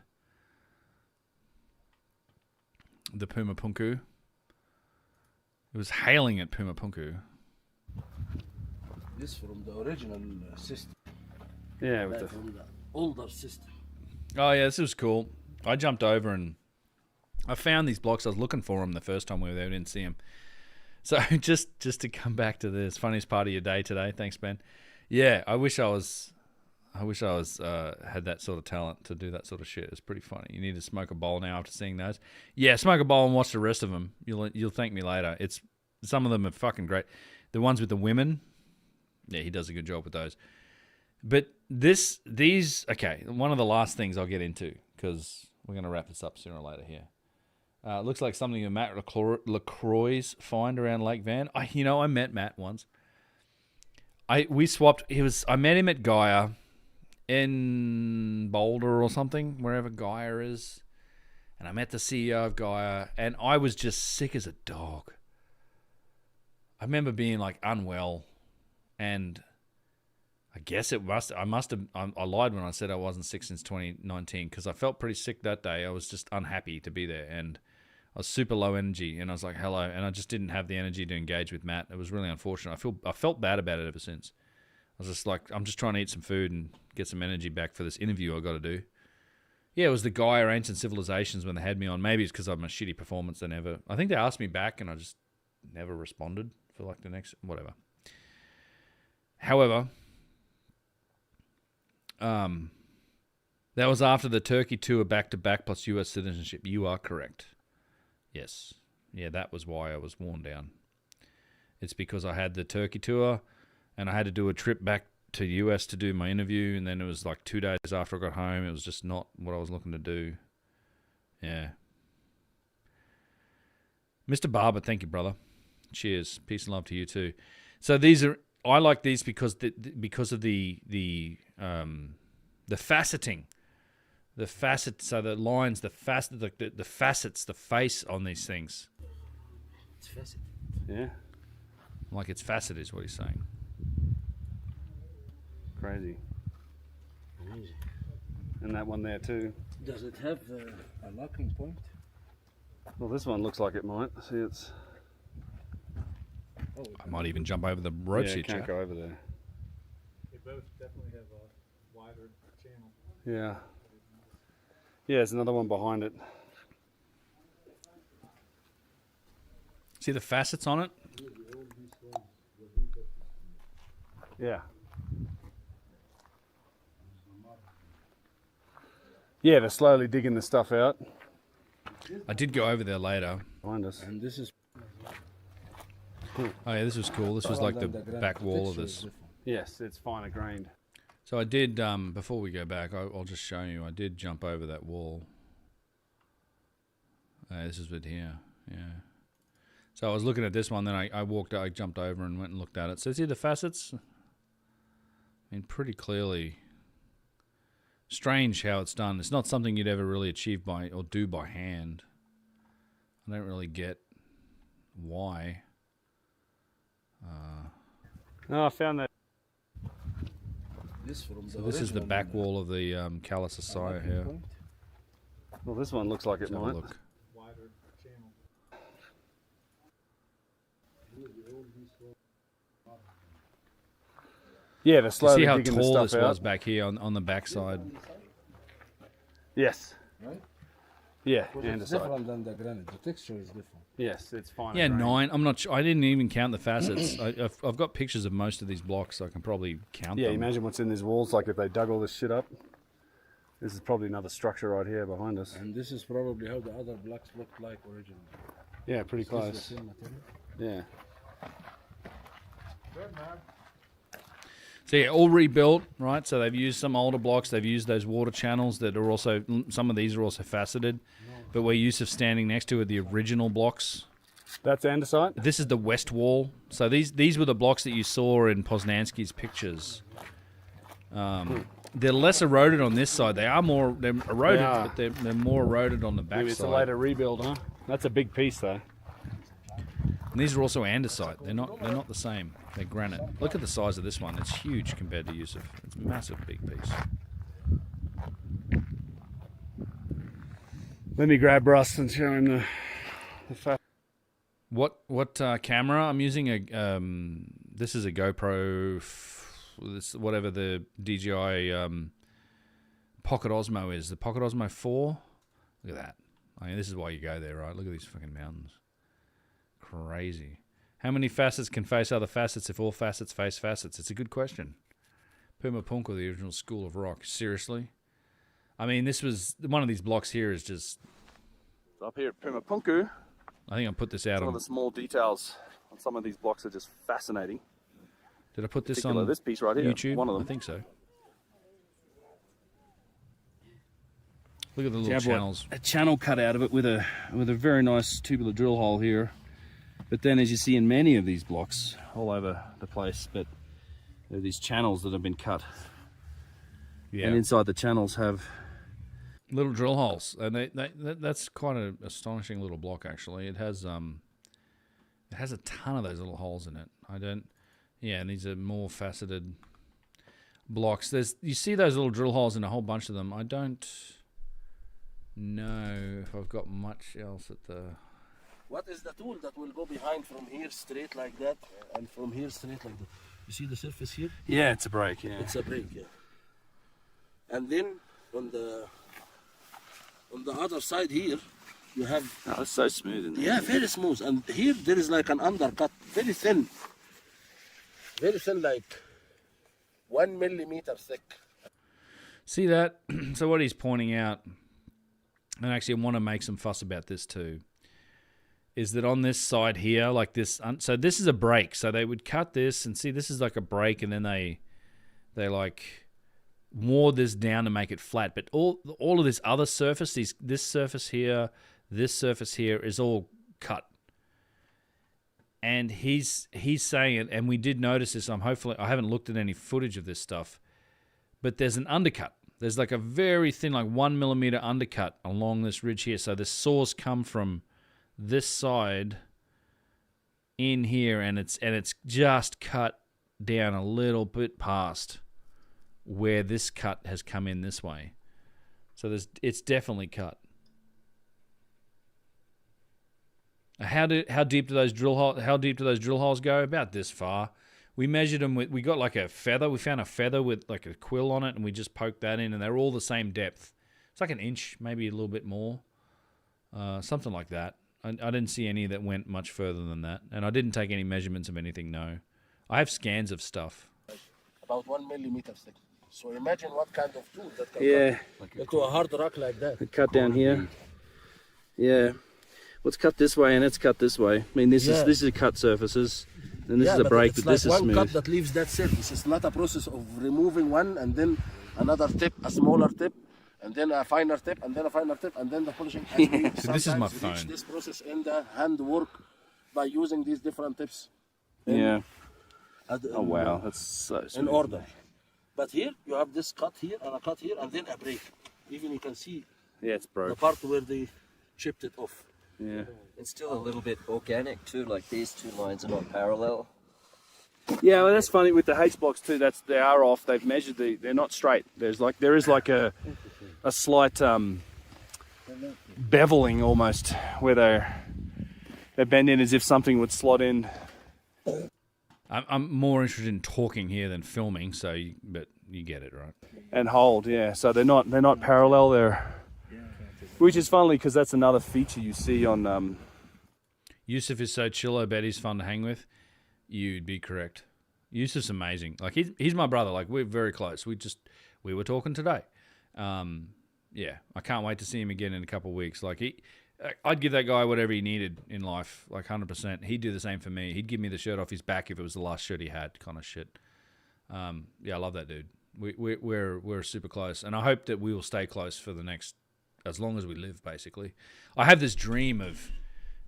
The Pumapunku. It was hailing at Pumapunku. This from the original system. Yeah, with from the older system. Oh yeah, this was cool. I jumped over and I found these blocks. I was looking for them the first time we were there. We didn't see them. So just to come back to this funniest part of your day today. Thanks, Ben. Yeah, I wish I was had that sort of talent to do that sort of shit. It's pretty funny. You need to smoke a bowl now after seeing those. Yeah, smoke a bowl and watch the rest of them. You'll thank me later. It's some of them are fucking great. The ones with the women, yeah, he does a good job with those. But these, okay, one of the last things I'll get into, because we're going to wrap this up sooner or later here. Looks like something that Matt LaCroix's find around Lake Van. I met Matt once. We swapped. I met him at Gaia in Boulder or something, wherever Gaia is. And I met the CEO of Gaia, and I was just sick as a dog. I remember being like unwell, and I guess I lied when I said I wasn't sick since 2019, because I felt pretty sick that day. I was just unhappy to be there, and I was super low energy, and I was like, hello, and I just didn't have the energy to engage with Matt. It was really unfortunate. I felt bad about it ever since. I was just like, I'm just trying to eat some food and get some energy back for this interview I got to do. Yeah, it was the Gaia Ancient Civilizations when they had me on. Maybe it's because I'm a shitty performance. I think they asked me back, and I just never responded for like the next, whatever. However, that was after the Turkey tour back-to-back plus US citizenship. You are correct. Yes. Yeah, that was why I was worn down. It's because I had the Turkey tour, and I had to do a trip back to US to do my interview, and then it was like 2 days after I got home. It was just not what I was looking to do. Yeah. Mr. Barber, thank you, brother. Cheers. Peace and love to you too. So I like these because of the faceting. The facet, so the lines, the facets, the face on these things. It's faceted. Yeah. Like it's faceted is what he's saying. Crazy. And that one there too. Does it have a locking point? Well, this one looks like it might. See, it's... I might even jump over the ropes here, can't go over there. They both definitely have a wider channel. Yeah. Yeah, there's another one behind it. See the facets on it? Yeah. Yeah, they're slowly digging the stuff out. I did go over there later. Behind us. And this is... Oh yeah, this was cool. This was like the back wall of this. Yes, it's finer grained. So I did, before we go back, I'll just show you. I did jump over that wall. This is it here, yeah. So I was looking at this one, then I jumped over and went and looked at it. So see the facets? I mean, pretty clearly. Strange how it's done. It's not something you'd ever really achieve by or do by hand. I don't really get why. No, I found that. So this is the back wall of the Callus Asaya here. Well, this one looks like it might. Look. Yeah, they're slowly see how digging the tall stuff this out. was back here on the backside. Yes. Yeah, But and it's the side. different than the granite. The texture is different. Yes, it's fine. Yeah, 9. I'm not sure. I didn't even count the facets. I've got pictures of most of these blocks, so I can probably count Yeah, them. imagine what's in these walls. Like if they dug all this shit up. This is probably another structure right here behind us. And this is probably how the other blocks looked like originally. Yeah, pretty Is this close. the same material? Yeah. Good, man. So yeah, all rebuilt, right? So they've used some older blocks. They've used those water channels that are also, some of these are also faceted. But we're used to standing next to are the original blocks. That's andesite? This is the west wall. So these were the blocks that you saw in Poznansky's pictures. They're less eroded on this side. They're eroded, but they're more eroded on the back Maybe it's a side. later rebuild, huh? That's a big piece, though. And these are also andesite. They're not the same. They're granite. Look at the size of this one. It's huge compared to Yusuf. It's a massive big piece. Let me grab Russ and show him the fact. What camera I'm using? This is a GoPro. This whatever the DJI Pocket Osmo is. The Pocket Osmo 4. Look at that. I mean, this is why you go there, right? Look at these fucking mountains. Crazy. How many facets can face other facets if all facets face facets? It's a good question. Pumapunku, the original school of rock. Seriously? I mean, this was one of these blocks here is just. Up here at Pumapunku, I think I put this out some on. of the small details on some of these blocks are just fascinating. Did I put this Particular, on this piece right here, YouTube? one of them. I think so. Look at the little Jab channels. A channel cut out of it with a very nice tubular drill hole here. But then, as you see in many of these blocks all over the place, but there are these channels that have been cut. Yeah. And inside the channels have little drill holes, and that's quite an astonishing little block. Actually, it has a ton of those little holes in it. Yeah, and these are more faceted blocks. You see those little drill holes in a whole bunch of them. I don't know if I've got much else at the. What is the tool that will go behind from here straight like that and from here straight like that? You see the surface here? Yeah, it's a break. Yeah, it's a break. Yeah. And then on the other side here, you have. Oh, it's so smooth in there. Yeah, very smooth. And here there is like an undercut, very thin, like 1 millimeter thick. See that? So what he's pointing out, and actually I want to make some fuss about this too, is that on this side here, like this, so this is a break. So they would cut this and see this is like a break, and then they like wore this down to make it flat. But all of this other surface, this surface here is all cut. And he's saying it, and we did notice this. I haven't looked at any footage of this stuff, but there's an undercut. There's like a very thin, like 1 millimeter undercut along this ridge here. So the saws come from this side in here, and it's just cut down a little bit past where this cut has come in this way. So it's definitely cut. How deep do those drill holes go? About this far. We measured them we got like a feather. We found a feather with like a quill on it, and we just poked that in, and they're all the same depth. It's like an inch, maybe a little bit more, something like that. I didn't see any that went much further than that, and I didn't take any measurements of anything. No, I have scans of stuff. About 1 millimeter thick. So imagine what kind of tool that can cut into a hard rock like that. Cut down here. Yeah. Well, it's cut this way and it's cut this way. I mean, this is cut surfaces, and this is a break, but this is one smooth. cut that leaves that surface. It's not a process of removing one and then another tip, a smaller tip, and then a finer tip, and then a finer tip, and then the polishing. So this is my phone. This process in the handwork by using these different tips. Yeah. Oh wow, that's so sweet. In order. But here you have this cut here and a cut here and then a break. Even you can see it's broke. the part where they chipped it off. Yeah. It's still a little bit organic too, like these two lines are not parallel. Yeah, well, that's funny with the H blocks too. They are off. They've measured they're not straight. There is like a slight beveling almost where they bend in as if something would slot in. I'm more interested in talking here than filming, but you get it, right? And hold, yeah. So they're not parallel. Which is funny because that's another feature you see on. Yusuf is so chill. I bet he's fun to hang with. You'd be correct. Yusuf's amazing. Like he's my brother. Like we're very close. We were talking today. Yeah, I can't wait to see him again in a couple of weeks. Like I'd give that guy whatever he needed in life, like 100%. He'd do the same for me. He'd give me the shirt off his back if it was the last shirt he had, kind of shit. Yeah, I love that dude. We're super close, and I hope that we will stay close for the next, as long as we live. Basically, I have this dream of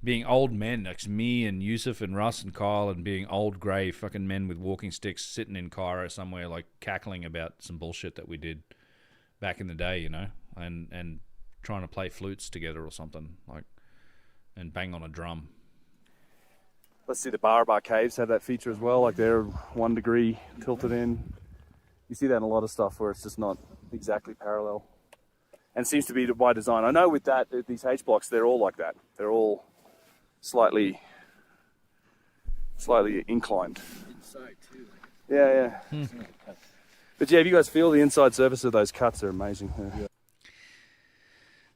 being old men, like me and Yusuf and Russ and Kyle, and being old grey fucking men with walking sticks, sitting in Cairo somewhere, like cackling about some bullshit that we did back in the day, you know, and trying to play flutes together or something, like, and bang on a drum. Let's see, the Barabar caves have that feature as well, like they're 1 degree tilted in. You see that in a lot of stuff where it's just not exactly parallel, and seems to be by design. I know with these H blocks, they're all like that. They're all slightly inclined. Inside too. Yeah. But yeah, if you guys feel the inside surface of those cuts are amazing. Yeah.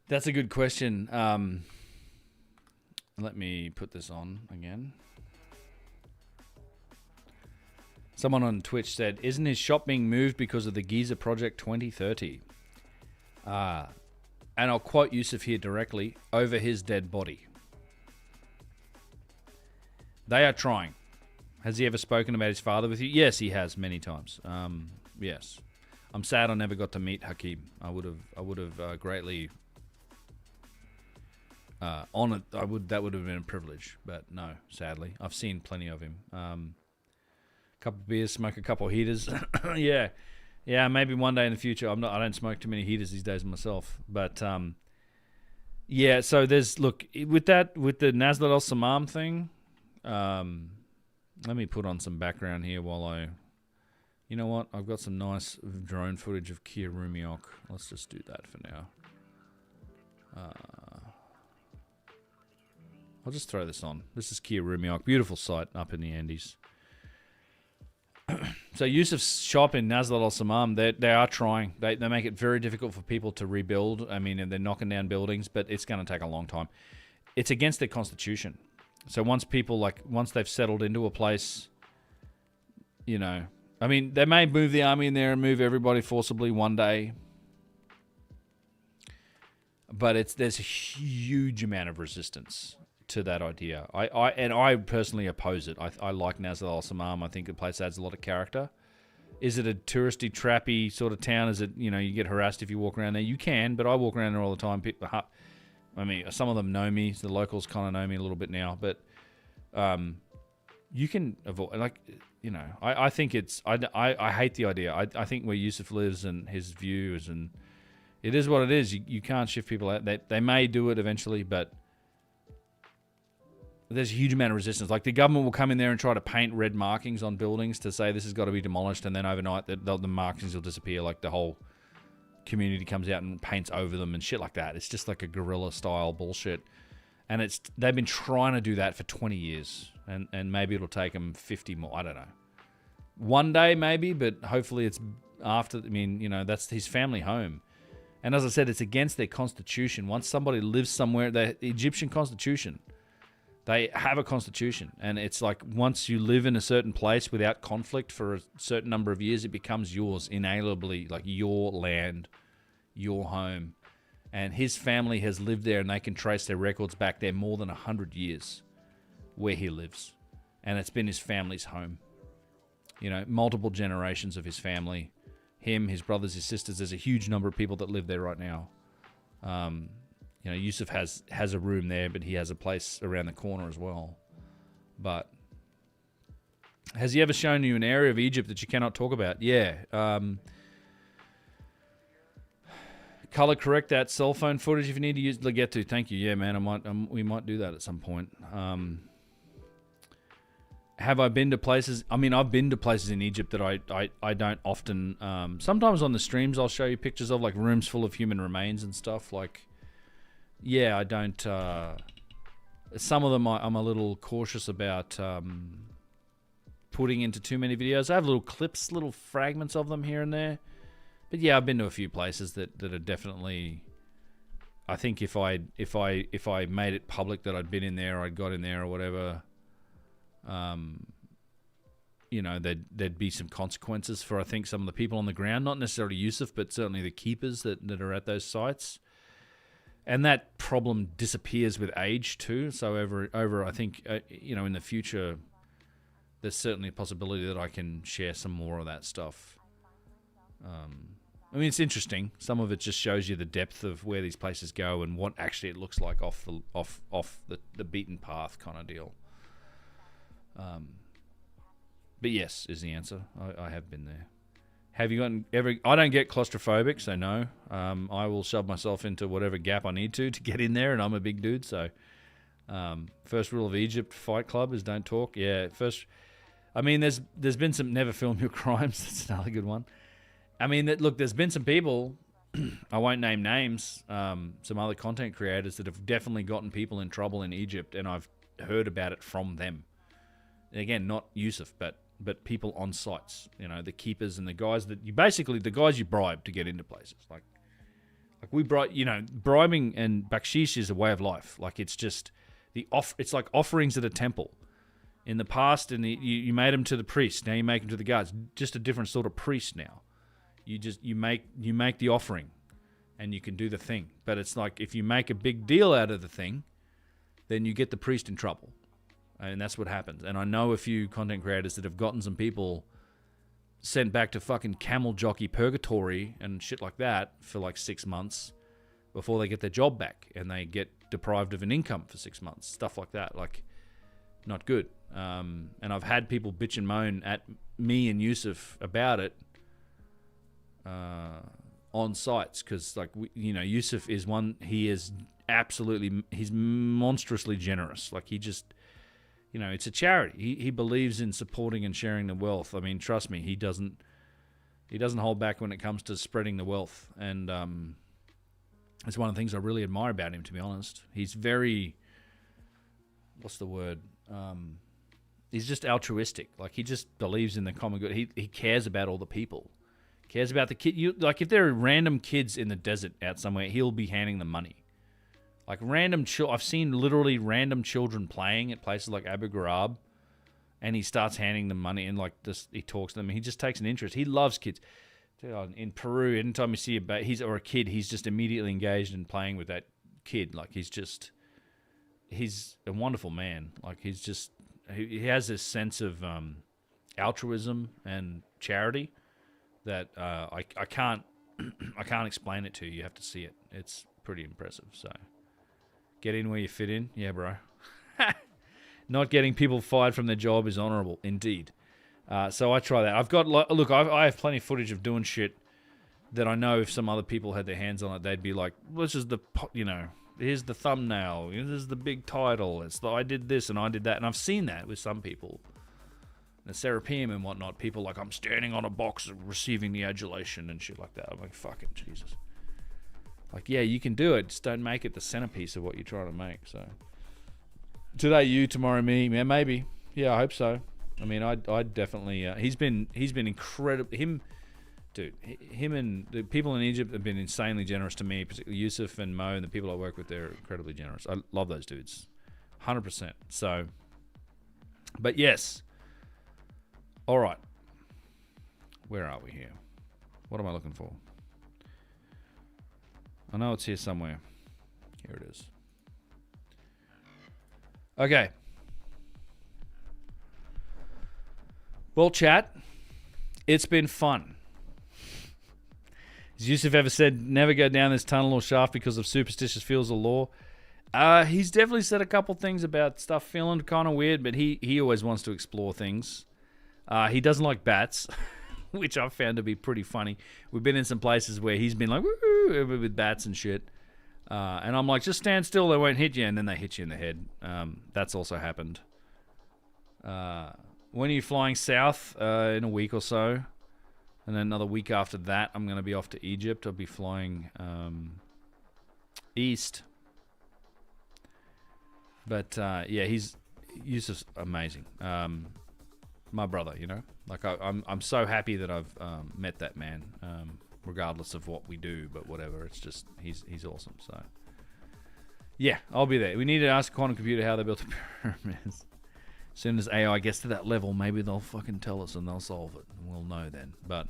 That's a good question. Let me put this on again. Someone on Twitch said, "Isn't his shop being moved because of the Giza Project 2030?" And I'll quote Yusuf here directly, "over his dead body." They are trying. Has he ever spoken about his father with you? Yes, he has many times. Yes, I'm sad I never got to meet Hakim. I would have greatly honored. That would have been a privilege. But no, sadly, I've seen plenty of him. Couple of beers, smoke a couple of heaters. yeah, maybe one day in the future. I don't smoke too many heaters these days myself. But yeah, so there's with the Nazlat Al Samam thing. Let me put on some background here while you know what? I've got some nice drone footage of Kia Rumiok. Let's just do that for now. I'll just throw this on. This is Kia Rumiok. Beautiful site up in the Andes. So Yusuf's shop in Nazlat Al Samam, they are trying. They make it very difficult for people to rebuild. I mean, they're knocking down buildings, but it's going to take a long time. It's against their constitution. So once they've settled into a place, you know, I mean, they may move the army in there and move everybody forcibly one day, but there's a huge amount of resistance to that idea. I personally oppose it. I like Nazlat Al Samam. I think the place adds a lot of character. Is it a touristy, trappy sort of town? Is it, you know, you get harassed if you walk around there? You can, but I walk around there all the time. People, I mean, some of them know me. So the locals kind of know me a little bit now, but you can avoid, like, you know, I think it's, I hate the idea. I think where Yusuf lives and his views, and it is what it is. You can't shift people out. They may do it eventually, but there's a huge amount of resistance. Like, the government will come in there and try to paint red markings on buildings to say this has got to be demolished, and then overnight the markings will disappear. Like, the whole community comes out and paints over them and shit like that. It's just like a guerrilla style bullshit. And they've been trying to do that for 20 years. And maybe it'll take them 50 more. I don't know. One day maybe, but hopefully it's after. I mean, you know, that's his family home. And as I said, it's against their constitution. Once somebody lives somewhere, the Egyptian constitution, they have a constitution. And it's like, once you live in a certain place without conflict for a certain number of years, it becomes yours inalienably, like your land, your home. And his family has lived there, and they can trace their records back there more than 100 years where he lives. And it's been his family's home. You know, multiple generations of his family, him, his brothers, his sisters. There's a huge number of people that live there right now. You know, Yusuf has a room there, but he has a place around the corner as well. But has he ever shown you an area of Egypt that you cannot talk about? Yeah. Color correct that cell phone footage if you need to use Legetu. Thank you. Yeah, man. We might do that at some point. Have I been to places? I mean, I've been to places in Egypt that I don't often. Sometimes on the streams I'll show you pictures of, like rooms full of human remains and stuff. Like, yeah, I don't. Some of them I'm a little cautious about putting into too many videos. I have little clips, little fragments of them here and there. But yeah, I've been to a few places that are definitely. I think if I made it public that I'd been in there, I'd got in there or whatever. You know, there'd be some consequences for, I think, some of the people on the ground, not necessarily Yusuf, but certainly the keepers that are at those sites. And that problem disappears with age too. So over I think, you know, in the future, there's certainly a possibility that I can share some more of that stuff. I mean, it's interesting. Some of it just shows you the depth of where these places go and what actually it looks like off the beaten path kind of deal. But yes, is the answer. I have been there. Have you gotten ever? I don't get claustrophobic, so no. I will shove myself into whatever gap I need to get in there, and I'm a big dude. So, first rule of Egypt Fight Club is don't talk. Yeah, first. I mean, there's been some never film your crimes. That's another good one. I mean, look, there's been some people. I won't name names. Some other content creators that have definitely gotten people in trouble in Egypt, and I've heard about it from them. Again, not Yusuf, but people on sites, you know, the keepers and the guys that the guys you bribe to get into places. Like we bribe, you know, bribing and bakshish is a way of life. Like it's just it's like offerings at a temple. In the past, you made them to the priest. Now you make them to the guards. Just a different sort of priest now. You make the offering, and you can do the thing. But it's like if you make a big deal out of the thing, then you get the priest in trouble. And that's what happens. And I know a few content creators that have gotten some people sent back to fucking camel jockey purgatory and shit like that for like 6 months before they get their job back, and they get deprived of an income for 6 months. Stuff like that. Like, not good. And I've had people bitch and moan at me and Yusuf about it on sites, because like Yusuf is one. He's monstrously generous. Like he just. You know, it's a charity. He believes in supporting and sharing the wealth. I mean, trust me, he doesn't hold back when it comes to spreading the wealth. And it's one of the things I really admire about him, to be honest. He's very, what's the word? He's just altruistic. Like he just believes in the common good. He cares about all the people. Cares about the kid. Like if there are random kids in the desert out somewhere, he'll be handing them money. Like I've seen literally random children playing at places like Abu Ghraib, and he starts handing them money, and like this, he talks to them. He just takes an interest. He loves kids. In Peru, anytime you see a kid, he's just immediately engaged in playing with that kid. Like he's a wonderful man. Like he has this sense of altruism and charity that I can't explain it to you. You have to see it. It's pretty impressive. So. Get in where you fit in. Yeah, bro. Not getting people fired from their job is honorable, indeed. So I try that. I have plenty of footage of doing shit that I know if some other people had their hands on it, they'd be like, this is here's the thumbnail. This is the big title. I did this and I did that. And I've seen that with some people. The Serapeum and whatnot. People like, I'm standing on a box receiving the adulation and shit like that. I'm like, fucking Jesus. Like, yeah, you can do it. Just don't make it the centerpiece of what you're trying to make. So today you, tomorrow me. Yeah, maybe. Yeah, I hope so. I mean, I'd definitely. He's been incredible. Him and the people in Egypt have been insanely generous to me. Particularly Yusuf and Mo and the people I work with. They're incredibly generous. I love those dudes, 100%. So, but yes. All right. Where are we here? What am I looking for? I know it's here somewhere. Here it is. Okay. Well, chat, it's been fun. Has Yusuf ever said, never go down this tunnel or shaft because of superstitious fields of law? He's definitely said a couple things about stuff feeling kind of weird, but he always wants to explore things. He doesn't like bats, which I've found to be pretty funny. We've been in some places where he's been like, woo, with bats and shit. And I'm like, just stand still, they won't hit you, and then they hit you in the head. That's also happened. When are you flying south? In a week or so. And then another week after that, I'm going to be off to Egypt. I'll be flying east. But yeah, he's just amazing. My brother, you know, like I'm so happy that I've met that man, regardless of what we do, but whatever. It's just he's awesome. So yeah, I'll be there. We need to ask a quantum computer how they built the pyramids. As soon as AI gets to that level, maybe they'll fucking tell us and they'll solve it. We'll know then. But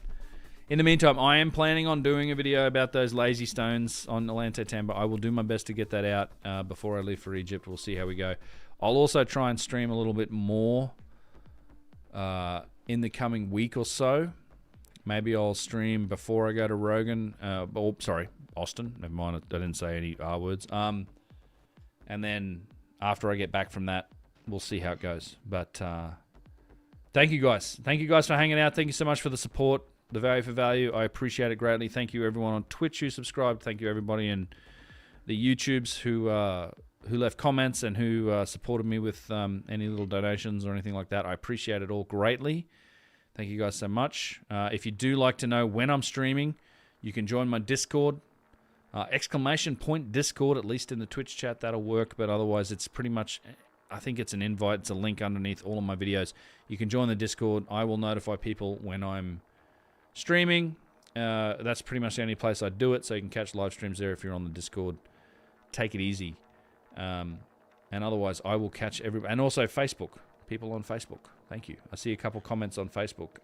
in the meantime, I am planning on doing a video about those lazy stones on Ollantaytambo. I will do my best to get that out before I leave for Egypt. We'll see how we go. I'll also try and stream a little bit more in the coming week or so. Maybe I'll stream before I go to Rogan. Austin. Never mind, I didn't say any R words. And then after I get back from that, we'll see how it goes. But thank you guys. Thank you guys for hanging out. Thank you so much for the support. The value for value, I appreciate it greatly. Thank you everyone on Twitch who subscribed. Thank you everybody in the YouTubes who left comments and who supported me with any little donations or anything like that. I appreciate it all greatly. Thank you guys so much. If you do like to know when I'm streaming, you can join my Discord. !Discord, at least in the Twitch chat, that'll work. But otherwise, it's pretty much, I think it's an invite. It's a link underneath all of my videos. You can join the Discord. I will notify people when I'm streaming. That's pretty much the only place I do it, so you can catch live streams there if you're on the Discord. Take it easy. And otherwise, I will catch everybody. And also Facebook. People on Facebook. Thank you. I see a couple comments on Facebook.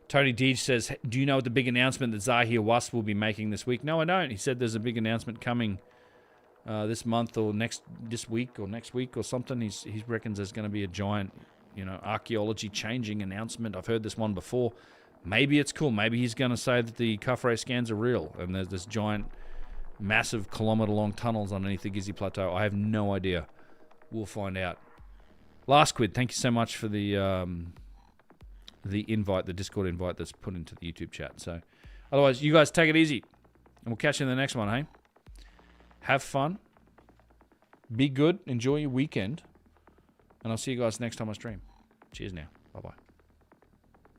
Tony Deej says, do you know what the big announcement that Zahi Hawass will be making this week? No, I don't. He said there's a big announcement coming this month or this week or next week or something. He reckons there's going to be a giant, archaeology changing announcement. I've heard this one before. Maybe it's cool. Maybe he's going to say that the cuff ray scans are real and there's this giant, massive kilometer-long tunnels underneath the Gizzi Plateau. I have no idea. We'll find out. Last Quid, thank you so much for the invite, the Discord invite that's put into the YouTube chat. So, otherwise, you guys take it easy, and we'll catch you in the next one, hey? Have fun. Be good. Enjoy your weekend. And I'll see you guys next time I stream. Cheers now. Bye-bye.